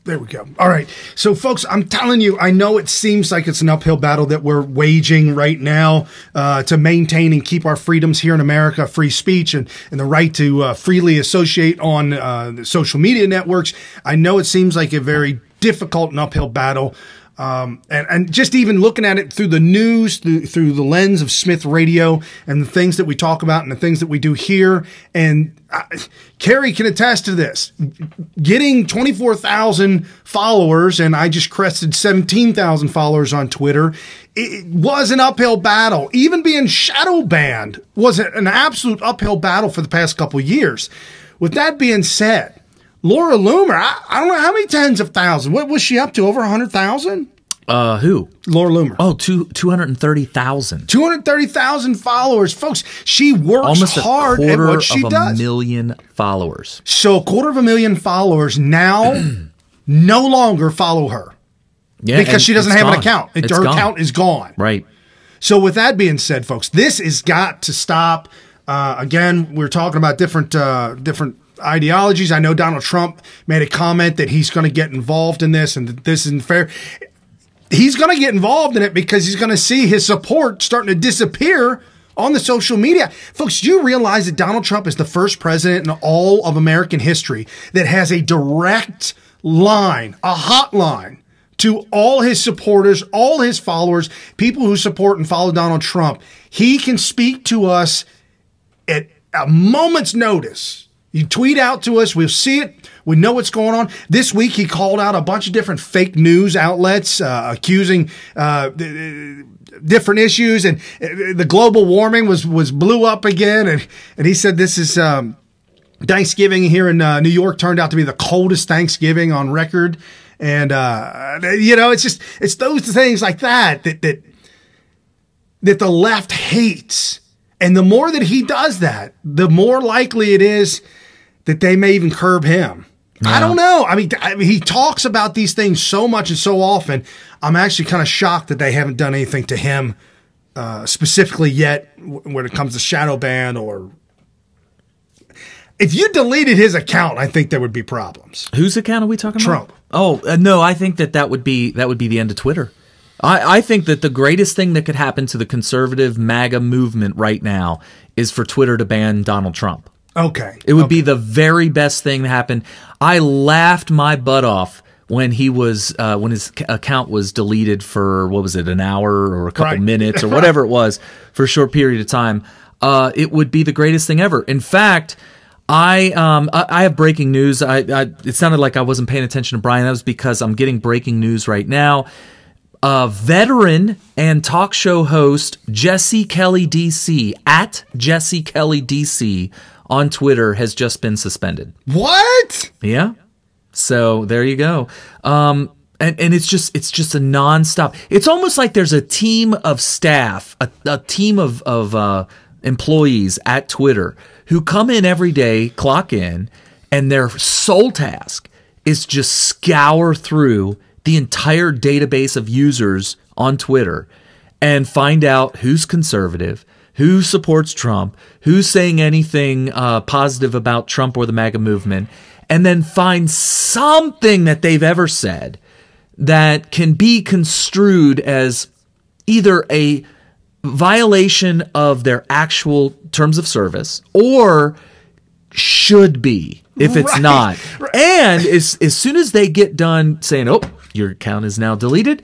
[SPEAKER 6] There we go. All right. So, folks, I'm telling you, I know it seems like it's an uphill battle that we're waging right now to maintain and keep our freedoms here in America, free speech and the right to freely associate on social media networks. I know it seems like a very difficult and uphill battle. And just even looking at it through the news, through the lens of Smith Radio and the things that we talk about and the things that we do here. And Carrie can attest to this. Getting 24,000 followers, and I just crested 17,000 followers on Twitter, it was an uphill battle. Even being shadow banned was an absolute uphill battle for the past couple of years. With that being said, Laura Loomer, I don't know how many tens of thousands. What was she up to? Over 100,000?
[SPEAKER 7] Who?
[SPEAKER 6] Laura Loomer.
[SPEAKER 7] Oh, 230,000.
[SPEAKER 6] 230,000 followers. Folks, she works
[SPEAKER 7] almost
[SPEAKER 6] hard at what she does.
[SPEAKER 7] Almost 250,000 followers.
[SPEAKER 6] So 250,000 followers now no longer follow her.
[SPEAKER 7] Yeah,
[SPEAKER 6] because she doesn't have an account.
[SPEAKER 7] Her
[SPEAKER 6] account is gone.
[SPEAKER 7] Right.
[SPEAKER 6] So with that being said, folks, this has got to stop. Again, we're talking about different ideologies. I know Donald Trump made a comment that he's going to get involved in this and that this isn't fair. He's going to get involved in it because he's going to see his support starting to disappear on the social media. Folks, do you realize that Donald Trump is the first president in all of American history that has a direct line, a hotline to all his supporters, all his followers, people who support and follow Donald Trump? He can speak to us at a moment's notice. You tweet out to us, we'll see it, we know what's going on. This week he called out a bunch of different fake news outlets accusing different issues, and the global warming was blew up again, and he said this is Thanksgiving here in New York turned out to be the coldest Thanksgiving on record. And it's those things like that the left hates. And the more that he does that, the more likely it is that they may even curb him. Yeah. I don't know. I mean, he talks about these things so much and so often. I'm actually kind of shocked that they haven't done anything to him specifically yet when it comes to shadow ban or... If you deleted his account, I think there would be problems.
[SPEAKER 7] Whose account are we talking
[SPEAKER 6] Trump.
[SPEAKER 7] about? Oh, no, I think that would be the end of Twitter. I think that the greatest thing that could happen to the conservative MAGA movement right now is for Twitter to ban Donald Trump.
[SPEAKER 6] Okay.
[SPEAKER 7] It would be the very best thing to happen. I laughed my butt off when his account was deleted for, what was it, an hour or a couple minutes or whatever it was for a short period of time. It would be the greatest thing ever. In fact, I have breaking news. It sounded like I wasn't paying attention to Brian. That was because I'm getting breaking news right now. Veteran and talk show host Jesse Kelly DC at Jesse Kelly DC on Twitter has just been suspended.
[SPEAKER 6] What?
[SPEAKER 7] Yeah. So there you go. And it's just a nonstop. It's almost like there's a team of staff, a team of employees at Twitter who come in every day, clock in, and their sole task is just scour through the entire database of users on Twitter and find out who's conservative, who supports Trump, who's saying anything positive about Trump or the MAGA movement, and then find something that they've ever said that can be construed as either a violation of their actual terms of service or should be if it's not. And as soon as they get done saying, oh, your account is now deleted,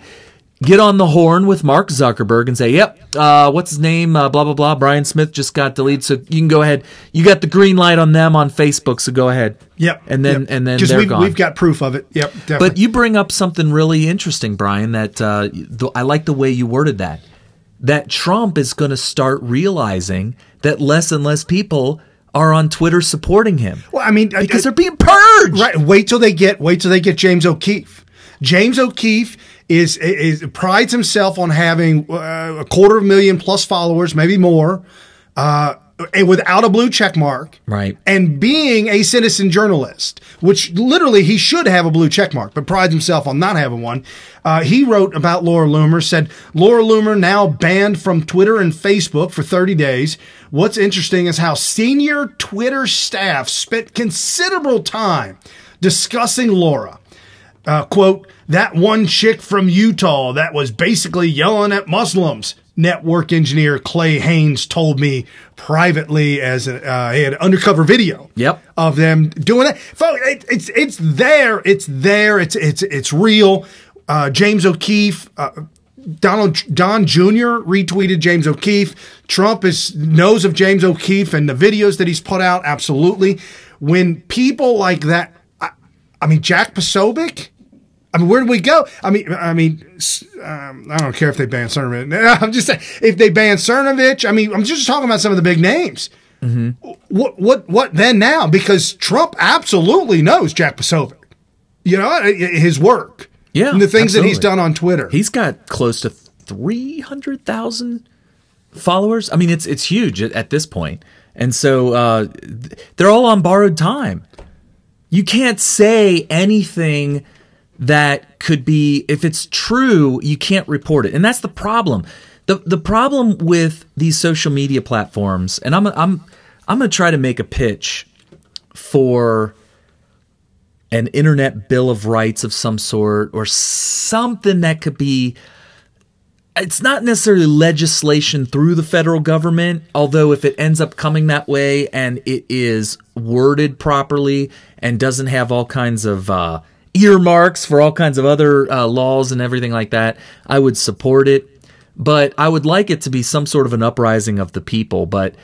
[SPEAKER 7] get on the horn with Mark Zuckerberg and say, yep, what's his name? Blah, blah, blah. Brian Smith just got deleted. So you can go ahead. You got the green light on them on Facebook. So go ahead.
[SPEAKER 6] Yep.
[SPEAKER 7] And then they're gone.
[SPEAKER 6] We've got proof of it. Yep. Definitely.
[SPEAKER 7] But you bring up something really interesting, Brian, that I like the way you worded that Trump is going to start realizing that less and less people are on Twitter supporting him.
[SPEAKER 6] Well, I mean,
[SPEAKER 7] because they're being purged.
[SPEAKER 6] Right. Wait till they get James O'Keefe. James O'Keefe is prides himself on having 250,000 plus followers, maybe more, and without a blue check mark,
[SPEAKER 7] right?
[SPEAKER 6] And being a citizen journalist, which literally he should have a blue check mark, but prides himself on not having one. He wrote about Laura Loomer, said Laura Loomer now banned from Twitter and Facebook for 30 days. What's interesting is how senior Twitter staff spent considerable time discussing Laura. quote, that one chick from Utah that was basically yelling at Muslims, network engineer Clay Haynes told me privately as he had an undercover video of them doing it. Folks, it's there. It's real. James O'Keefe, Don Jr. retweeted James O'Keefe. Trump knows of James O'Keefe and the videos that he's put out. Absolutely. When people like that, I mean, Jack Posobiec, I mean, where do we go? I don't care if they ban Cernovich. I'm just saying, if they ban Cernovich, I mean, I'm just talking about some of the big names. Mm-hmm. What then now? Because Trump absolutely knows Jack Posobiec. You know, his work.
[SPEAKER 7] Yeah,
[SPEAKER 6] and the things that he's done on Twitter.
[SPEAKER 7] He's got close to 300,000 followers. I mean, it's huge at this point. And so they're all on borrowed time. You can't say anything that could be, if it's true, you can't report it. And that's the problem. The problem with these social media platforms, and I'm going to try to make a pitch for an internet bill of rights of some sort, or something that could be, it's not necessarily legislation through the federal government, although if it ends up coming that way and it is worded properly and doesn't have all kinds of earmarks for all kinds of other laws and everything like that, I would support it. But I would like it to be some sort of an uprising of the people. But,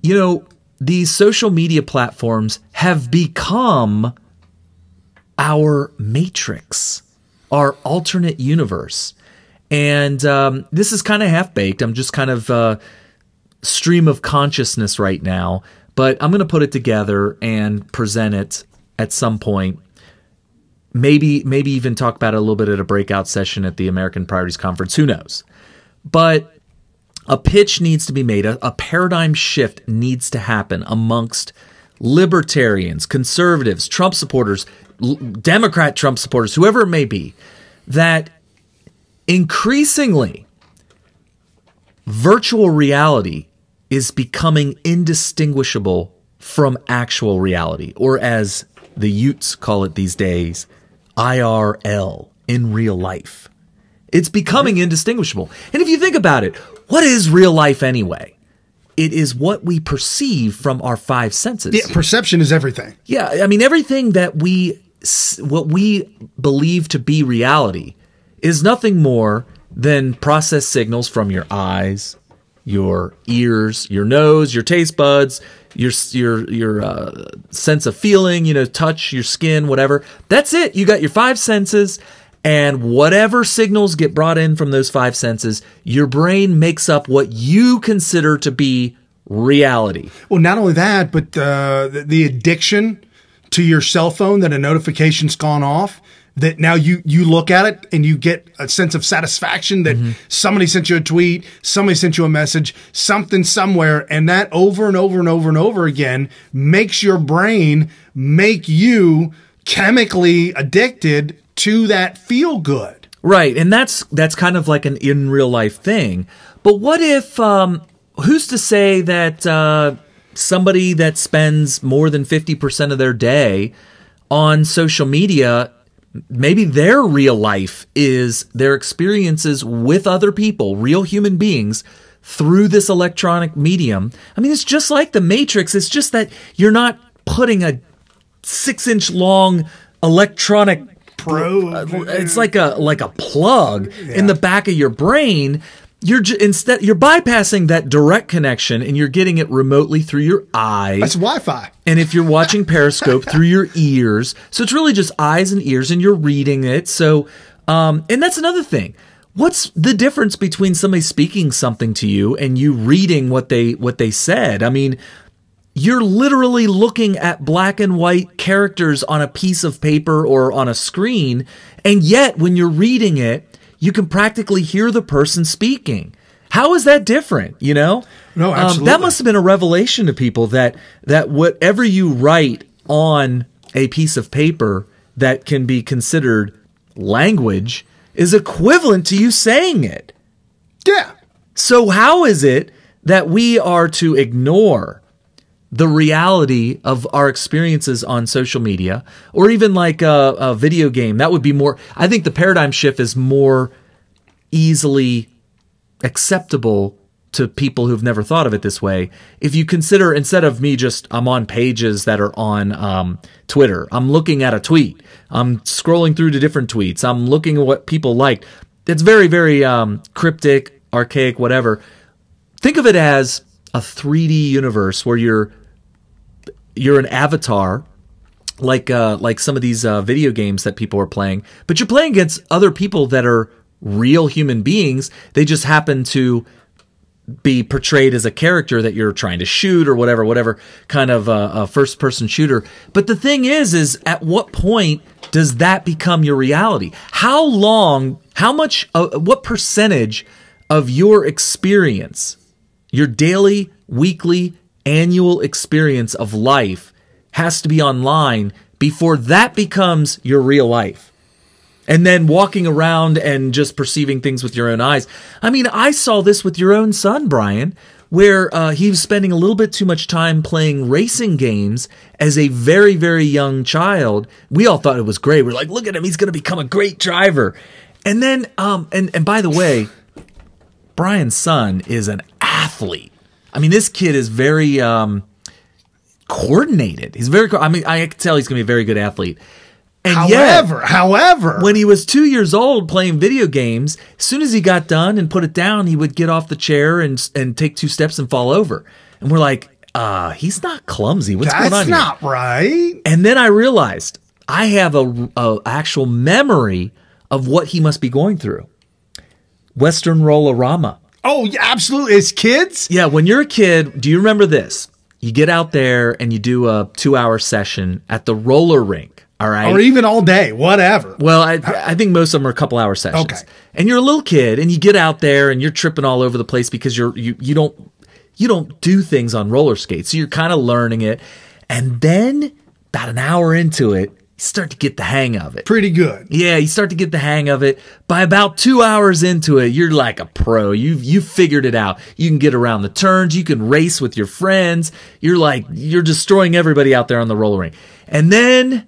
[SPEAKER 7] you know, these social media platforms have become our matrix, our alternate universe. And this is kind of half-baked. I'm just kind of stream of consciousness right now. But I'm going to put it together and present it at some point. Maybe even talk about it a little bit at a breakout session at the American Priorities Conference. Who knows? But a pitch needs to be made. A paradigm shift needs to happen amongst libertarians, conservatives, Trump supporters, Democrat Trump supporters, whoever it may be, that increasingly virtual reality is becoming indistinguishable from actual reality, or as the Utes call it these days, IRL, in real life. It's becoming indistinguishable. And if you think about it, what is real life anyway? It is what we perceive from our five senses.
[SPEAKER 6] Yeah, perception is everything.
[SPEAKER 7] Yeah, I mean, everything that what we believe to be reality is nothing more than processed signals from your eyes, your ears, your nose, your taste buds, your sense of feeling, you know, touch, your skin, whatever. That's it. You got your five senses, and whatever signals get brought in from those five senses, your brain makes up what you consider to be reality.
[SPEAKER 6] Well, not only that, but the addiction to your cell phone, that a notification's gone off, that now you look at it and you get a sense of satisfaction that somebody sent you a tweet, somebody sent you a message, something somewhere, and that over and over and over and over again makes your brain make you chemically addicted to that feel good.
[SPEAKER 7] Right, and that's kind of like an in real life thing. But what if who's to say that somebody that spends more than 50% of their day on social media, maybe their real life is their experiences with other people, real human beings, through this electronic medium. I mean, it's just like the Matrix. It's just that you're not putting a 6-inch long electronic probe. It's like a plug in the back of your brain. You're bypassing that direct connection, and you're getting it remotely through your eyes.
[SPEAKER 6] That's Wi-Fi.
[SPEAKER 7] And if you're watching Periscope through your ears, so it's really just eyes and ears, and you're reading it. So, and that's another thing. What's the difference between somebody speaking something to you and you reading what they said? I mean, you're literally looking at black and white characters on a piece of paper or on a screen, and yet when you're reading it, you can practically hear the person speaking. How is that different? You know?
[SPEAKER 6] No, absolutely.
[SPEAKER 7] That must have been a revelation to people that whatever you write on a piece of paper that can be considered language is equivalent to you saying it.
[SPEAKER 6] Yeah.
[SPEAKER 7] So how is it that we are to ignore the reality of our experiences on social media, or even like a video game. That would be more, I think the paradigm shift is more easily acceptable to people who've never thought of it this way. If you consider, instead of me just, I'm on pages that are on Twitter, I'm looking at a tweet, I'm scrolling through to different tweets, I'm looking at what people liked. It's very, very cryptic, archaic, whatever. Think of it as a 3D universe where you're an avatar, like some of these video games that people are playing, but you're playing against other people that are real human beings. They just happen to be portrayed as a character that you're trying to shoot or whatever kind of a first-person shooter. But the thing is at what point does that become your reality? How long, what percentage of your experience, your daily, weekly, annual experience of life has to be online before that becomes your real life? And then walking around and just perceiving things with your own eyes. I mean, I saw this with your own son, Brian, where he was spending a little bit too much time playing racing games as a very, very young child. We all thought it was great. We're like, look at him. He's going to become a great driver. And then, and by the way, Brian's son is an athlete. I mean, this kid is very coordinated. He's very, I mean, I can tell he's going to be a very good athlete. And
[SPEAKER 6] However,
[SPEAKER 7] when he was 2 years old playing video games, as soon as he got done and put it down, he would get off the chair and take 2 steps and fall over. And we're like, he's not clumsy. What's going on
[SPEAKER 6] That's
[SPEAKER 7] here?
[SPEAKER 6] not right.
[SPEAKER 7] And then I realized I have a actual memory of what he must be going through. Western Roll-A-Rama.
[SPEAKER 6] Oh, yeah, absolutely. As kids?
[SPEAKER 7] Yeah, when you're a kid, do you remember this? You get out there and you do a 2-hour session at the roller rink. All right.
[SPEAKER 6] Or even all day, whatever.
[SPEAKER 7] Well, I think most of them are a couple hour sessions.
[SPEAKER 6] Okay.
[SPEAKER 7] And you're a little kid and you get out there and you're tripping all over the place because you don't do things on roller skates. So you're kind of learning it. And then about an hour into it, you start to get the hang of it.
[SPEAKER 6] Pretty good.
[SPEAKER 7] Yeah, you start to get the hang of it. By about 2 hours into it, you're like a pro. You've figured it out. You can get around the turns. You can race with your friends. You're destroying everybody out there on the roller rink. And then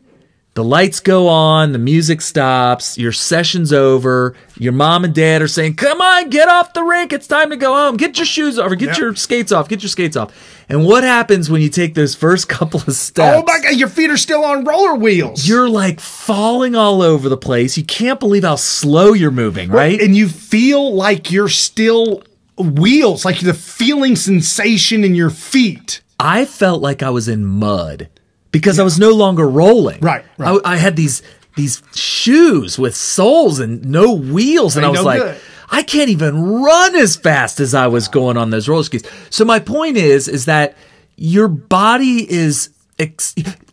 [SPEAKER 7] the lights go on, the music stops, your session's over, your mom and dad are saying, come on, get off the rink, it's time to go home, get your shoes off, or get your skates off, And what happens when you take those first couple of steps?
[SPEAKER 6] Oh my God, your feet are still on roller wheels.
[SPEAKER 7] You're like falling all over the place. You can't believe how slow you're moving, right?
[SPEAKER 6] And you feel like you're still wheels, like the feeling sensation in your feet.
[SPEAKER 7] I felt like I was in mud. Because I was no longer rolling.
[SPEAKER 6] Right.
[SPEAKER 7] I had these shoes with soles and no wheels. And I was like, good. I can't even run as fast as I was going on those roller skates. So my point is that your body is,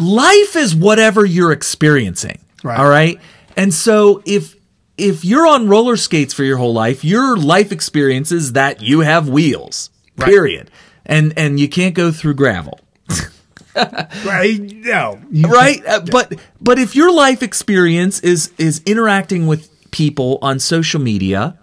[SPEAKER 7] life is whatever you're experiencing. Right. All right. And so if you're on roller skates for your whole life, your life experience is that you have wheels, period. Right. And you can't go through gravel.
[SPEAKER 6] Right? No.
[SPEAKER 7] Right? But if your life experience is interacting with people on social media,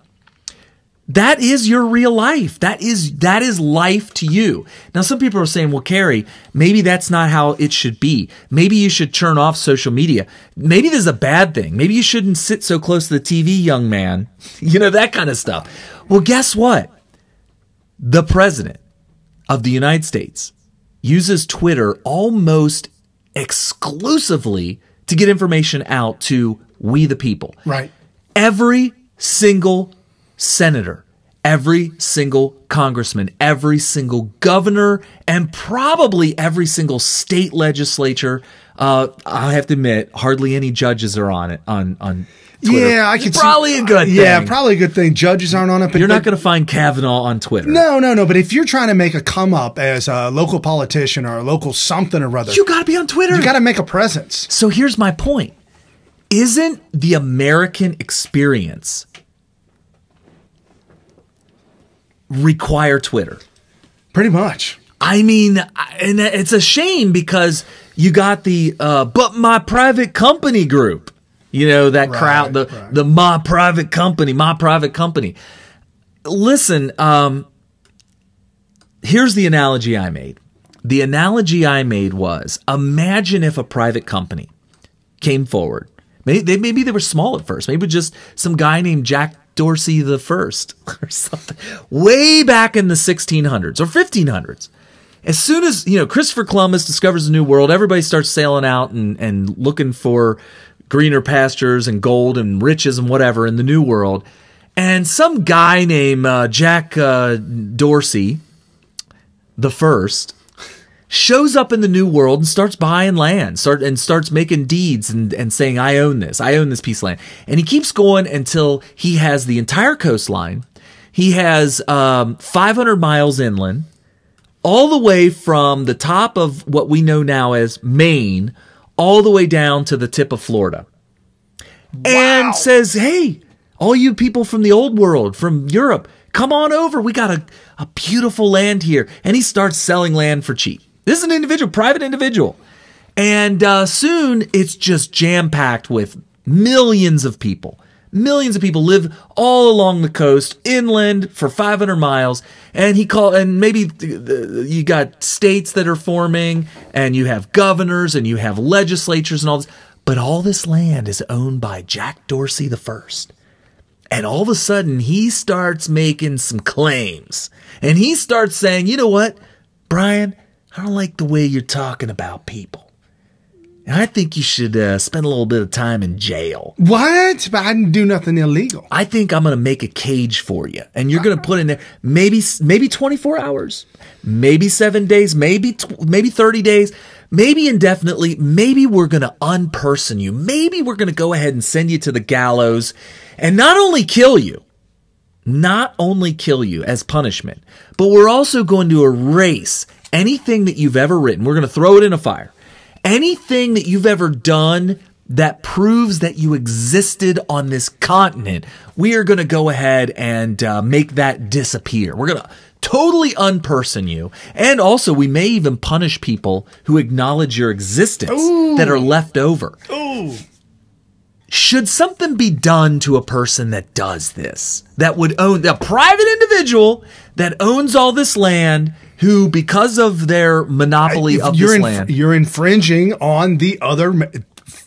[SPEAKER 7] that is your real life. That is life to you. Now, some people are saying, well, Carrie, maybe that's not how it should be. Maybe you should turn off social media. Maybe this is a bad thing. Maybe you shouldn't sit so close to the TV, young man. You know, that kind of stuff. Well, guess what? The president of the United States uses Twitter almost exclusively to get information out to we the people.
[SPEAKER 6] Right.
[SPEAKER 7] Every single senator, every single congressman, every single governor, and probably every single state legislature. I have to admit, hardly any judges are on it on Twitter.
[SPEAKER 6] Yeah, I could
[SPEAKER 7] probably a good thing.
[SPEAKER 6] Yeah, probably a good thing. Judges aren't on it.
[SPEAKER 7] But you're not going to find Kavanaugh on Twitter.
[SPEAKER 6] No. But if you're trying to make a come up as a local politician or a local something or other,
[SPEAKER 7] you got to be on Twitter.
[SPEAKER 6] You got to make a presence.
[SPEAKER 7] So here's my point: isn't the American experience require Twitter?
[SPEAKER 6] Pretty much.
[SPEAKER 7] I mean, and it's a shame because you got the but my private company group. You know, that crowd, the my private company. Listen, here's the analogy I made. the analogy I made was, imagine if a private company came forward. Maybe they were small at first. Maybe just some guy named Jack Dorsey the First or something, way back in the 1600s or 1500s. As soon as, Christopher Columbus discovers a new world, everybody starts sailing out and looking for greener pastures and gold and riches and whatever in the new world. And some guy named Jack Dorsey the First shows up in the new world and starts buying land, starts making deeds and saying, I own this piece of land. And he keeps going until he has the entire coastline. He has 500 miles inland, all the way from the top of what we know now as Maine, all the way down to the tip of Florida. Wow. And says, hey, all you people from the old world, from Europe, come on over. We got a beautiful land here. And he starts selling land for cheap. This is an individual, private individual. And soon it's just jam-packed with millions of people. Millions of people live all along the coast, inland for 500 miles. And maybe you got states that are forming, and you have governors, and you have legislatures and all this. But all this land is owned by Jack Dorsey the First. And all of a sudden, he starts making some claims. And he starts saying, you know what, Brian, I don't like the way you're talking about people. And I think you should spend a little bit of time in jail.
[SPEAKER 6] What? But I didn't do nothing illegal.
[SPEAKER 7] I think I'm going to make a cage for you. And you're going to put in there maybe 24 hours, maybe 7 days, maybe 30 days, maybe indefinitely. Maybe we're going to unperson you. Maybe we're going to go ahead and send you to the gallows and not only kill you as punishment, but we're also going to erase anything that you've ever written. We're going to throw it in a fire. Anything that you've ever done that proves that you existed on this continent, we are going to go ahead and make that disappear. We're going to totally unperson you. And also, we may even punish people who acknowledge your existence that are left over.
[SPEAKER 6] Ooh.
[SPEAKER 7] Should something be done to a person that does this, that would own a private individual that owns all this land, who, because of their monopoly of this land,
[SPEAKER 6] you're infringing on the other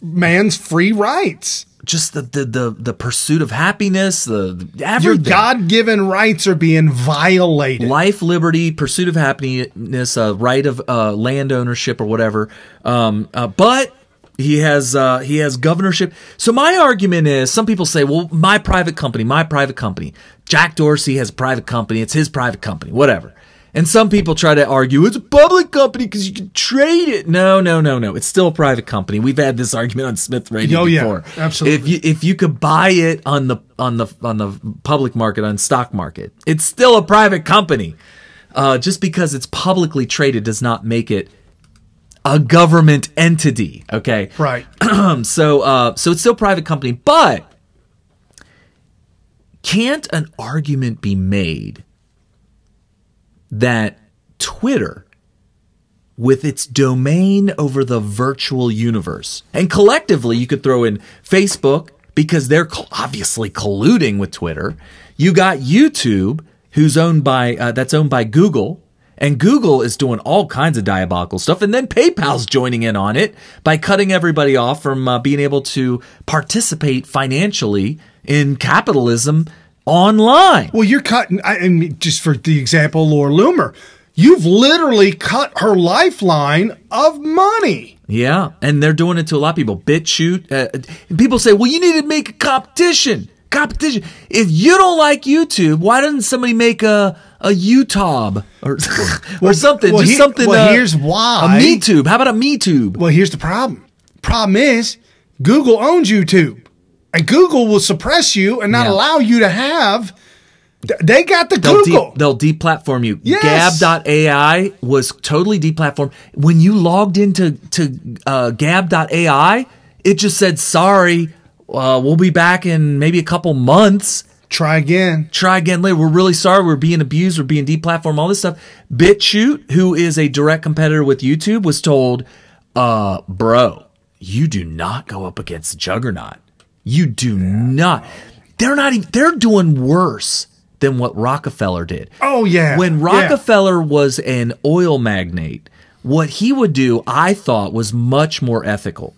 [SPEAKER 6] man's free rights.
[SPEAKER 7] Just the pursuit of happiness, everything.
[SPEAKER 6] Your God-given rights are being violated.
[SPEAKER 7] Life, liberty, pursuit of happiness, right of land ownership or whatever. But he has governorship. So my argument is, some people say, well, my private company. Jack Dorsey has a private company. It's his private company, whatever. And some people try to argue it's a public company because you can trade it. No. It's still a private company. We've had this argument on Smith Radio before.
[SPEAKER 6] Yeah, absolutely.
[SPEAKER 7] If you could buy it on the public market, on stock market, it's still a private company. Just because it's publicly traded does not make it a government entity. Okay.
[SPEAKER 6] Right.
[SPEAKER 7] So it's still a private company, but can't an argument be made that Twitter, with its domain over the virtual universe, and collectively you could throw in Facebook because they're obviously colluding with Twitter. You got YouTube, that's owned by Google, and Google is doing all kinds of diabolical stuff, and then PayPal's joining in on it by cutting everybody off from being able to participate financially in capitalism online.
[SPEAKER 6] Well, you're cutting, just for the example, Laura Loomer, you've literally cut her lifeline of money.
[SPEAKER 7] Yeah, and they're doing it to a lot of people. BitChute. People say, well, you need to make a competition. If you don't like YouTube, why doesn't somebody make a YouTube or something?
[SPEAKER 6] Here's why.
[SPEAKER 7] A MeTube. How about a MeTube?
[SPEAKER 6] Well, here's the problem. Problem is, Google owns YouTube. And Google will suppress you and not allow you to have. They got the Google.
[SPEAKER 7] They'll deplatform you.
[SPEAKER 6] Yes.
[SPEAKER 7] Gab.ai was totally deplatformed. When you logged into Gab.ai, it just said, sorry, we'll be back in maybe a couple months.
[SPEAKER 6] Try again
[SPEAKER 7] later. We're really sorry. We're being abused. We're being deplatformed, all this stuff. BitChute, who is a direct competitor with YouTube, was told, bro, you do not go up against Juggernaut. You do not. They're doing worse than what Rockefeller did.
[SPEAKER 6] Oh, yeah.
[SPEAKER 7] When Rockefeller was an oil magnate, what he would do, I thought, was much more ethical.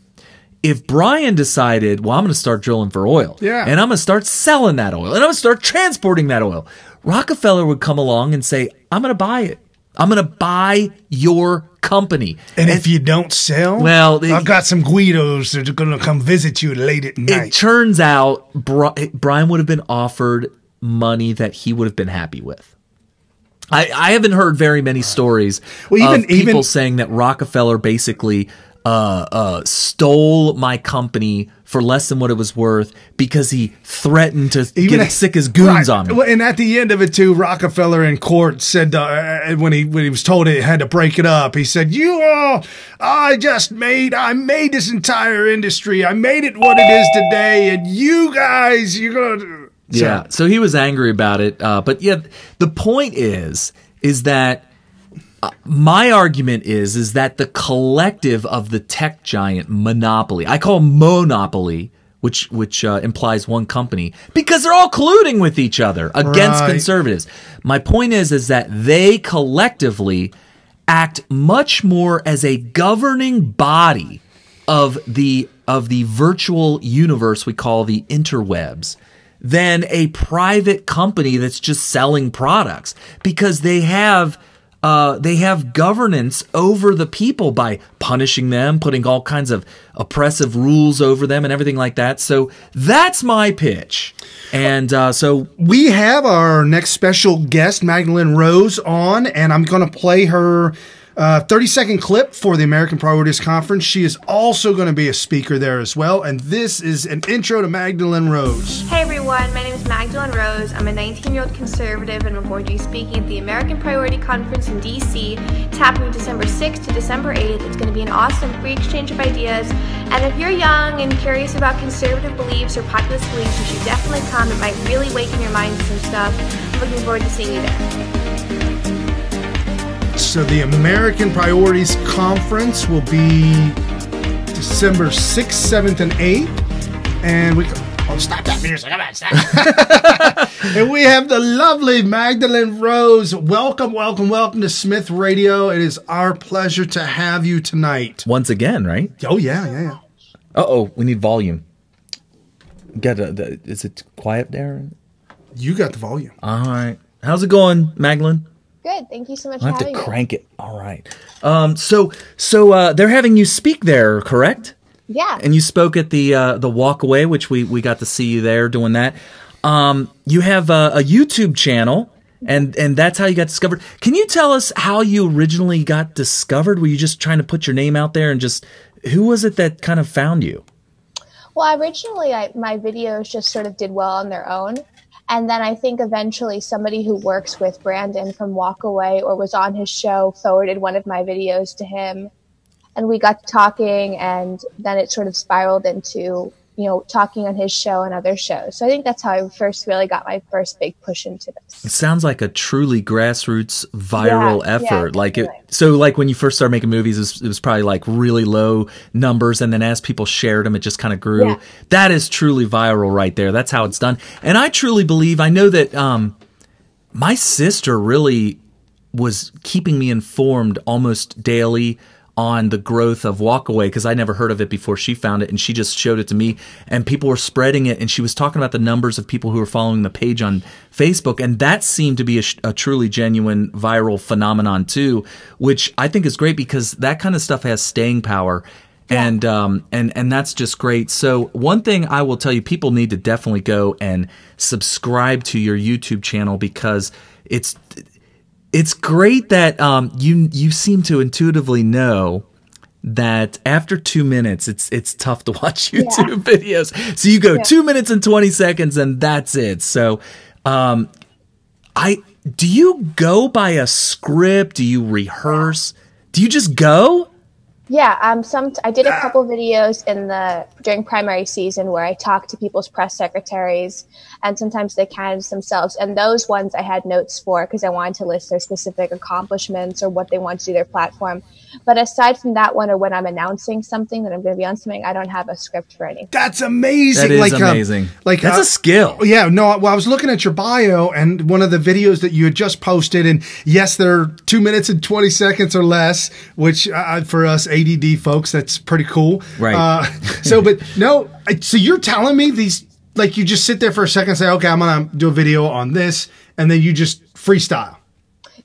[SPEAKER 7] If Brian decided, well, I'm going to start drilling for oil, and I'm going to start selling that oil, and I'm going to start transporting that oil, Rockefeller would come along and say, I'm going to buy it. I'm going to buy your company.
[SPEAKER 6] And if you don't sell,
[SPEAKER 7] well,
[SPEAKER 6] I've got some Guidos that are going to come visit you late at night.
[SPEAKER 7] It turns out Brian would have been offered money that he would have been happy with. I haven't heard very many stories of people saying that Rockefeller basically stole my company for less than what it was worth because he threatened to get sick his goons on me.
[SPEAKER 6] And at the end of it, too, Rockefeller in court said when he was told he had to break it up, he said, I made this entire industry. I made it what it is today, and you guys, you're going to...
[SPEAKER 7] Yeah, so he was angry about it. But yeah, the point is that my argument is that the collective of the tech giant monopoly, I call monopoly, which implies one company, because they're all colluding with each other against conservatives. My point is that they collectively act much more as a governing body of the virtual universe we call the interwebs than a private company that's just selling products, because they have governance over the people by punishing them, putting all kinds of oppressive rules over them and everything like that. So that's my pitch. And so
[SPEAKER 6] we have our next special guest, Mahgdalen Rose, on, and I'm going to play her 30-second clip for the American Priorities Conference. She is also going to be a speaker there as well, and this is an intro to Mahgdalen Rose.
[SPEAKER 10] Hey everyone, my name is Mahgdalen Rose. I'm a 19-year-old conservative, and I'm going to be speaking at the American Priority Conference in DC. It's happening December 6th to December 8th. It's going to be an awesome free exchange of ideas, and if you're young and curious about conservative beliefs or populist beliefs, you should definitely come. It might really awaken your mind to some stuff. I'm looking forward to seeing you there.
[SPEAKER 6] So the American Priorities Conference will be December 6th, 7th, and 8th. And stop that music. Come on, stop. And we have the lovely Mahgdalen Rose. Welcome to Smith Radio. It is our pleasure to have you tonight.
[SPEAKER 7] Once again, right?
[SPEAKER 6] Oh, yeah.
[SPEAKER 7] Uh-oh, we need volume. Is it quiet there?
[SPEAKER 6] You got the volume.
[SPEAKER 7] All right. How's it going, Mahgdalen?
[SPEAKER 10] Good. Thank you so much
[SPEAKER 7] I
[SPEAKER 10] for having me.
[SPEAKER 7] have to crank it. All right. So they're having you speak there, correct?
[SPEAKER 10] Yeah.
[SPEAKER 7] And you spoke at the Walkaway, which we got to see you there doing that. You have a YouTube channel, and that's how you got discovered. Can you tell us how you originally got discovered? Were you just trying to put your name out there, and just who was it that kind of found you?
[SPEAKER 10] Well, originally my videos just sort of did well on their own. And then I think eventually somebody who works with Brandon from Walkaway or was on his show forwarded one of my videos to him. And we got talking, and then it sort of spiraled into, talking on his show and other shows. So I think that's how I first really got my first big push into this.
[SPEAKER 7] It sounds like a truly grassroots viral effort.
[SPEAKER 10] Yeah,
[SPEAKER 7] so when you first started making movies, it was probably like really low numbers, and then as people shared them, it just kind of grew. Yeah. That is truly viral right there. That's how it's done. And I truly believe, I know that my sister really was keeping me informed almost daily on the growth of Walkaway, because I never heard of it before she found it, and she just showed it to me, and people were spreading it, and she was talking about the numbers of people who were following the page on Facebook, and that seemed to be a truly genuine viral phenomenon too, which I think is great because that kind of stuff has staying power. And that's just great. So one thing I will tell you, people need to definitely go and subscribe to your YouTube channel, because it's great that you seem to intuitively know that after 2 minutes, it's tough to watch YouTube videos. So you go 2 minutes and 20 seconds, and that's it. So, do you go by a script? Do you rehearse? Do you just go?
[SPEAKER 10] Yeah, I did a couple videos during primary season where I talked to people's press secretaries, and sometimes the candidates themselves. And those ones I had notes for because I wanted to list their specific accomplishments or what they want to do their platform. But aside from that one, or when I'm announcing something that I'm going to be on something, I don't have a script for anything.
[SPEAKER 6] That's amazing.
[SPEAKER 7] That is amazing. That's a skill.
[SPEAKER 6] Yeah. No, well, I was looking at your bio and one of the videos that you had just posted, and yes, they're 2 minutes and 20 seconds or less, which for us ADD folks, that's pretty cool.
[SPEAKER 7] Right.
[SPEAKER 6] So you're telling me these, like, you just sit there for a second and say, okay, I'm going to do a video on this, and then you just freestyle.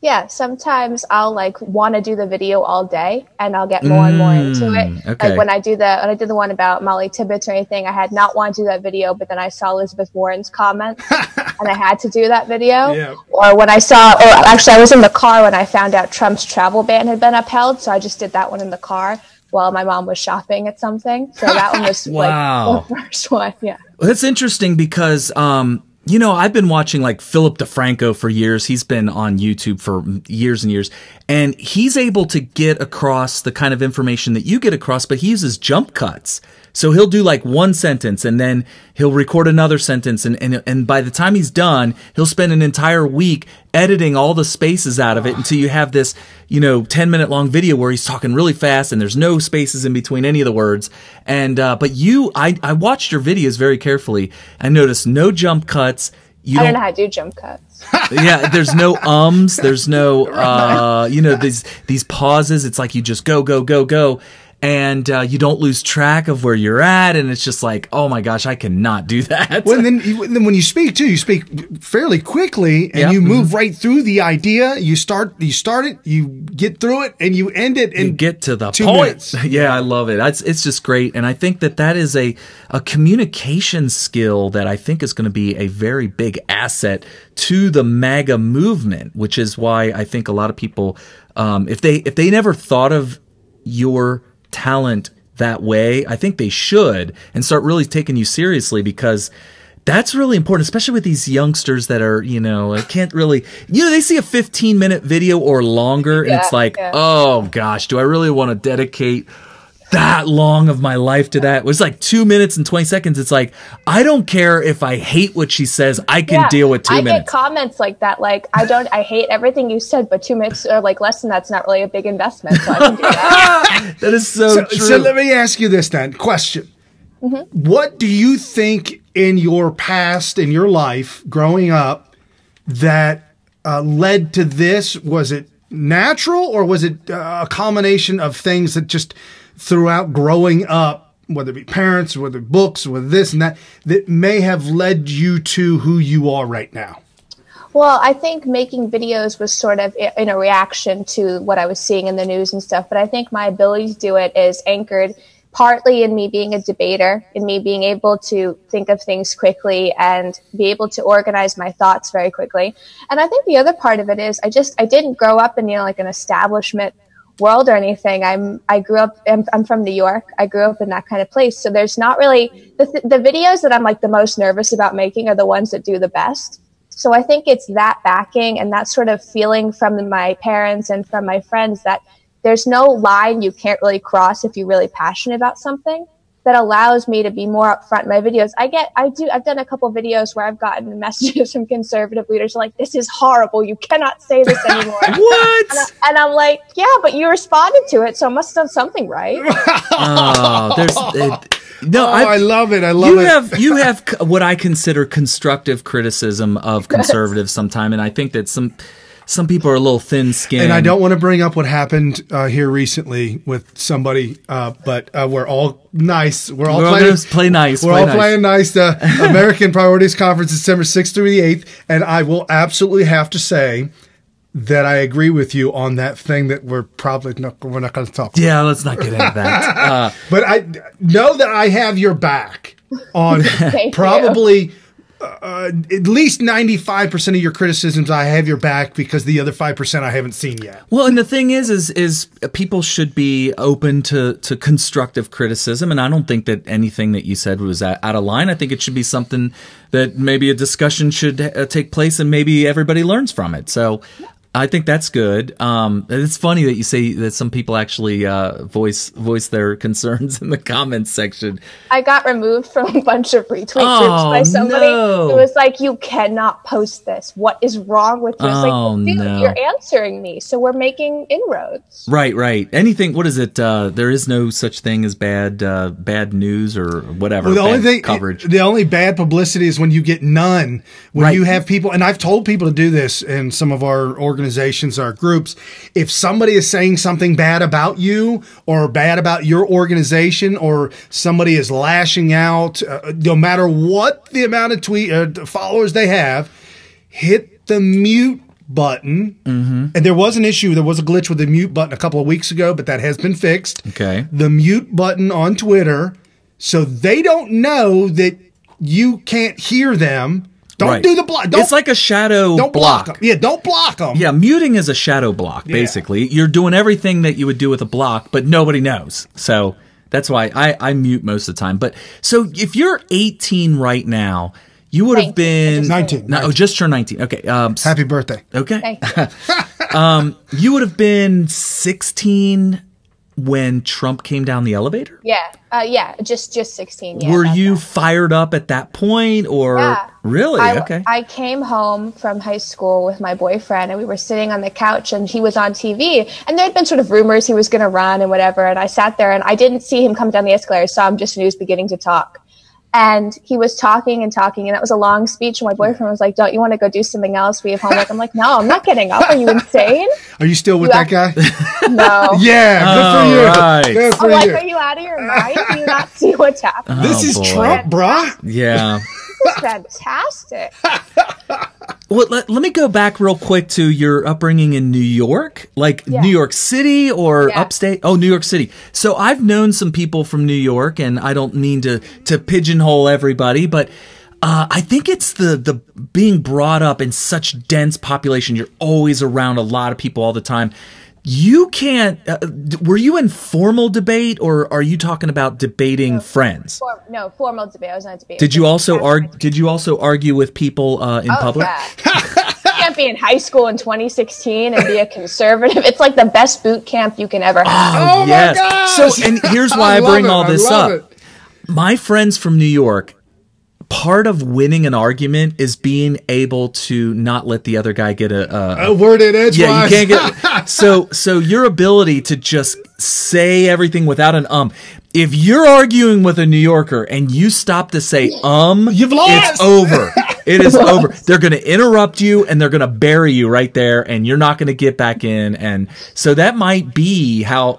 [SPEAKER 10] Yeah, sometimes I'll want to do the video all day, and I'll get more and more into it.
[SPEAKER 7] Okay.
[SPEAKER 10] Like when I did the one about Molly Tibbetts or anything, I had not wanted to do that video, but then I saw Elizabeth Warren's comments, and I had to do that video.
[SPEAKER 6] Yeah.
[SPEAKER 10] Or when I was in the car when I found out Trump's travel ban had been upheld, so I just did that one in the car while my mom was shopping at something. So that one was
[SPEAKER 7] Wow.
[SPEAKER 10] the first one. Yeah.
[SPEAKER 7] Well, that's interesting because I've been watching like Philip DeFranco for years. He's been on YouTube for years and years, and he's able to get across the kind of information that you get across, but he uses jump cuts. So he'll do like one sentence and then he'll record another sentence. And by the time he's done, he'll spend an entire week editing all the spaces out of it until you have this, 10-minute long video where he's talking really fast and there's no spaces in between any of the words. And, but I watched your videos very carefully. I noticed no jump cuts.
[SPEAKER 10] I don't know how to do jump cuts.
[SPEAKER 7] Yeah, there's no there's no, these pauses. It's like you just go, go, go, go. And you don't lose track of where you're at, and it's just like, oh my gosh, I cannot do that.
[SPEAKER 6] Well, and then when you speak too, you speak fairly quickly, and you move right through the idea. You start it, you get through it, and you end it, and
[SPEAKER 7] you get to the
[SPEAKER 6] 2
[SPEAKER 7] point.
[SPEAKER 6] minutes.
[SPEAKER 7] Yeah, I love it. It's just great, and I think that is a communication skill that I think is going to be a very big asset to the MAGA movement, which is why I think a lot of people, if they never thought of your talent that way, I think they should and start really taking you seriously, because that's really important, especially with these youngsters that are, can't really, they see a 15-minute video or longer and it's like, oh gosh, do I really want to dedicate that long of my life to that? It was like 2 minutes and 20 seconds. It's like, I don't care if I hate what she says. I can deal with 2 minutes.
[SPEAKER 10] I get comments like that. Like, I hate everything you said, but 2 minutes or less than that's not really a big investment. So I can do that.
[SPEAKER 7] That is so true.
[SPEAKER 6] So let me ask you this then. Question. Mm-hmm. What do you think in your past, in your life growing up, that led to this? Was it natural, or was it a combination of things that just throughout growing up, whether it be parents, whether it be books, whether this and that may have led you to who you are right now?
[SPEAKER 10] Well, I think making videos was sort of in a reaction to what I was seeing in the news and stuff. But I think my ability to do it is anchored partly in me being a debater, in me being able to think of things quickly and be able to organize my thoughts very quickly. And I think the other part of it is I didn't grow up in, an establishment world or anything. I'm from New York. I grew up in that kind of place. So there's not really the videos that I'm the most nervous about making are the ones that do the best. So I think it's that backing and that sort of feeling from my parents and from my friends that there's no line you can't really cross if you're really passionate about something, that allows me to be more upfront in my videos. I've done a couple videos where I've gotten messages from conservative leaders like, this is horrible. You cannot say this anymore.
[SPEAKER 7] What?
[SPEAKER 10] And I'm like, yeah, but you responded to it, so I must have done something right.
[SPEAKER 6] I love it.
[SPEAKER 7] You have what I consider constructive criticism of conservatives sometime, and I think that some people are a little thin-skinned.
[SPEAKER 6] And I don't want to bring up what happened here recently with somebody, but we're all nice. We're all
[SPEAKER 7] playing nice.
[SPEAKER 6] We're all playing nice. The American Priorities Conference, December 6th through the 8th. And I will absolutely have to say that I agree with you on that thing that we're not going to talk about.
[SPEAKER 7] Yeah, let's not get into that.
[SPEAKER 6] But I know that I have your back on probably at least 95% of your criticisms. I have your back, because the other 5% I haven't seen yet.
[SPEAKER 7] Well, and the thing is people should be open to constructive criticism, and I don't think that anything that you said was out of line. I think it should be something that maybe a discussion should take place, and maybe everybody learns from it. So I think that's good. It's funny that you say that some people actually voice their concerns in the comments section.
[SPEAKER 10] I got removed from a bunch of retweet groups by somebody who was like, "You cannot post this. What is wrong with you?" I was like, "Dude, you're answering me, so we're making inroads."
[SPEAKER 7] Right. Anything? What is it? There is no such thing as bad news or whatever.
[SPEAKER 6] Well,
[SPEAKER 7] coverage.
[SPEAKER 6] The only bad publicity is when you get none. When you have people, and I've told people to do this in some of our organizations, our groups. If somebody is saying something bad about you or bad about your organization, or somebody is lashing out, no matter what the amount of followers they have, hit the mute button. And there was an issue. There was a glitch with the mute button a couple of weeks ago, but that has been fixed.
[SPEAKER 7] Okay.
[SPEAKER 6] The mute button on Twitter, so they don't know that you can't hear them. Don't do the block.
[SPEAKER 7] It's like a shadow
[SPEAKER 6] don't
[SPEAKER 7] block.
[SPEAKER 6] Them. Yeah, don't block them.
[SPEAKER 7] Yeah, muting is a shadow block, basically. You're doing everything that you would do with a block, but nobody knows. So that's why I mute most of the time. But so if you're 18 right now, you would have been
[SPEAKER 6] 19.
[SPEAKER 7] No, just turned 19. Okay.
[SPEAKER 6] Happy birthday.
[SPEAKER 7] Okay. You would have been 16 when Trump came down the elevator?
[SPEAKER 10] Yeah, just 16. Yeah,
[SPEAKER 7] were you fired up at that point, or really? Okay.
[SPEAKER 10] I came home from high school with my boyfriend, and we were sitting on the couch, and he was on TV, and there had been sort of rumors he was going to run and whatever, and I sat there, and I didn't see him come down the escalator, saw him just when he was beginning to talk. And he was talking, and it was a long speech. And my boyfriend was like, "Don't you want to go do something else? We have homework." I'm like, "No, I'm not getting up. Are you insane?"
[SPEAKER 6] Are you still with that guy?
[SPEAKER 10] No.
[SPEAKER 6] Yeah, good for you.
[SPEAKER 7] Right.
[SPEAKER 6] Good for
[SPEAKER 10] I'm
[SPEAKER 6] you.
[SPEAKER 10] like, are you out of your mind? Do you not see what's happening?
[SPEAKER 6] This is Trump, bruh.
[SPEAKER 7] Yeah.
[SPEAKER 10] This is fantastic.
[SPEAKER 7] Well, let me go back real quick to your upbringing in New York, New York City or upstate. Oh, New York City. So I've known some people from New York, and I don't mean to pigeonhole everybody, but I think it's the being brought up in such dense population. You're always around a lot of people all the time. You can't. Were you in formal debate, or are you talking about debating friends?
[SPEAKER 10] No, formal debate. I was not debating.
[SPEAKER 7] Did you also argue with people in public?
[SPEAKER 10] Yeah. You can't be in high school in 2016 and be a conservative. It's like the best boot camp you can ever have.
[SPEAKER 6] Oh
[SPEAKER 7] yes.
[SPEAKER 6] my gosh!
[SPEAKER 7] So, and here's why I bring all this up. My friends from New York, part of winning an argument is being able to not let the other guy get a
[SPEAKER 6] word in edgewise.
[SPEAKER 7] Yeah, you can't get so your ability to just say everything without an If you're arguing with a New Yorker and you stop to say
[SPEAKER 6] you've lost.
[SPEAKER 7] It's over. It is over. They're going to interrupt you, and they're going to bury you right there, and you're not going to get back in. And so that might be how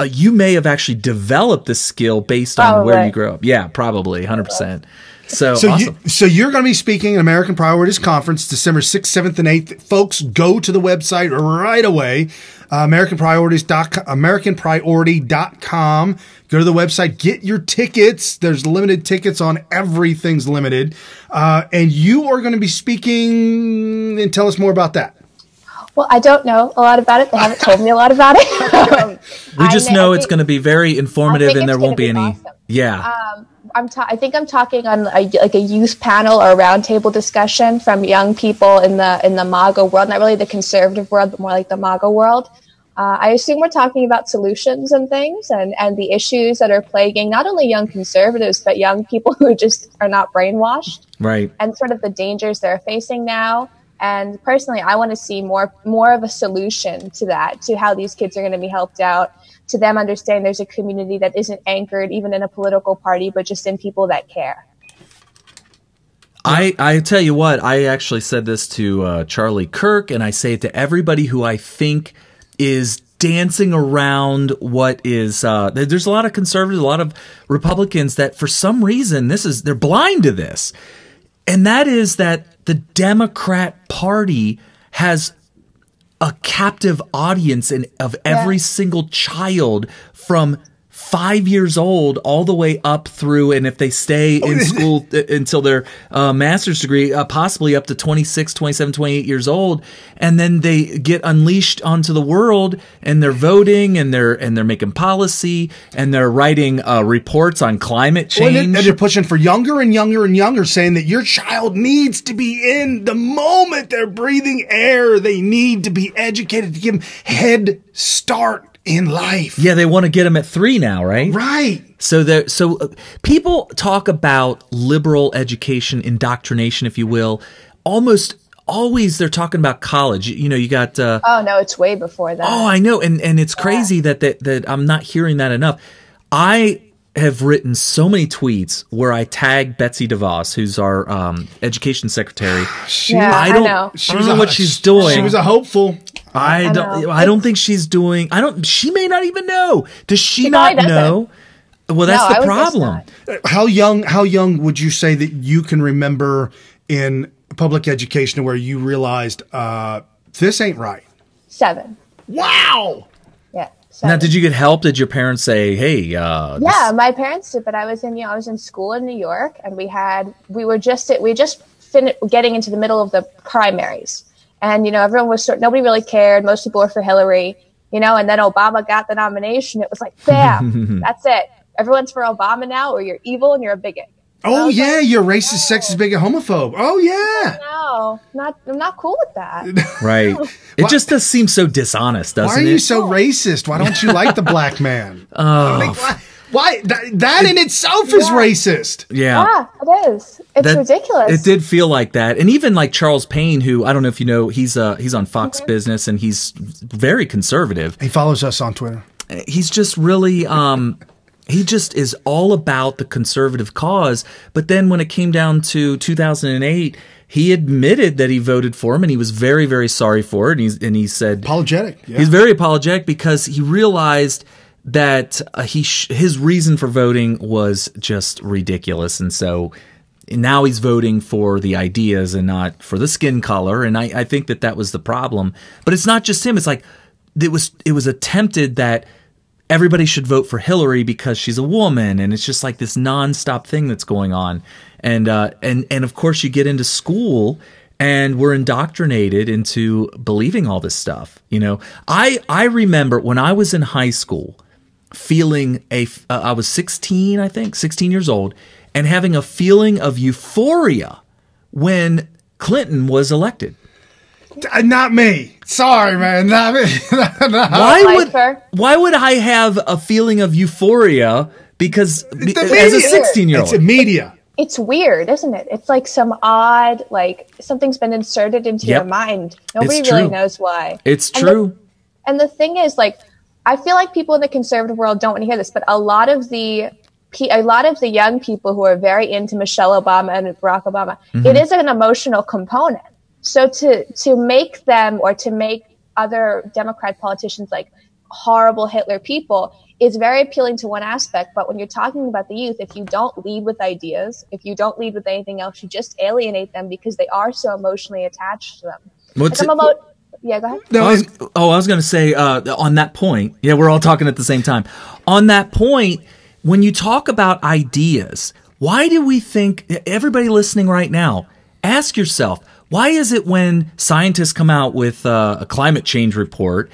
[SPEAKER 7] you may have actually developed this skill based on where you grew up. Yeah, probably 100%. So awesome.
[SPEAKER 6] You're going to be speaking at American Priorities Conference December 6th, 7th, and 8th. Folks, go to the website right away, AmericanPriority.com. Go to the website, get your tickets. There's limited tickets on everything's limited. And you are going to be speaking, and tell us more about that.
[SPEAKER 10] Well, I don't know a lot about it. They haven't told me a lot about it.
[SPEAKER 7] We just know it's going to be very informative, and there won't be any. Awesome. Yeah.
[SPEAKER 10] I think I'm talking on a youth panel or a roundtable discussion from young people in the MAGA world, not really the conservative world, but more like the MAGA world. I assume we're talking about solutions and things and the issues that are plaguing not only young conservatives, but young people who just are not brainwashed.
[SPEAKER 7] Right.
[SPEAKER 10] And sort of the dangers they're facing now. And personally, I want to see more of a solution to that, to how these kids are going to be helped out, to them understand there's a community that isn't anchored even in a political party, but just in people that care.
[SPEAKER 7] I tell you what, I actually said this to Charlie Kirk, and I say it to everybody who I think is dancing around what is there's a lot of conservatives, a lot of Republicans that for some reason they're blind to this. And that is that the Democrat Party has a captive audience of every single child from 5 years old all the way up through, and if they stay in school until their master's degree, possibly up to 26, 27, 28 years old, and then they get unleashed onto the world, and they're voting, and they're making policy, and they're writing reports on climate change.
[SPEAKER 6] And they're pushing for younger and younger and younger, saying that your child needs to be in the moment they're breathing air. They need to be educated to give them head start in life.
[SPEAKER 7] Yeah, they want to get them at 3 now, right?
[SPEAKER 6] Right.
[SPEAKER 7] So people talk about liberal education, indoctrination, if you will. Almost always they're talking about college. You know, you got...
[SPEAKER 10] oh, no, it's way before that.
[SPEAKER 7] Oh, I know. And it's crazy that I'm not hearing that enough. I have written so many tweets where I tag Betsy DeVos, who's our education secretary.
[SPEAKER 10] I know.
[SPEAKER 7] I don't know what she's doing.
[SPEAKER 6] She was a hopeful.
[SPEAKER 7] I don't think she's doing. She may not even know. Does she not know? Well, that's the problem.
[SPEAKER 6] How young would you say that you can remember in public education where you realized this ain't right?
[SPEAKER 10] 7.
[SPEAKER 6] Wow.
[SPEAKER 10] Yeah. 7.
[SPEAKER 7] Now, did you get help? Did your parents say, "Hey"?
[SPEAKER 10] Yeah, my parents did, but I was in school in New York, and we were just getting into the middle of the primaries. And, everyone was nobody really cared. Most people were for Hillary, and then Obama got the nomination. It was like, bam, that's it. Everyone's for Obama now, or you're evil and you're a bigot.
[SPEAKER 6] Oh, yeah, you're racist, sexist, bigot, homophobe. Oh, yeah.
[SPEAKER 10] No, I'm not cool with that.
[SPEAKER 7] Right. It just does seem so dishonest, doesn't it?
[SPEAKER 6] Why are you so racist? Why don't you like the black man? Why? That in itself is racist.
[SPEAKER 7] Yeah.
[SPEAKER 10] It is. It's ridiculous.
[SPEAKER 7] It did feel like that. And even like Charles Payne, who I don't know if you know, he's on Fox Business, and he's very conservative.
[SPEAKER 6] He follows us on Twitter.
[SPEAKER 7] He's just really he just is all about the conservative cause. But then when it came down to 2008, he admitted that he voted for him, and he was very, very sorry for it. And he said
[SPEAKER 6] apologetic. Yeah.
[SPEAKER 7] He's very apologetic because he realized that his reason for voting was just ridiculous, and so now he's voting for the ideas and not for the skin color. And I think that was the problem. But it's not just him. It's like it was attempted that everybody should vote for Hillary because she's a woman, and it's just like this nonstop thing that's going on. And of course you get into school, and we're indoctrinated into believing all this stuff. I remember when I was in high school, feeling I was 16 years old, and having a feeling of euphoria when Clinton was elected.
[SPEAKER 6] Not me. Sorry, man. Not me.
[SPEAKER 7] Why would I have a feeling of euphoria because as a 16-year-old?
[SPEAKER 6] It's media.
[SPEAKER 10] It's weird, isn't it? It's like some odd, something's been inserted into your mind. Nobody really knows why.
[SPEAKER 7] It's true.
[SPEAKER 10] And the thing is, I feel like people in the conservative world don't want to hear this, but a lot of the young people who are very into Michelle Obama and Barack Obama, it is an emotional component. So to make them, or to make other Democrat politicians like horrible Hitler people, is very appealing to one aspect. But when you're talking about the youth, if you don't lead with ideas, if you don't lead with anything else, you just alienate them because they are so emotionally attached to them. Yeah, go ahead.
[SPEAKER 7] No, I was going to say on that point. Yeah, we're all talking at the same time. On that point, when you talk about ideas, why do we think, everybody listening right now, ask yourself, why is it when scientists come out with a climate change report,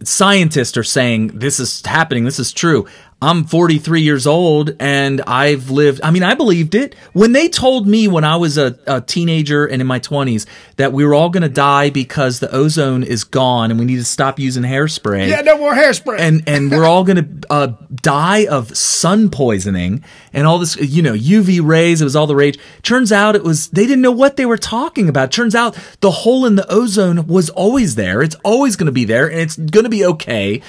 [SPEAKER 7] scientists are saying this is happening, this is true. I'm 43 years old and I believed it. When they told me when I was a teenager and in my 20s that we were all going to die because the ozone is gone and we need to stop using hairspray.
[SPEAKER 6] Yeah, no more hairspray.
[SPEAKER 7] And we're all going to die of sun poisoning and all this, UV rays. It was all the rage. Turns out they didn't know what they were talking about. Turns out the hole in the ozone was always there. It's always going to be there, and it's going to be okay.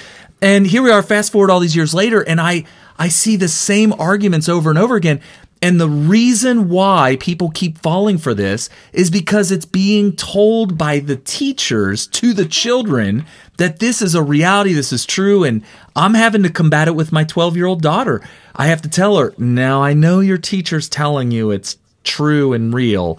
[SPEAKER 7] And here we are, fast forward all these years later, and I see the same arguments over and over again. And the reason why people keep falling for this is because it's being told by the teachers to the children that this is a reality, this is true, and I'm having to combat it with my 12-year-old daughter. I have to tell her, now I know your teacher's telling you it's true and real,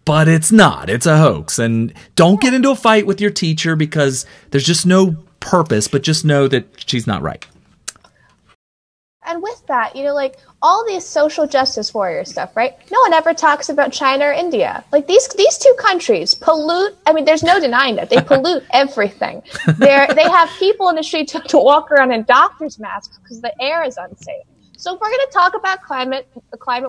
[SPEAKER 7] but it's not. It's a hoax. And don't get into a fight with your teacher because there's just no purpose, but just know that she's not right.
[SPEAKER 10] And with that, like all these social justice warrior stuff, right? No one ever talks about China or India. Like these two countries pollute. I mean, there's no denying that they pollute everything. They have people in the street to walk around in doctor's masks because the air is unsafe. So if we're going to talk about climate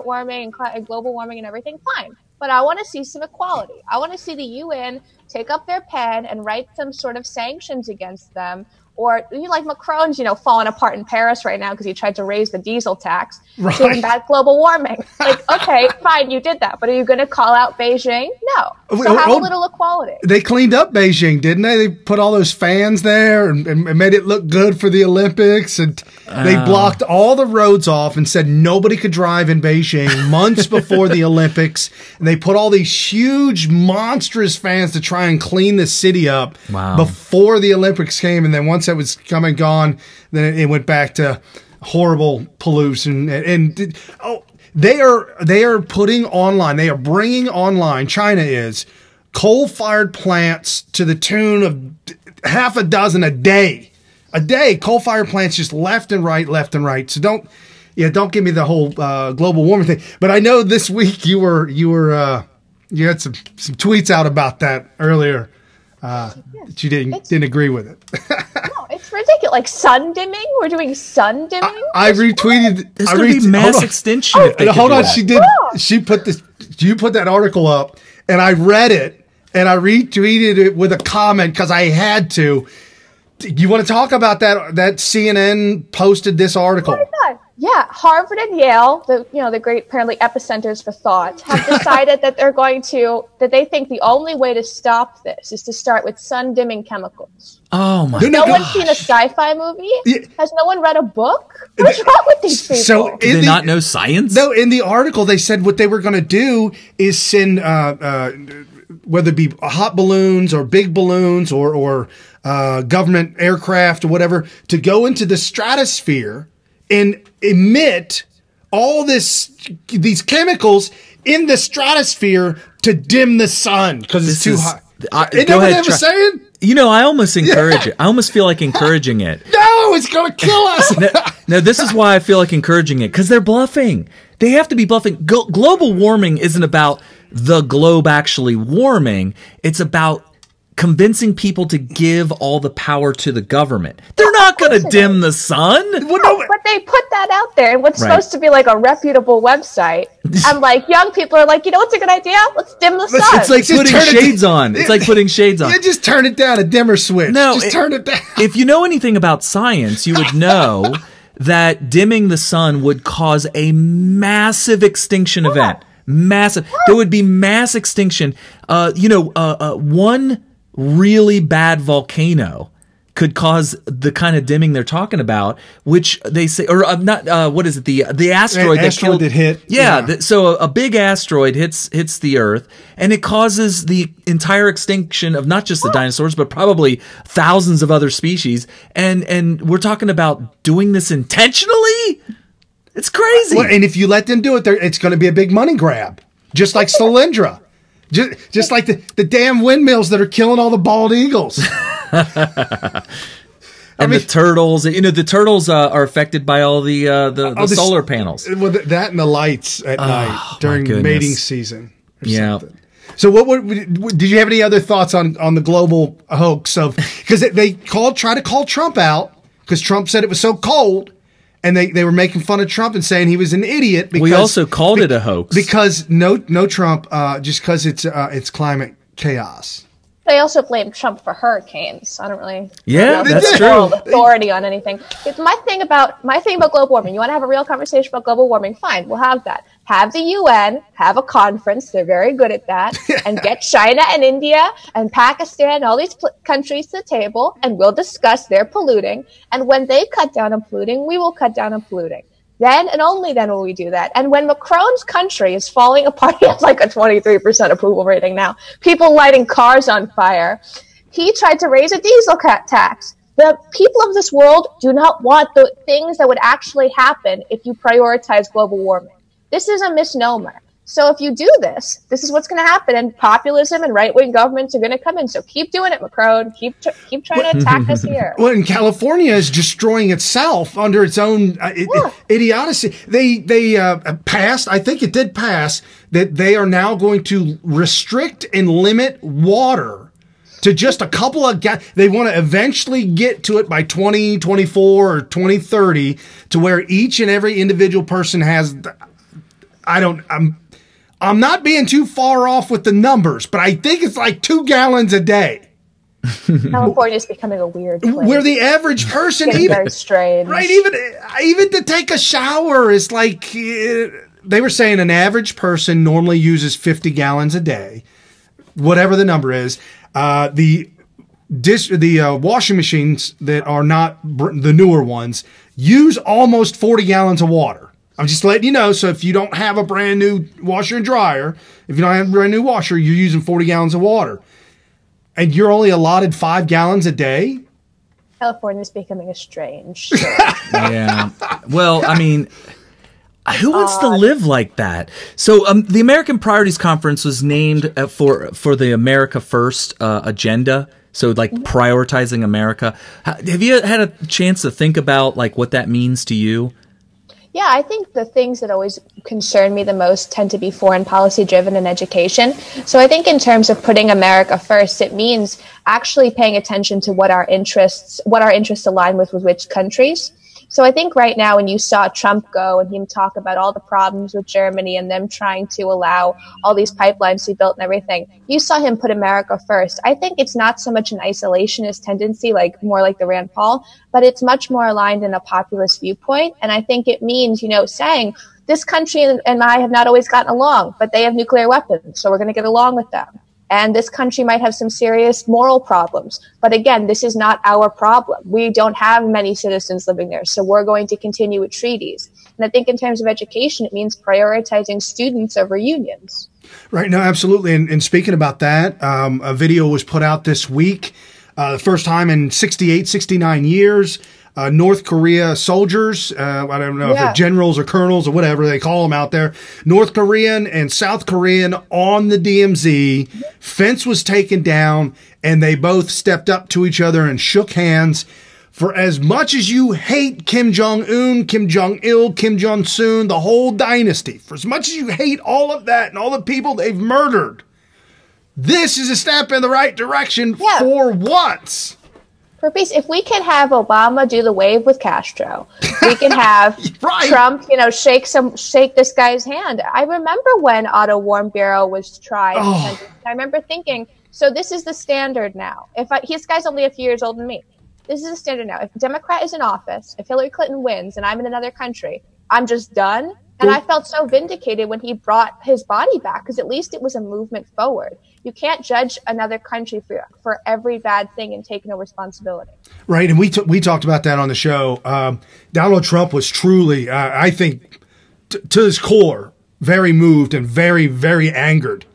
[SPEAKER 10] warming and global warming and everything, fine. But I want to see some equality. I want to see the UN take up their pen and write some sort of sanctions against them. Or like Macron's, falling apart in Paris right now because he tried to raise the diesel tax to combat global warming. Like, okay, fine, you did that, but are you going to call out Beijing? No. So have a little equality.
[SPEAKER 6] They cleaned up Beijing, didn't they? They put all those fans there and made it look good for the Olympics, and they blocked all the roads off and said nobody could drive in Beijing months before the Olympics. And they put all these huge, monstrous fans to try and clean the city up before the Olympics came, and then once that was come and gone, then it went back to horrible pollution. They are putting online, they are bringing online, China is, coal-fired plants to the tune of half a dozen a day. Coal-fired plants just left and right. So don't give me the whole global warming thing. But I know this week you had some tweets out about that earlier. That you didn't agree with it.
[SPEAKER 10] No, it's ridiculous. Like sun dimming? We're doing sun dimming?
[SPEAKER 6] I retweeted.
[SPEAKER 7] There's going to be mass extinction.
[SPEAKER 6] Hold on. She put this. You put that article up, and I read it, and I retweeted it with a comment because I had to. You want to talk about that? That CNN posted this article.
[SPEAKER 10] Oh my God. Yeah, Harvard and Yale, the great apparently epicenters for thought, have decided that they think the only way to stop this is to start with sun dimming chemicals.
[SPEAKER 7] Oh my!
[SPEAKER 10] Has no one seen a sci-fi movie? Yeah. Has no one read a book? What's wrong with these people?
[SPEAKER 7] So do they not know science?
[SPEAKER 6] No, in the article they said what they were going to do is send whether it be hot balloons or big balloons or government aircraft or whatever to go into the stratosphere and emit all these chemicals in the stratosphere to dim the sun because it's too hot. Isn't that what they were saying?
[SPEAKER 7] I almost encourage it. I almost feel like encouraging it.
[SPEAKER 6] No, it's going to kill us.
[SPEAKER 7] No, this is why I feel like encouraging it, because they're bluffing. They have to be bluffing. Global warming isn't about the globe actually warming. It's about convincing people to give all the power to the government. They're not going to dim the sun.
[SPEAKER 10] Well, no, but they put that out there in what's supposed to be like a reputable website. And like young people are like, what's a good idea? Let's dim the sun.
[SPEAKER 7] It's like putting shades on. It's like putting shades on.
[SPEAKER 6] You just turn it down, a dimmer switch.
[SPEAKER 7] No,
[SPEAKER 6] just turn it down.
[SPEAKER 7] If you know anything about science, you would know that dimming the sun would cause a massive extinction event. Massive. There would be mass extinction. One really bad volcano could cause the kind of dimming they're talking about, which they say, or not. What is it? The asteroid
[SPEAKER 6] that hit.
[SPEAKER 7] Yeah. So a big asteroid hits the Earth, and it causes the entire extinction of not just the dinosaurs, but probably thousands of other species. And we're talking about doing this intentionally. It's crazy.
[SPEAKER 6] Well, and if you let them do it, it's going to be a big money grab, just like Solyndra. Just like the damn windmills that are killing all the bald eagles.
[SPEAKER 7] And the turtles, the turtles are affected by all the solar panels.
[SPEAKER 6] Well, that and the lights at night during mating season.
[SPEAKER 7] Yeah.
[SPEAKER 6] So did you have any other thoughts on the global hoax because they tried to call Trump out because Trump said it was so cold. And they were making fun of Trump and saying he was an idiot. Because,
[SPEAKER 7] we also called it a hoax
[SPEAKER 6] because no Trump, just because it's climate chaos.
[SPEAKER 10] They also blame Trump for hurricanes. I don't really
[SPEAKER 7] that's true.
[SPEAKER 10] Authority on anything. It's my thing about global warming. You want to have a real conversation about global warming? Fine, we'll have that. Have the UN have a conference. They're very good at that, and get China and India and Pakistan, all these countries to the table, and we'll discuss their polluting. And when they cut down on polluting, we will cut down on polluting. Then and only then will we do that. And when Macron's country is falling apart, he has like a 23% approval rating now. People lighting cars on fire. He tried to raise a diesel tax. The people of this world do not want the things that would actually happen if you prioritize global warming. This is a misnomer. So if you do this, this is what's going to happen, and populism and right-wing governments are going to come in. So keep doing it, Macron. Keep trying to attack us here.
[SPEAKER 6] Well, and California is destroying itself under its own idiocy. They passed, I think it did pass, that they are now going to restrict and limit water to just a couple of they want to eventually get to it by 2024 or 2030 to where each and every individual person has. I'm not being too far off with the numbers, but I think it's like 2 gallons a day.
[SPEAKER 10] California is becoming a weird place.
[SPEAKER 6] Where the average person,
[SPEAKER 10] even very strange,
[SPEAKER 6] right? Even to take a shower is like they were saying an average person normally uses 50 gallons a day, whatever the number is. The washing machines that are not the newer ones use almost 40 gallons of water. I'm just letting you know. So if you don't have a brand new washer and dryer, if you don't have a brand new washer, you're using 40 gallons of water. And you're only allotted 5 gallons a day?
[SPEAKER 10] California is becoming a strange.
[SPEAKER 7] Yeah. Well, I mean, who wants to live like that? So the American Priorities Conference was named for the AmericaFirst agenda. So like prioritizing America. Have you had a chance to think about like what that means to you?
[SPEAKER 10] Yeah, I think the things that always concern me the most tend to be foreign policy driven and education. So I think in terms of putting America first, it means actually paying attention to what our interests align with which countries. So I think right now when you saw Trump go and him talk about all the problems with Germany and them trying to allow all these pipelines to be built and everything, you saw him put America first. I think it's not so much an isolationist tendency, like more like the Rand Paul, but it's much more aligned in a populist viewpoint. And I think it means, saying this country and I have not always gotten along, but they have nuclear weapons, so we're going to get along with them. And this country might have some serious moral problems. But again, this is not our problem. We don't have many citizens living there, so we're going to continue with treaties. And I think in terms of education, it means prioritizing students over unions.
[SPEAKER 6] Right. No, absolutely. And speaking about that, a video was put out this week, the first time in 69 years. North Korea soldiers, I don't know if they're generals or colonels or whatever they call them out there, North Korean and South Korean on the DMZ. Fence was taken down, and they both stepped up to each other and shook hands. For as much as you hate Kim Jong-un, Kim Jong-il, Kim Jong-un, the whole dynasty, for as much as you hate all of that and all the people they've murdered, this is a step in the right direction for once.
[SPEAKER 10] For peace, if we can have Obama do the wave with Castro, we can have Trump, shake this guy's hand. I remember when Otto Warmbier was tried. I remember thinking, so this is the standard now. This guy's only a few years older than me. This is the standard now. If a Democrat is in office, if Hillary Clinton wins and I'm in another country, I'm just done. And I felt so vindicated when he brought his body back, because at least it was a movement forward. You can't judge another country for every bad thing and take no responsibility. Right,
[SPEAKER 6] and we talked about that on the show. Donald Trump was truly, I think, to his core, very moved and very, very angered.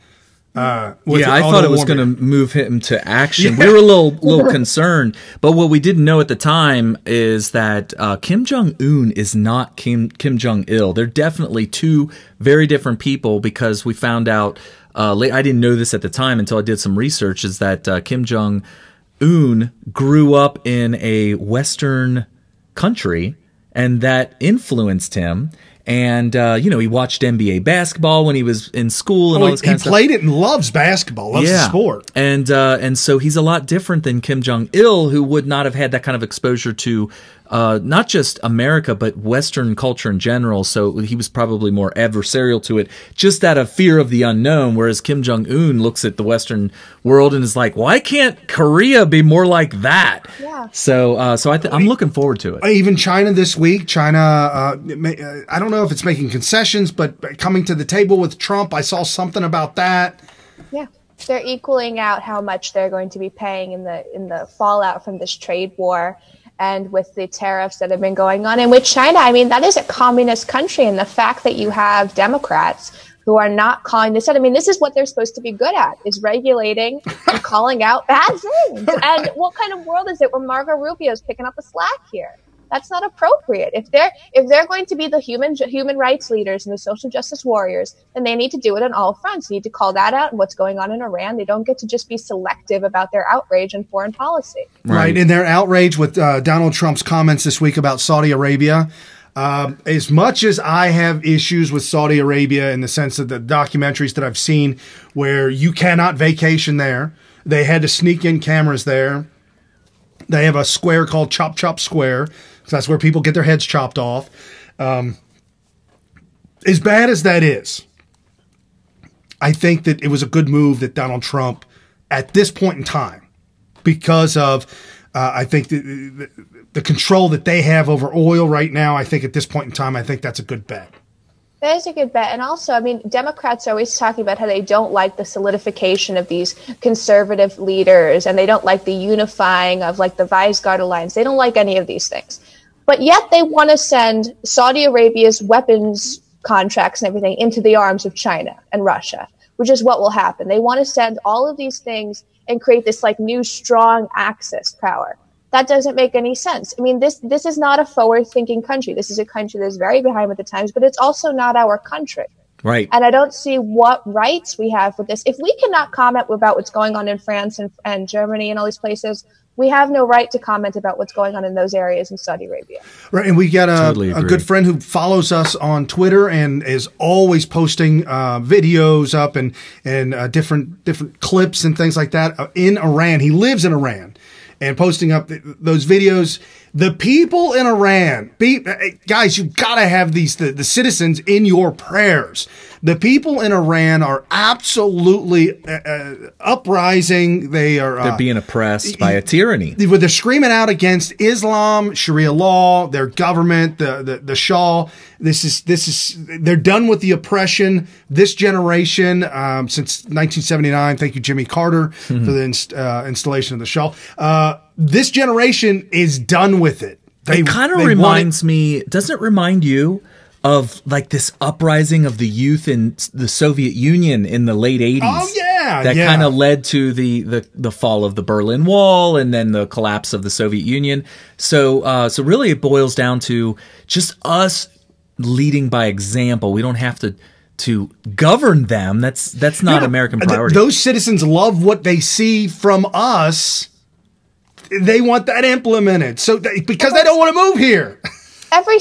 [SPEAKER 7] I thought it was going to move him to action. We were a little concerned, but what we didn't know at the time is that Kim Jong-un is not Kim Jong-il. They're definitely two very different people, because we found out I didn't know this at the time until I did some research, is that Kim Jong-un grew up in a Western country, and that influenced him. And, he watched NBA basketball when he was in school and all this kind of stuff.
[SPEAKER 6] He played it and loves basketball, loves the sport.
[SPEAKER 7] And so he's a lot different than Kim Jong-il, who would not have had that kind of exposure to not just America, but Western culture in general. So he was probably more adversarial to it, just out of fear of the unknown. Whereas Kim Jong-un looks at the Western world and is like, why can't Korea be more like that? Yeah. So I'm looking forward to it.
[SPEAKER 6] Even China this week, I don't know if it's making concessions, but coming to the table with Trump, I saw something about that.
[SPEAKER 10] Yeah. They're equaling out how much they're going to be paying in the fallout from this trade war. And with the tariffs that have been going on. And with China, I mean, that is a communist country. And the fact that you have Democrats who are not calling this out, I mean, this is what they're supposed to be good at, is regulating and calling out bad things. And what kind of world is it where Marco Rubio is picking up the slack here? That's not appropriate. If they're going to be the human rights leaders and the social justice warriors, then they need to do it on all fronts. They need to call that out and what's going on in Iran. They don't get to just be selective about their outrage in foreign policy.
[SPEAKER 6] Right. And their outrage with Donald Trump's comments this week about Saudi Arabia. As much as I have issues with Saudi Arabia in the sense of the documentaries that I've seen where you cannot vacation there, they had to sneak in cameras there. They have a square called Chop Chop Square, because that's where people get their heads chopped off. As bad as that is, I think that it was a good move that Donald Trump, at this point in time, because of I think the control that they have over oil right now, I think at this point in time, I think that's a good bet.
[SPEAKER 10] That is a good bet. And also, I mean, Democrats are always talking about how they don't like the solidification of these conservative leaders, and they don't like the unifying of like the Weisgard Alliance. They don't like any of these things. But yet they want to send Saudi Arabia's weapons contracts and everything into the arms of China and Russia, which is what will happen. They want to send all of these things and create this like new strong Axis power. That doesn't make any sense. I mean, this is not a forward-thinking country. This is a country that's very behind with the times, but it's also not our country.
[SPEAKER 7] Right.
[SPEAKER 10] And I don't see what rights we have with this. If we cannot comment about what's going on in France and Germany and all these places, we have no right to comment about what's going on in those areas in Saudi Arabia.
[SPEAKER 6] Right, and we got a good friend who follows us on Twitter and is always posting videos up and different clips and things like that in Iran. He lives in Iran and posting up those videos. The people in Iran, guys, you've got to have the citizens in your prayers. The people in Iran are absolutely uprising. They're
[SPEAKER 7] being oppressed by a tyranny.
[SPEAKER 6] They're screaming out against Islam, Sharia law, their government, the Shah. They're done with the oppression. This generation, since 1979, thank you, Jimmy Carter, for the installation of the Shah. This generation is done with it.
[SPEAKER 7] It kind of reminds me, doesn't it remind you of like this uprising of the youth in the Soviet Union in the late 80s?
[SPEAKER 6] Oh, yeah.
[SPEAKER 7] That kind of led to the fall of the Berlin Wall and then the collapse of the Soviet Union. So really it boils down to just us leading by example. We don't have to govern them. That's not American priority.
[SPEAKER 6] Those citizens love what they see from us. They want that implemented, because they don't want to move here.
[SPEAKER 10] Every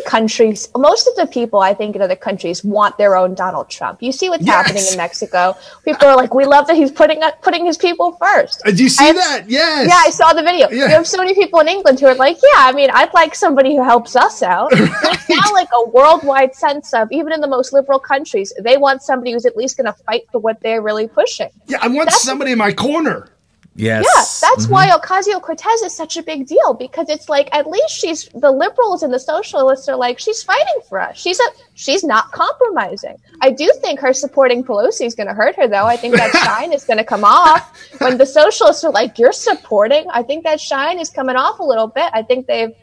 [SPEAKER 10] country, most of the people I think in other countries want their own Donald Trump. You see what's happening in Mexico. People are like, we love that he's putting his people first.
[SPEAKER 6] Did you see that? Yes.
[SPEAKER 10] Yeah, I saw the video.
[SPEAKER 6] Yeah.
[SPEAKER 10] You have so many people in England who are like, yeah, I mean, I'd like somebody who helps us out. There's now like a worldwide sense of, even in the most liberal countries, they want somebody who's at least going to fight for what they're really pushing.
[SPEAKER 6] Yeah, I want somebody in my corner.
[SPEAKER 7] Yes.
[SPEAKER 10] Yeah, that's why Ocasio-Cortez is such a big deal, because it's like, at least the liberals and the socialists are like, she's fighting for us. She's not compromising. I do think her supporting Pelosi is going to hurt her, though. I think that shine is going to come off when the socialists are like, you're supporting. I think that shine is coming off a little bit. I think they've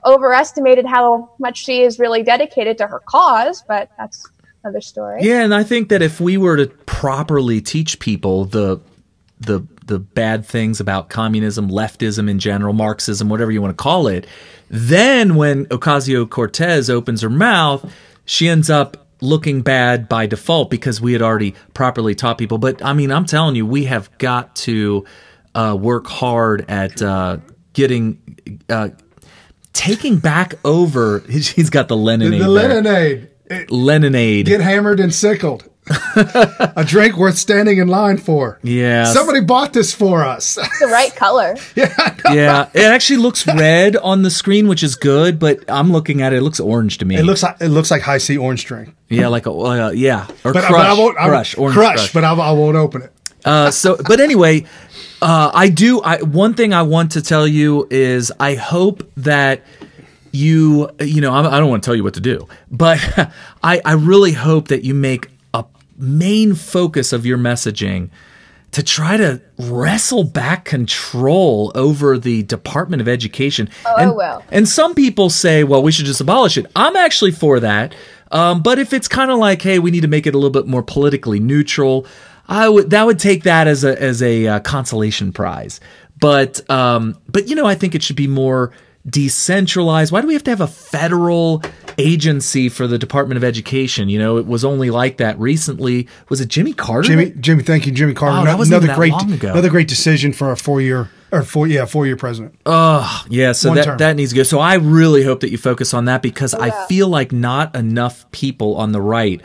[SPEAKER 10] overestimated how much she is really dedicated to her cause, but that's another story.
[SPEAKER 7] Yeah, and I think that if we were to properly teach people the bad things about communism, leftism in general, Marxism, whatever you want to call it, then when Ocasio-Cortez opens her mouth, she ends up looking bad by default because we had already properly taught people. But I mean, I'm telling you, we have got to work hard at taking back over. He's got the Leninade.
[SPEAKER 6] The
[SPEAKER 7] Leninade.
[SPEAKER 6] Get hammered and sickled. A drink worth standing in line for.
[SPEAKER 7] Yeah.
[SPEAKER 6] Somebody bought this for us.
[SPEAKER 10] It's the right color.
[SPEAKER 7] Yeah. It actually looks red on the screen, which is good, but I'm looking at it. It looks orange to me.
[SPEAKER 6] It looks like High C orange drink.
[SPEAKER 7] Yeah, like a Or
[SPEAKER 6] but,
[SPEAKER 7] Crush. Orange Crush.
[SPEAKER 6] But I won't open it.
[SPEAKER 7] But anyway, one thing I want to tell you is I hope that I don't want to tell you what to do, but I really hope that you make a main focus of your messaging to try to wrestle back control over the Department of Education.
[SPEAKER 10] I will.
[SPEAKER 7] And some people say, well, we should just abolish it. I'm actually for that. But if it's kind of like, hey, we need to make it a little bit more politically neutral, I would take that as a consolation prize. But I think it should be more decentralized? Why do we have to have a federal agency for the Department of Education? You know, it was only like that recently. Was it Jimmy Carter?
[SPEAKER 6] Jimmy, thank you, Jimmy Carter.
[SPEAKER 7] Oh, that wasn't even that long ago.
[SPEAKER 6] Another great decision for a four-year president.
[SPEAKER 7] Oh, yeah. So that needs to go. So I really hope that you focus on that, because I feel like not enough people on the right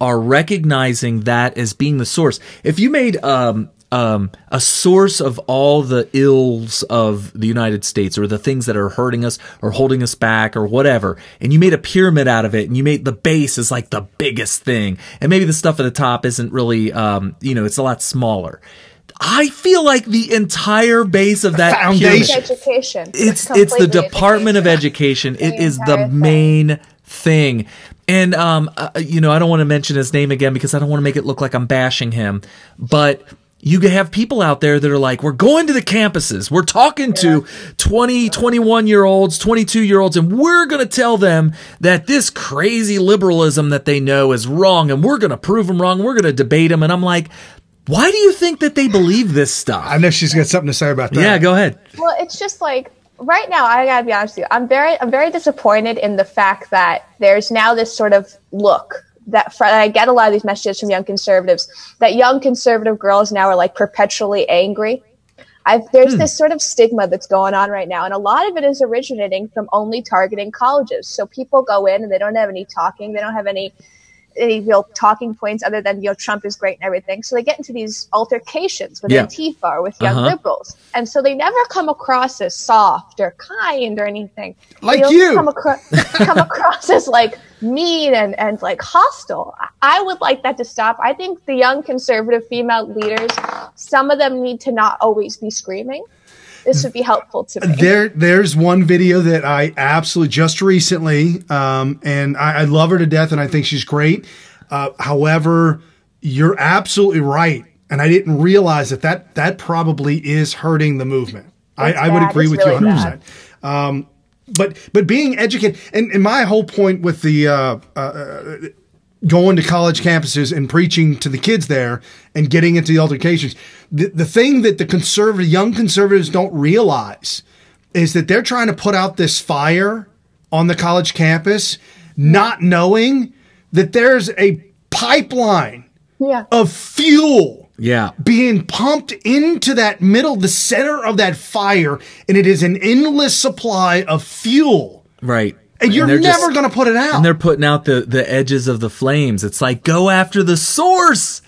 [SPEAKER 7] are recognizing that as being the source. If you made a source of all the ills of the United States, or the things that are hurting us or holding us back or whatever, and you made a pyramid out of it, and you made the base is like the biggest thing, and maybe the stuff at the top isn't really, it's a lot smaller. I feel like the entire base of that
[SPEAKER 10] foundation, education.
[SPEAKER 7] It's the Department of Education. It is the main thing. And I don't want to mention his name again because I don't want to make it look like I'm bashing him, but you have people out there that are like, we're going to the campuses, we're talking to 20, 21-year-olds, 22-year-olds, and we're going to tell them that this crazy liberalism that they know is wrong, and we're going to prove them wrong, we're going to debate them. And I'm like, why do you think that they believe this stuff?
[SPEAKER 6] I know she's got something to say about that.
[SPEAKER 7] Yeah, go ahead.
[SPEAKER 10] Well, it's just like, right now, I gotta be honest with you, I'm very disappointed in the fact that there's now this sort of look that I get a lot of these messages from young conservatives, that young conservative girls now are like perpetually angry. There's this sort of stigma that's going on right now, and a lot of it is originating from only targeting colleges. So people go in and they don't have any talking, they don't have any real talking points other than, Trump is great and everything. So they get into these altercations with Antifa or with young liberals. And so they never come across as soft or kind or anything.
[SPEAKER 6] Like
[SPEAKER 10] you come across as like mean and like hostile. I would like that to stop. I think the young conservative female leaders, some of them need to not always be screaming. This would be helpful to me.
[SPEAKER 6] There's one video that I absolutely just recently, and I love her to death, and I think she's great. However, you're absolutely right, and I didn't realize that probably is hurting the movement. I would agree with you 100%. But being educated, and my whole point with the going to college campuses and preaching to the kids there and getting into the altercations, the thing that the young conservatives don't realize is that they're trying to put out this fire on the college campus, not knowing that there's a pipeline of fuel being pumped into the center of that fire, and it is an endless supply of fuel.
[SPEAKER 7] Right.
[SPEAKER 6] And you're never going to put it out.
[SPEAKER 7] And they're putting out the edges of the flames. It's like, go after the source.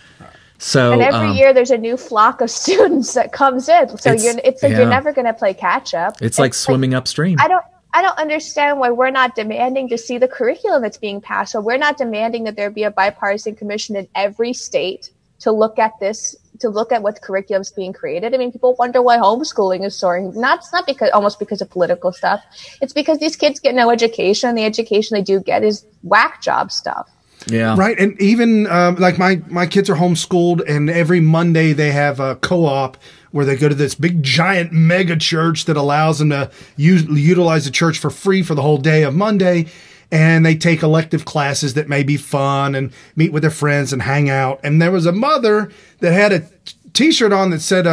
[SPEAKER 7] So,
[SPEAKER 10] and every year there's a new flock of students that comes in. So you're never going to play catch up.
[SPEAKER 7] It's like swimming upstream.
[SPEAKER 10] I don't understand why we're not demanding to see the curriculum that's being passed. So we're not demanding that there be a bipartisan commission in every state to look at this, to look at what curriculum's being created. I mean, people wonder why homeschooling is soaring. It's not because of political stuff. It's because these kids get no education. The education they do get is whack job stuff.
[SPEAKER 7] Yeah.
[SPEAKER 6] Right. And even like my kids are homeschooled, and every Monday they have a co-op where they go to this big giant mega church that allows them to utilize the church for free for the whole day of Monday. And they take elective classes that may be fun and meet with their friends and hang out. And there was a mother that had a T-shirt on that said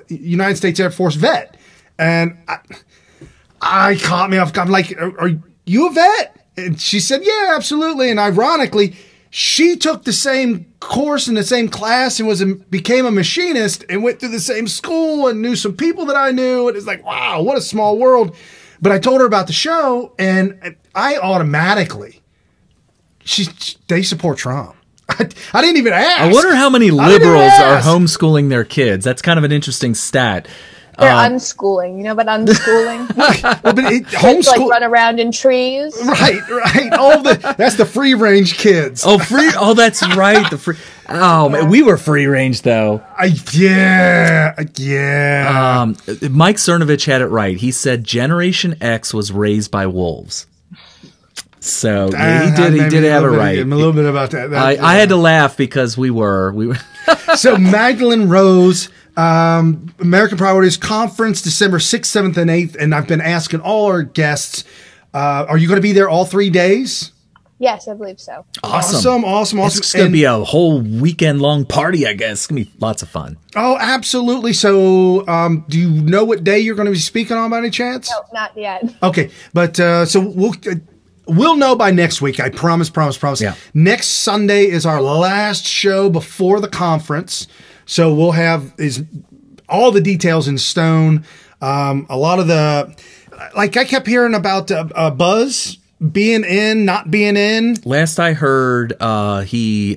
[SPEAKER 6] United States Air Force vet. And I caught me off. I'm like, are you a vet? And she said, yeah, absolutely. And ironically, she took the same course in the same class and became a machinist and went through the same school and knew some people that I knew. And it's like, wow, what a small world. But I told her about the show, and I automatically, they support Trump. I didn't even ask.
[SPEAKER 7] I wonder how many liberals are homeschooling their kids. That's kind of an interesting stat.
[SPEAKER 10] They're unschooling. You know about unschooling?
[SPEAKER 6] Kids
[SPEAKER 10] like run around in trees.
[SPEAKER 6] Right. That's the free range kids.
[SPEAKER 7] Oh, that's right. Oh man, we were free range though.
[SPEAKER 6] Yeah.
[SPEAKER 7] Mike Cernovich had it right. He said Generation X was raised by wolves. So he did have it right.
[SPEAKER 6] A little bit about that.
[SPEAKER 7] I had to laugh because we were.
[SPEAKER 6] So Mahgdalen Rose, American Priorities Conference, December 6th, 7th, and 8th. And I've been asking all our guests, are you going to be there all 3 days?
[SPEAKER 10] Yes, I believe so.
[SPEAKER 6] Awesome.
[SPEAKER 7] It's going to be a whole weekend-long party, I guess. It's going to be lots of fun.
[SPEAKER 6] Oh, absolutely. So do you know what day you're going to be speaking on by any chance?
[SPEAKER 10] No, not yet.
[SPEAKER 6] Okay, but so we'll know by next week. I promise.
[SPEAKER 7] Yeah.
[SPEAKER 6] Next Sunday is our last show before the conference. So we'll have all the details in stone. A lot of I kept hearing about Buzz being in, not being in.
[SPEAKER 7] Last I heard, it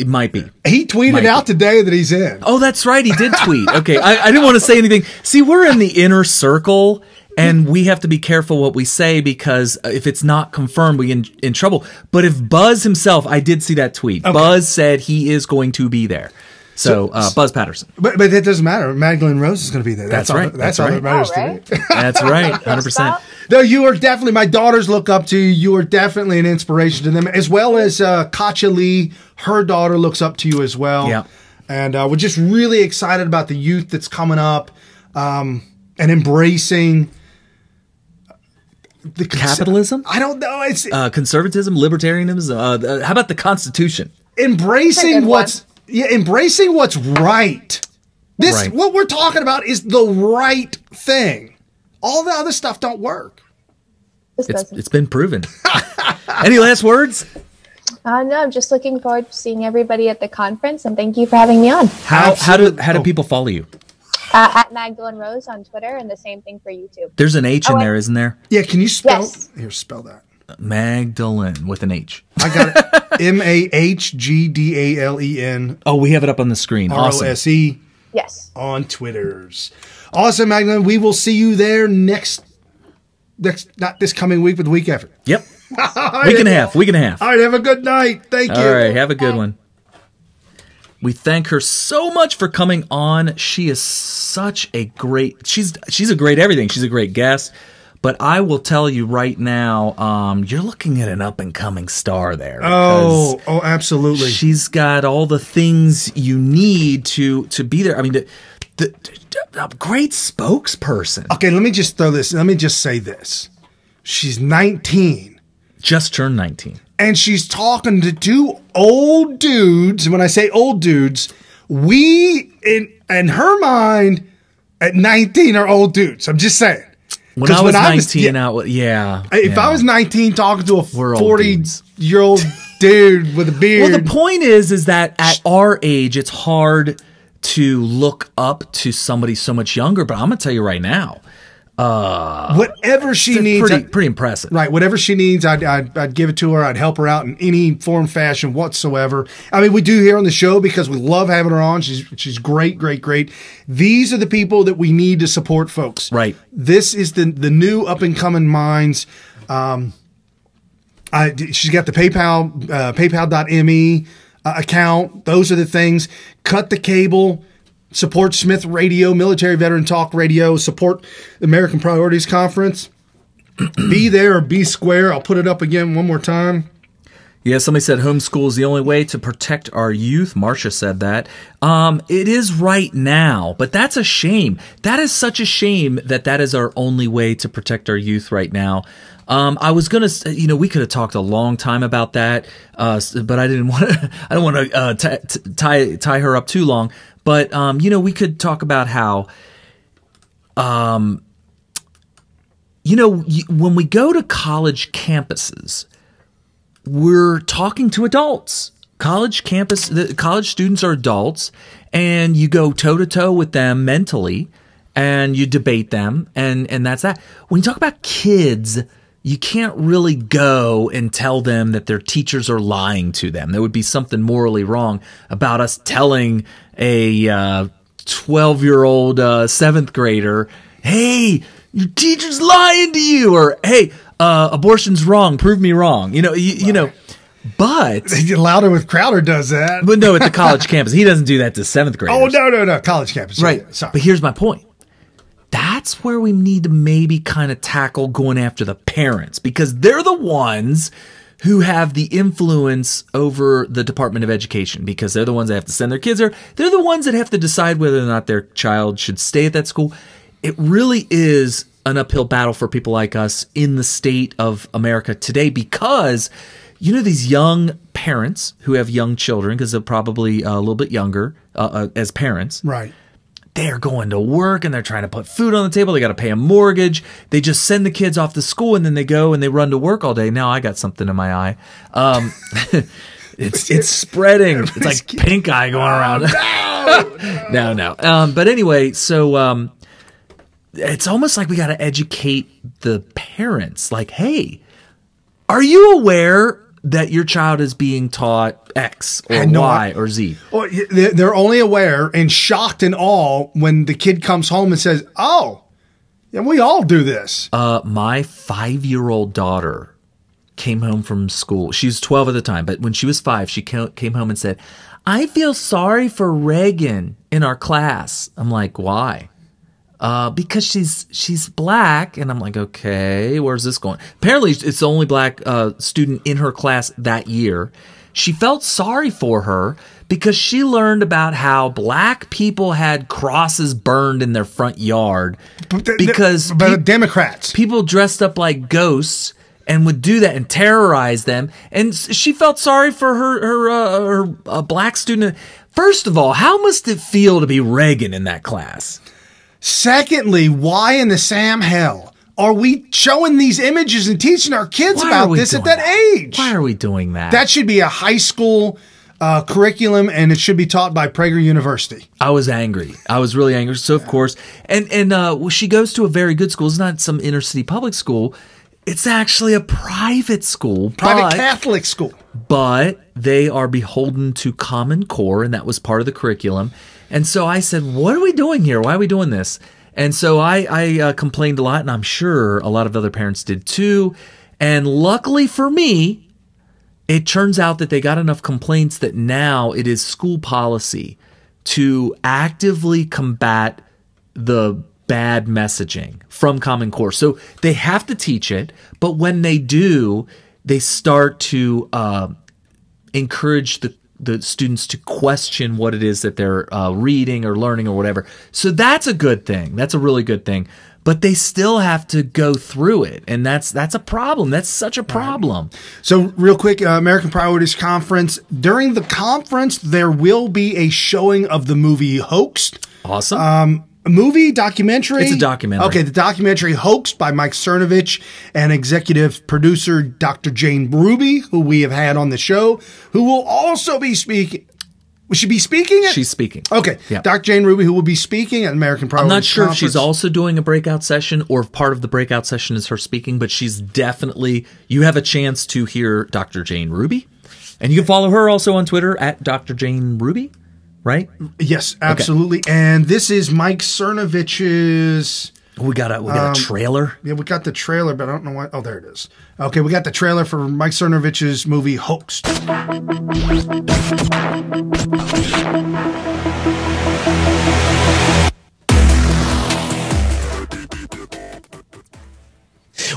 [SPEAKER 7] might be.
[SPEAKER 6] He tweeted out today that he's in.
[SPEAKER 7] Oh, that's right. He did tweet. Okay. I didn't want to say anything. See, we're in the inner circle, and we have to be careful what we say, because if it's not confirmed, we in trouble. But if Buzz himself, I did see that tweet. Okay. Buzz said he is going to be there. So Buzz Patterson.
[SPEAKER 6] But that doesn't matter. Mahgdalen Rose is going to be there.
[SPEAKER 7] That's right.
[SPEAKER 6] That's all that matters to me.
[SPEAKER 7] That's right. 100%.
[SPEAKER 6] No, you are definitely, my daughters look up to you. You are definitely an inspiration to them, as well as Katja Lee. Her daughter looks up to you as well.
[SPEAKER 7] Yeah.
[SPEAKER 6] And we're just really excited about the youth that's coming up and embracing the
[SPEAKER 7] capitalism.
[SPEAKER 6] I don't know. It's
[SPEAKER 7] conservatism, libertarianism. How about the Constitution?
[SPEAKER 6] Embracing what's right. What we're talking about is the right thing. All the other stuff don't work.
[SPEAKER 7] It's been proven. Any last words?
[SPEAKER 10] No, I'm just looking forward to seeing everybody at the conference, and thank you for having me on.
[SPEAKER 7] How do people follow you?
[SPEAKER 10] At Mahgdalen Rose on Twitter, and the same thing for YouTube.
[SPEAKER 7] There's an H in there, isn't there?
[SPEAKER 6] Yeah, can you spell?
[SPEAKER 10] Yes.
[SPEAKER 6] Here, spell that.
[SPEAKER 7] Mahgdalen with an H.
[SPEAKER 6] I got it. Mahgdalen.
[SPEAKER 7] Oh, we have it up on the screen. Awesome.
[SPEAKER 6] ROSE.
[SPEAKER 10] Yes.
[SPEAKER 6] On Twitters. Awesome, Mahgdalen. We will see you there next, not this coming week, but the week after.
[SPEAKER 7] Yep. Week and a half.
[SPEAKER 6] All right, have a good night. Thank you.
[SPEAKER 7] All right, have a good one. We thank her so much for coming on. She is such a great, she's a great everything. She's a great guest. But I will tell you right now, you're looking at an up-and-coming star there.
[SPEAKER 6] Oh, absolutely.
[SPEAKER 7] She's got all the things you need to be there. I mean, the great spokesperson.
[SPEAKER 6] Okay, let me just throw this. Let me just say this. She's 19.
[SPEAKER 7] Just turned 19.
[SPEAKER 6] And she's talking to two old dudes. And when I say old dudes, we, in her mind, at 19 are old dudes. I'm just saying.
[SPEAKER 7] When I was 19, If
[SPEAKER 6] I was 19 talking to a 40-year-old dude with a beard.
[SPEAKER 7] Well, the point is that at our age, it's hard to look up to somebody so much younger. But I'm going to tell you right now.
[SPEAKER 6] Whatever she needs.
[SPEAKER 7] Pretty impressive.
[SPEAKER 6] Right. Whatever she needs, I'd give it to her. I'd help her out in any form, fashion whatsoever. I mean, we do here on the show because we love having her on. She's great. These are the people that we need to support, folks.
[SPEAKER 7] Right.
[SPEAKER 6] This is the new up and coming minds. She's got the PayPal.me account. Those are the things. Cut the cable. Support Smith Radio, Military Veteran Talk Radio. Support the American Priorities Conference. Be there or be square. I'll put it up again one more time.
[SPEAKER 7] Yeah, somebody said homeschool is the only way to protect our youth. Marcia said that. It is right now, but that's a shame. That is such a shame that is our only way to protect our youth right now. I was gonna, we could have talked a long time about that, but I didn't want to. I don't want to tie her up too long. But we could talk about how, when we go to college campuses, we're talking to adults. The college students are adults, and you go toe to toe with them mentally, and you debate them, and that's that. When you talk about kids, you can't really go and tell them that their teachers are lying to them. There would be something morally wrong about us telling a 12-year-old seventh grader, "Hey, your teacher's lying to you," or "Hey, abortion's wrong. Prove me wrong." You know. But
[SPEAKER 6] Louder with Crowder does that.
[SPEAKER 7] But no, at the college campus, he doesn't do that to seventh graders.
[SPEAKER 6] Oh no, college campus,
[SPEAKER 7] right?
[SPEAKER 6] Yeah, sorry.
[SPEAKER 7] But here's my point. That's where we need to maybe kind of tackle going after the parents, because they're the ones who have the influence over the Department of Education, because they're the ones that have to send their kids there. They're the ones that have to decide whether or not their child should stay at that school. It really is an uphill battle for people like us in the state of America today because, you know, these young parents who have young children, because they're probably a little bit younger as parents.
[SPEAKER 6] Right.
[SPEAKER 7] They're going to work and they're trying to put food on the table. They got to pay a mortgage. They just send the kids off to school and then they go and they run to work all day. Now I got something in my eye. It's spreading. It's like pink eye going around. No. But anyway, so it's almost like we got to educate the parents. Like, hey, are you aware that your child is being taught X or Y or Z?
[SPEAKER 6] Well, they're only aware and shocked and awe when the kid comes home and says, oh, yeah, we all do this.
[SPEAKER 7] My 5-year-old daughter came home from school. She was 12 at the time, but when she was 5, she came home and said, I feel sorry for Reagan in our class. I'm like, why? Because she's black. And I'm like, okay, where's this going? Apparently it's the only black student in her class that year. She felt sorry for her because she learned about how black people had crosses burned in their front yard because
[SPEAKER 6] Democrats,
[SPEAKER 7] people dressed up like ghosts and would do that and terrorize them. And she felt sorry for her black student. First of all, how must it feel to be Reagan in that class?
[SPEAKER 6] Secondly, why in the Sam hell are we showing these images and teaching our kids about this at that age?
[SPEAKER 7] Why are we doing that?
[SPEAKER 6] That should be a high school curriculum, and it should be taught by Prager University.
[SPEAKER 7] I was angry. I was really angry. So, of course, and she goes to a very good school. It's not some inner city public school. It's actually a private school.
[SPEAKER 6] Private Catholic school.
[SPEAKER 7] But they are beholden to Common Core, and that was part of the curriculum. And so I said, what are we doing here? Why are we doing this? And so I complained a lot, and I'm sure a lot of other parents did too. And luckily for me, it turns out that they got enough complaints that now it is school policy to actively combat the bad messaging from Common Core. So they have to teach it, but when they do, they start to encourage the students to question what it is that they're reading or learning or whatever. So that's a good thing. That's a really good thing. But they still have to go through it. And that's a problem. That's such a problem.
[SPEAKER 6] So real quick, American Priorities Conference. During the conference, there will be a showing of the movie Hoaxed.
[SPEAKER 7] Awesome.
[SPEAKER 6] A movie, documentary?
[SPEAKER 7] It's a documentary.
[SPEAKER 6] Okay, the documentary Hoaxed by Mike Cernovich and executive producer Dr. Jane Ruby, who we have had on the show, who will also be speaking. Will she be speaking?
[SPEAKER 7] She's speaking.
[SPEAKER 6] Okay.
[SPEAKER 7] Yeah.
[SPEAKER 6] Dr. Jane Ruby, who will be speaking at American Priorities
[SPEAKER 7] I'm not sure
[SPEAKER 6] Conference.
[SPEAKER 7] if she's also doing a breakout session or if part of the breakout session is her speaking, but she's definitely, you have a chance to hear Dr. Jane Ruby. And you can follow her also on Twitter at Dr. Jane Ruby. Right?
[SPEAKER 6] Yes, absolutely. Okay. And this is Mike Cernovich's.
[SPEAKER 7] We got a trailer.
[SPEAKER 6] Yeah, we got the trailer, but I don't know why. Oh, there it is. Okay, we got the trailer for Mike Cernovich's movie Hoaxed.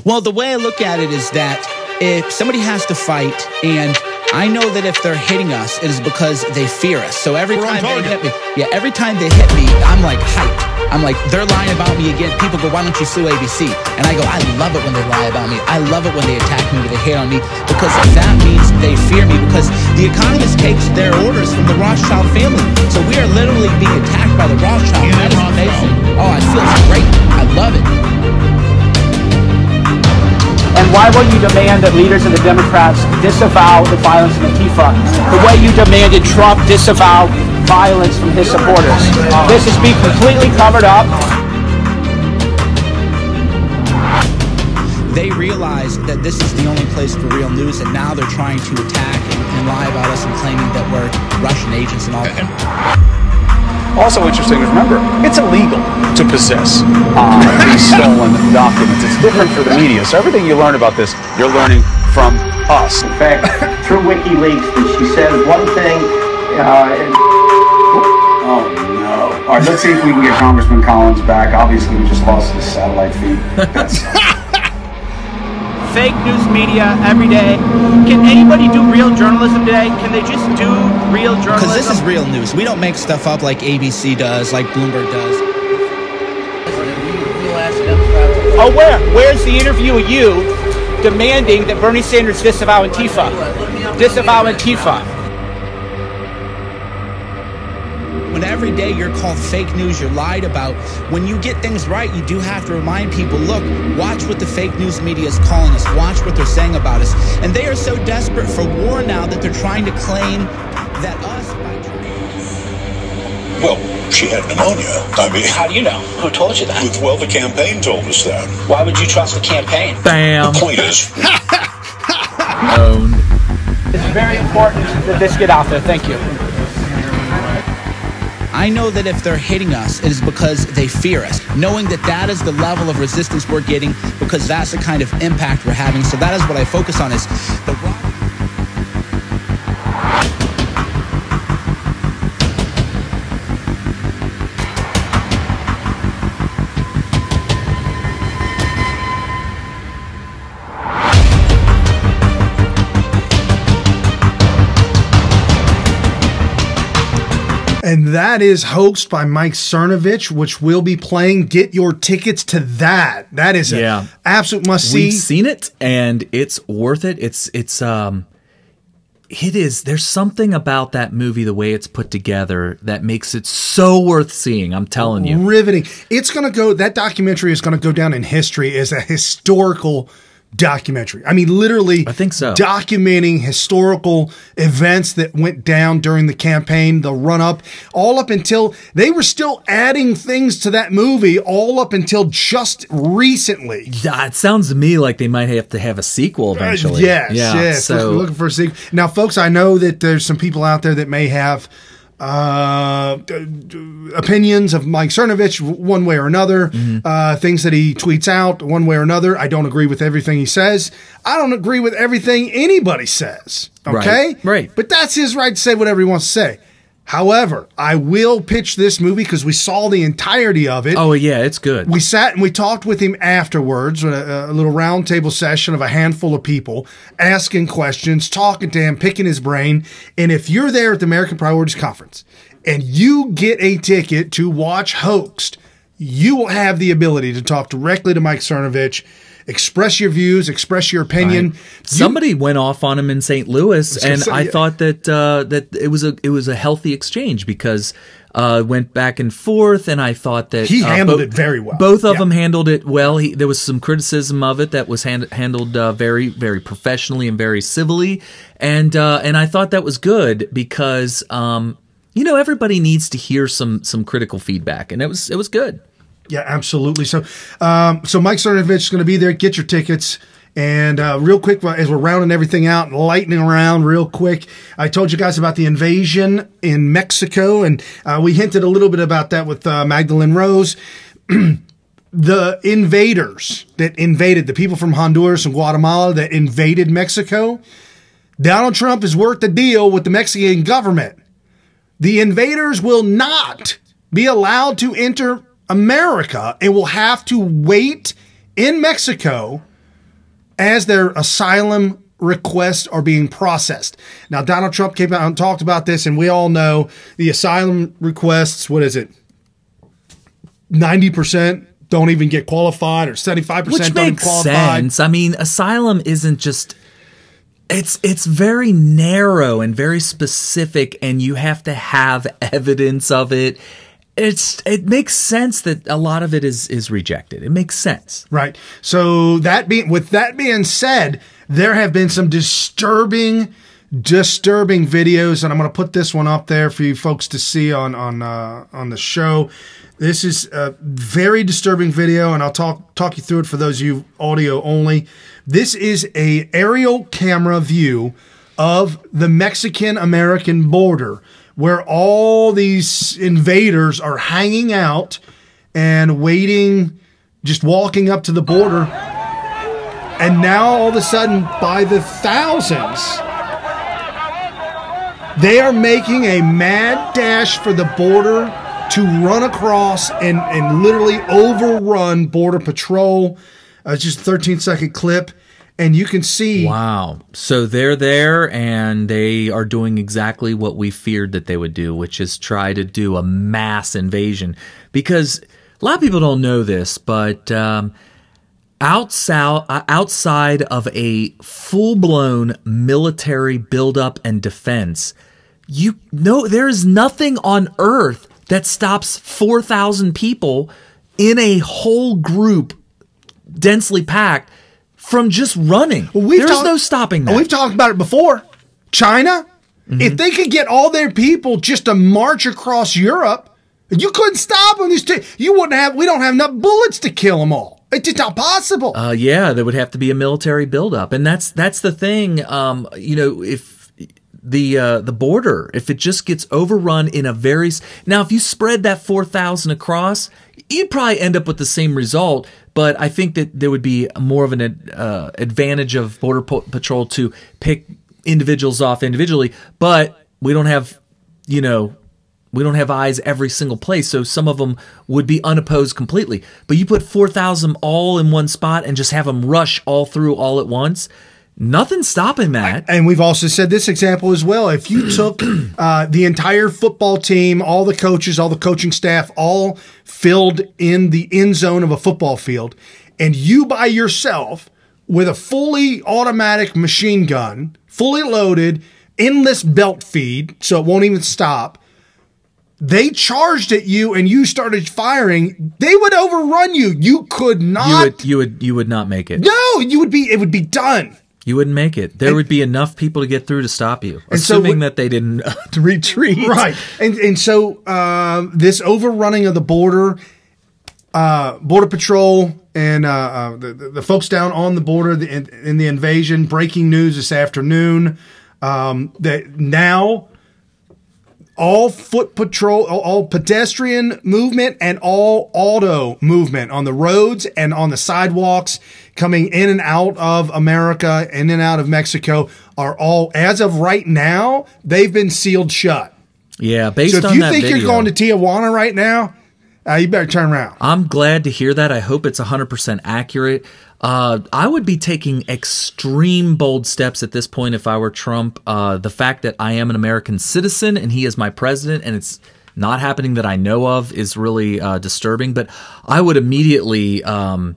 [SPEAKER 2] Well, the way I look at it is that if somebody has to fight, and I know that if they're hitting us, it is because they fear us. So every time they hit me, every time they hit me, I'm like hyped. I'm like, they're lying about me again. People go, why don't you sue ABC? And I go, I love it when they lie about me. I love it when they attack me, when they hate on me, because that means they fear me, because The Economist takes their orders from the Rothschild family. So we are literally being attacked by the Rothschild. That is amazing. Oh, it feels great. I love it.
[SPEAKER 17] And why won't you demand that leaders of the Democrats disavow the violence in Antifa the way you demanded Trump disavow violence from his supporters? This is being completely covered up.
[SPEAKER 2] They realize that this is the only place for real news, and now they're trying to attack and lie about us and claiming that we're Russian agents and all that.
[SPEAKER 18] Also interesting is, remember, it's illegal to possess these stolen documents. It's different for the media. So everything you learn about this, you're learning from us.
[SPEAKER 17] In fact, through WikiLeaks, she said one thing. Oh, no. All right, let's see if we can get Congressman Collins back. Obviously, we just lost his satellite feed. Fake news media every day. Can anybody do real journalism today? Can they just do real journalism?
[SPEAKER 2] Because this is real news. We don't make stuff up like ABC does, like Bloomberg does.
[SPEAKER 17] Oh, where's the interview of you demanding that Bernie Sanders disavow Antifa? Disavow Antifa.
[SPEAKER 2] When every day you're called fake news, you're lied about, when you get things right, you do have to remind people, look, watch what the fake news media is calling us, watch what they're saying about us. And they are so desperate for war now that they're trying to claim that us...
[SPEAKER 19] Well, she had pneumonia. I mean...
[SPEAKER 17] How do you know? Who told you that?
[SPEAKER 19] Well, the campaign told us that.
[SPEAKER 17] Why would you trust the campaign?
[SPEAKER 7] Bam.
[SPEAKER 19] The point is...
[SPEAKER 7] Owned.
[SPEAKER 17] It's very important that this get out there. Thank you.
[SPEAKER 2] I know that if they're hitting us, it is because they fear us, knowing that that is the level of resistance we're getting, because that's the kind of impact we're having. So that is what I focus on, is the
[SPEAKER 6] And that is Hoaxed by Mike Cernovich, which we'll be playing. Get your tickets to that. That is an absolute must-see.
[SPEAKER 7] We've seen it, and it's worth it. It is. There's something about that movie, the way it's put together, that makes it so worth seeing. I'm telling you.
[SPEAKER 6] Riveting. It's going to go, that documentary is going to go down in history as a historical documentary. I mean, literally,
[SPEAKER 7] I think so.
[SPEAKER 6] Documenting historical events that went down during the campaign, the run up, all up until they were still adding things to that movie, all up until just recently.
[SPEAKER 7] Yeah, it sounds to me like they might have to have a sequel eventually.
[SPEAKER 6] Yes.
[SPEAKER 7] So
[SPEAKER 6] we're looking for a sequel. Now, folks, I know that there's some people out there that may have opinions of Mike Cernovich one way or another, things that he tweets out one way or another. I don't agree with everything he says. I don't agree with everything anybody says. Okay?
[SPEAKER 7] Right.
[SPEAKER 6] But that's his right to say whatever he wants to say. However, I will pitch this movie because we saw the entirety of it.
[SPEAKER 7] Oh, yeah, it's good.
[SPEAKER 6] We sat and we talked with him afterwards, a little roundtable session of a handful of people, asking questions, talking to him, picking his brain. And if you're there at the American Priorities Conference and you get a ticket to watch Hoaxed, you will have the ability to talk directly to Mike Cernovich, express your views, express your opinion.
[SPEAKER 7] Right. Somebody went off on him in St. Louis, and I thought that that it was a healthy exchange, because went back and forth, and I thought that
[SPEAKER 6] he handled it very well.
[SPEAKER 7] Both of them handled it well. There was some criticism of it that was handled very, very professionally and very civilly, and I thought that was good, because everybody needs to hear some critical feedback, and it was good.
[SPEAKER 6] Yeah, absolutely. So Mike Cernovich is going to be there. Get your tickets. And real quick, as we're rounding everything out and lightning around real quick, I told you guys about the invasion in Mexico, and we hinted a little bit about that with Mahgdalen Rose. The invaders that invaded, the people from Honduras and Guatemala that invaded Mexico, Donald Trump has worked a deal with the Mexican government. The invaders will not be allowed to enter America and will have to wait in Mexico as their asylum requests are being processed. Now, Donald Trump came out and talked about this, and we all know the asylum requests, 90% don't even get qualified, or 75%
[SPEAKER 7] Which
[SPEAKER 6] don't even
[SPEAKER 7] makes
[SPEAKER 6] qualify.
[SPEAKER 7] sense. I mean, asylum isn't just... It's very narrow and very specific, and you have to have evidence of it. It makes sense that a lot of it is rejected. It makes sense.
[SPEAKER 6] Right. So with that being said, there have been some disturbing videos, and I'm going to put this one up there for you folks to see on the show. This is a very disturbing video, and I'll talk you through it for those of you audio only. This is a aerial camera view of the Mexican-American border, where all these invaders are hanging out and waiting, just walking up to the border. And now all of a sudden, by the thousands, they are making a mad dash for the border to run across and literally overrun Border Patrol. It's just a 13-second clip. And you can see...
[SPEAKER 7] Wow. So they're there, and they are doing exactly what we feared that they would do, which is try to do a mass invasion. Because a lot of people don't know this, but outside of a full-blown military buildup and defense, there is nothing on earth that stops 4,000 people in a whole group, densely packed, from just running. There's no stopping that.
[SPEAKER 6] We've talked about it before. China, if they could get all their people just to march across Europe, you couldn't stop them. We don't have enough bullets to kill them all. It's just not possible.
[SPEAKER 7] Yeah, there would have to be a military buildup, and that's the thing. If the border, if it just gets overrun in a now, if you spread that 4,000 across, you'd probably end up with the same result. But I think that there would be more of an advantage of Border Patrol to pick individuals off individually. But we don't have, we don't have eyes every single place, so some of them would be unopposed completely. But you put 4,000 all in one spot and just have them rush all through all at once, nothing's stopping that.
[SPEAKER 6] And we've also said this example as well. If you took the entire football team, all the coaches, all the coaching staff, all filled in the end zone of a football field, and you by yourself with a fully automatic machine gun, fully loaded, endless belt feed, so it won't even stop, they charged at you and you started firing, they would overrun you. You could not.
[SPEAKER 7] You would not make it.
[SPEAKER 6] No, it would be done.
[SPEAKER 7] You wouldn't make it. There would be enough people to get through to stop you, assuming that they didn't retreat.
[SPEAKER 6] Right. And so this overrunning of the border, Border Patrol and the folks down on the border in the invasion, breaking news this afternoon, that now all foot patrol, all pedestrian movement and all auto movement on the roads and on the sidewalks coming in and out of America, in and out of Mexico are all, as of right now, they've been sealed shut.
[SPEAKER 7] Yeah, based on that
[SPEAKER 6] So if you think you're going to Tijuana right now, you better turn around.
[SPEAKER 7] I'm glad to hear that. I hope it's 100% accurate. I would be taking extreme bold steps at this point if I were Trump. The fact that I am an American citizen and he is my president and it's not happening that I know of is really disturbing. But I would immediately when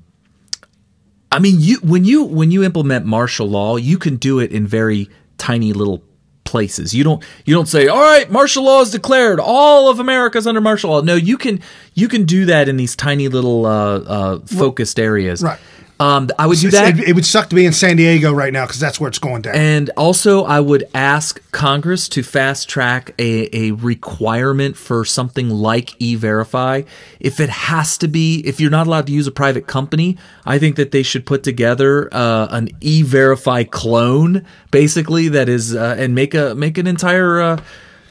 [SPEAKER 7] you implement martial law, you can do it in very tiny little places. You don't say, all right, martial law is declared, all of America's under martial law. No, you can do that in these tiny little focused areas.
[SPEAKER 6] Right.
[SPEAKER 7] I would do that.
[SPEAKER 6] It would suck to be in San Diego right now because that's where it's going down.
[SPEAKER 7] And also, I would ask Congress to fast track a requirement for something like E-Verify. If it has to be, if you're not allowed to use a private company, I think that they should put together an E-Verify clone, basically, that is, and make an entire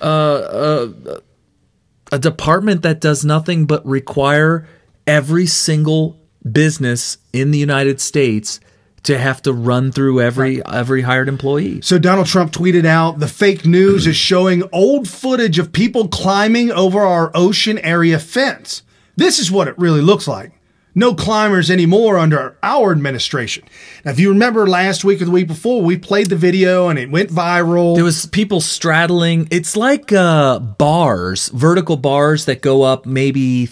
[SPEAKER 7] a department that does nothing but require every single business in the United States to have to run through every hired employee.
[SPEAKER 6] So Donald Trump tweeted out, the fake news is showing old footage of people climbing over our ocean area fence. This is what it really looks like. No climbers anymore under our administration. Now, if you remember last week or the week before, we played the video and it went viral.
[SPEAKER 7] There was people straddling. It's like bars, vertical bars that go up maybe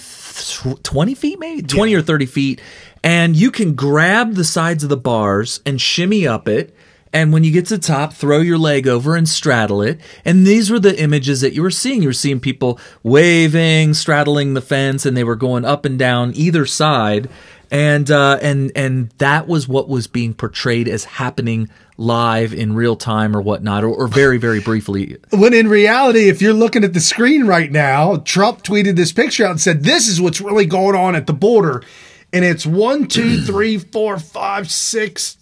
[SPEAKER 7] 20 feet, maybe 20 or 30 feet. And you can grab the sides of the bars and shimmy up it. And when you get to the top, throw your leg over and straddle it. And these were the images that you were seeing. You were seeing people waving, straddling the fence, and they were going up and down either side. And that was what was being portrayed as happening live in real time or whatnot, or very, very briefly.
[SPEAKER 6] When in reality, if you're looking at the screen right now, Trump tweeted this picture out and said, this is what's really going on at the border. And it's 1, 2, 3, 4, 5, 6,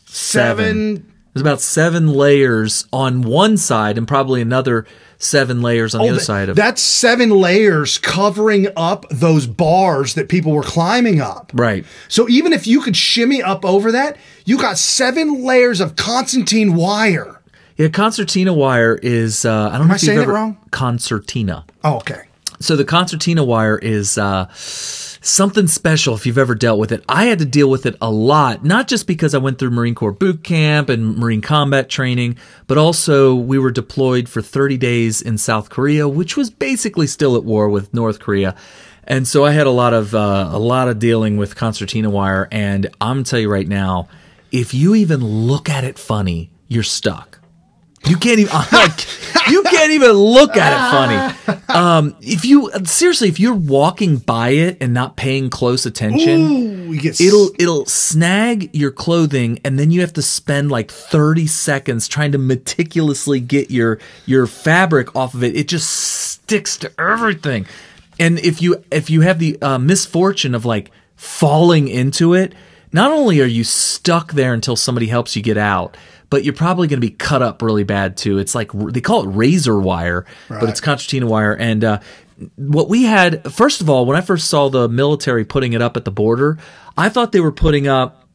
[SPEAKER 6] 7.
[SPEAKER 7] There's about 7 layers on one side and probably another 7 layers on the other side of it.
[SPEAKER 6] That's 7 layers covering up those bars that people were climbing up.
[SPEAKER 7] Right.
[SPEAKER 6] So even if you could shimmy up over that, you got 7 layers of concertina wire.
[SPEAKER 7] Yeah, concertina wire is, I don't know if you've ever...
[SPEAKER 6] Am I saying it wrong?
[SPEAKER 7] Concertina.
[SPEAKER 6] Oh, okay.
[SPEAKER 7] So the concertina wire is something special if you've ever dealt with it. I had to deal with it a lot, not just because I went through Marine Corps boot camp and Marine combat training, but also we were deployed for 30 days in South Korea, which was basically still at war with North Korea. And so I had a lot of dealing with concertina wire. And I'm gonna tell you right now, if you even look at it funny, you're stuck. You can't even you can't even look at it funny. If you're walking by it and not paying close attention, it'll snag your clothing, and then you have to spend like 30 seconds trying to meticulously get your fabric off of it. It just sticks to everything. And if you have the misfortune of like falling into it, not only are you stuck there until somebody helps you get out, but you're probably going to be cut up really bad too. It's like, they call it razor wire, but it's concertina wire. And what we had, first of all, when I first saw the military putting it up at the border, I thought they were putting up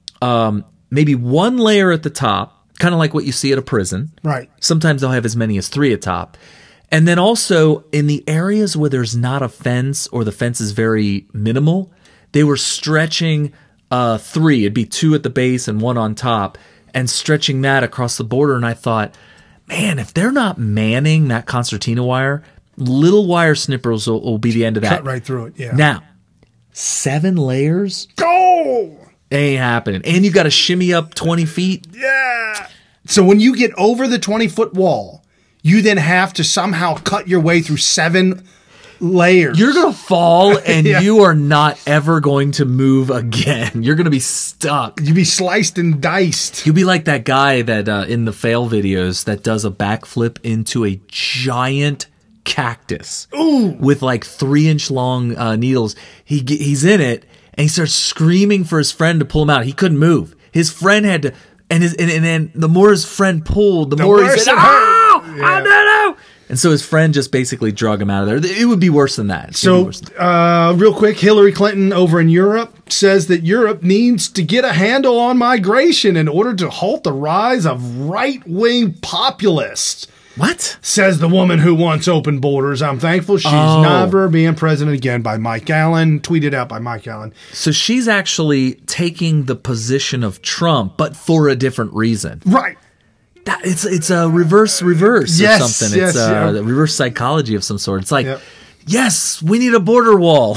[SPEAKER 7] maybe one layer at the top, kind of like what you see at a prison.
[SPEAKER 6] Right.
[SPEAKER 7] Sometimes they'll have as many as 3 atop. And then also in the areas where there's not a fence or the fence is very minimal, they were stretching 3. It'd be 2 at the base and 1 on top, and stretching that across the border. And I thought, man, if they're not manning that concertina wire, little wire snippers will be the end of that.
[SPEAKER 6] Cut right through it, yeah.
[SPEAKER 7] Now, 7 layers?
[SPEAKER 6] Go!
[SPEAKER 7] Ain't happening. And you got to shimmy up 20 feet?
[SPEAKER 6] Yeah! So when you get over the 20-foot wall, you then have to somehow cut your way through 7 layers.
[SPEAKER 7] You're going to fall, and you are not ever going to move again. You're going to be stuck.
[SPEAKER 6] You'll be sliced and diced.
[SPEAKER 7] You'll be like that guy that in the fail videos that does a backflip into a giant cactus.
[SPEAKER 6] Ooh.
[SPEAKER 7] With like 3-inch long needles. He's in it, and he starts screaming for his friend to pull him out. He couldn't move. His friend had to, and then the more his friend pulled, the more he said, "Oh, no!" And so his friend just basically drug him out of there. It would be worse than that.
[SPEAKER 6] So, real quick, Hillary Clinton over in Europe says that Europe needs to get a handle on migration in order to halt the rise of right-wing populists.
[SPEAKER 7] What?
[SPEAKER 6] Says the woman who wants open borders. I'm thankful she's never being president again, by Mahgdalen. Tweeted out by Mahgdalen.
[SPEAKER 7] So she's actually taking the position of Trump, but for a different reason.
[SPEAKER 6] Right.
[SPEAKER 7] It's a reverse or something.
[SPEAKER 6] Yes,
[SPEAKER 7] it's a reverse psychology of some sort. It's like, yes, we need a border wall.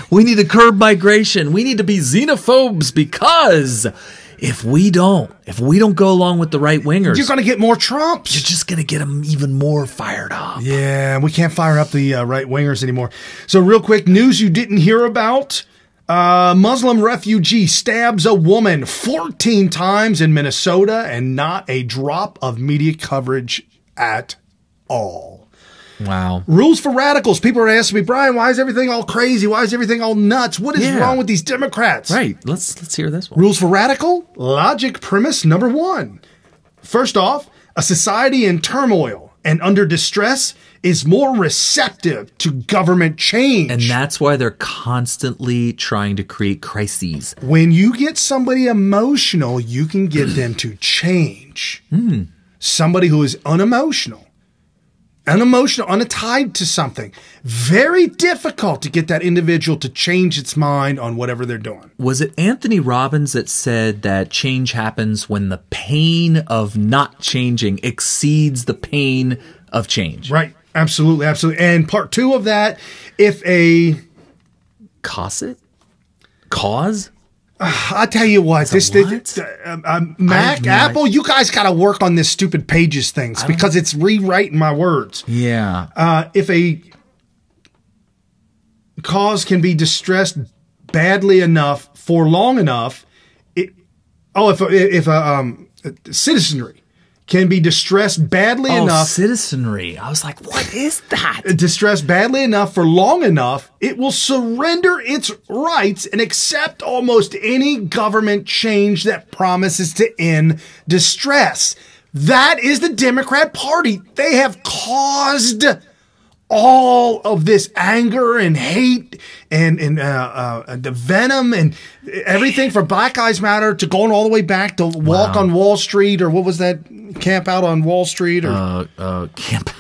[SPEAKER 7] We need to curb migration. We need to be xenophobes because if we don't go along with the right wingers,
[SPEAKER 6] you're going to get more Trumps.
[SPEAKER 7] You're just going to get them even more fired up.
[SPEAKER 6] Yeah, we can't fire up the right wingers anymore. So real quick, news you didn't hear about. Muslim refugee stabs a woman 14 times in Minnesota, and not a drop of media coverage at all.
[SPEAKER 7] Wow.
[SPEAKER 6] Rules for radicals. People are asking me, Brian, why is everything all crazy? Why is everything all nuts? What is wrong with these Democrats?
[SPEAKER 7] Right. Let's hear this one.
[SPEAKER 6] Rules for radical. Logic premise number 1. First off, a society in turmoil and under distress is more receptive to government change.
[SPEAKER 7] And that's why they're constantly trying to create crises.
[SPEAKER 6] When you get somebody emotional, you can get them to change. Somebody who is unemotional, untied to something, very difficult to get that individual to change its mind on whatever they're doing.
[SPEAKER 7] Was it Anthony Robbins that said that change happens when the pain of not changing exceeds the pain of change?
[SPEAKER 6] Right. Absolutely. Absolutely. And part 2 of that, if a
[SPEAKER 7] cause?
[SPEAKER 6] I tell you what, Mac, Apple, you guys got to work on this stupid Pages things because it's rewriting my words.
[SPEAKER 7] Yeah.
[SPEAKER 6] If a cause can be distressed badly enough for long enough, if a citizenry can be distressed badly enough.
[SPEAKER 7] Citizenry. I was like, what is that?
[SPEAKER 6] Distressed badly enough for long enough, it will surrender its rights and accept almost any government change that promises to end distress. That is the Democrat Party. They have caused all of this anger and hate and the venom and everything from Black Lives Matter to going all the way back to Walk on Wall Street, or what was that, Camp Out on Wall Street, or
[SPEAKER 7] Camp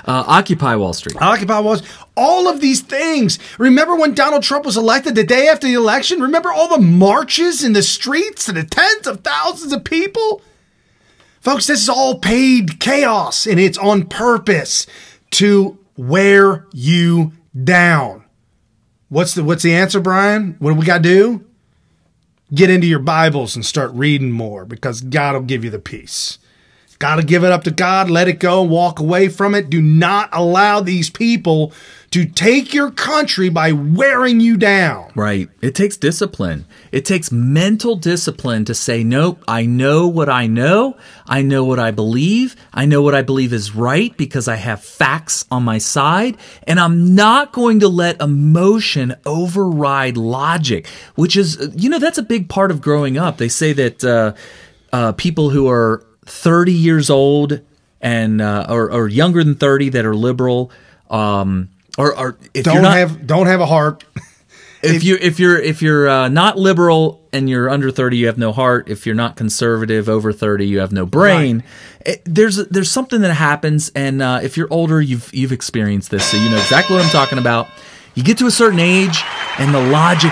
[SPEAKER 7] Occupy Wall Street.
[SPEAKER 6] Occupy Wall Street. All of these things. Remember when Donald Trump was elected the day after the election? Remember all the marches in the streets and the tens of thousands of people? Folks, this is all paid chaos, and it's on purpose to wear you down. What's the answer, Brian? What do we got to do? Get into your Bibles and start reading more, because God will give you the peace. Got to give it up to God, let it go, and walk away from it. Do not allow these people to take your country by wearing you down.
[SPEAKER 7] Right. It takes discipline. It takes mental discipline to say, nope, I know what I know. I know what I believe. I know what I believe is right because I have facts on my side. And I'm not going to let emotion override logic, which is, that's a big part of growing up. They say that people who are 30 years old and or younger than 30 that are liberal, or if
[SPEAKER 6] don't have a heart.
[SPEAKER 7] If you're not liberal and you're under 30, you have no heart. If you're not conservative over 30, you have no brain. Right. There's something that happens, and if you're older, you've experienced this, so you know exactly what I'm talking about. You get to a certain age, and the logic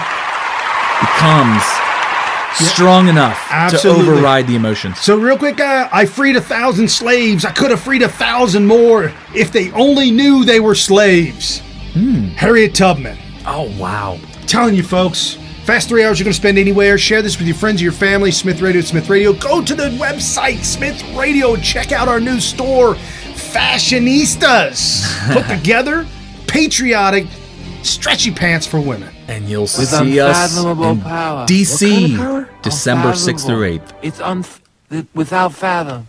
[SPEAKER 7] becomes strong enough to override the emotions.
[SPEAKER 6] So real quick, I freed 1,000 slaves. I could have freed 1,000 more if they only knew they were slaves. Harriet Tubman.
[SPEAKER 7] Oh, wow.
[SPEAKER 6] I'm telling you, folks, fast 3 hours you're going to spend anywhere. Share this with your friends or your family. Smith Radio, Smith Radio. Go to the website, Smith Radio. Check out our new store, Fashionistas. Put together, patriotic, stretchy pants for women.
[SPEAKER 7] And you'll see us in D.C. December 6th through 8th.
[SPEAKER 15] It's without fathom.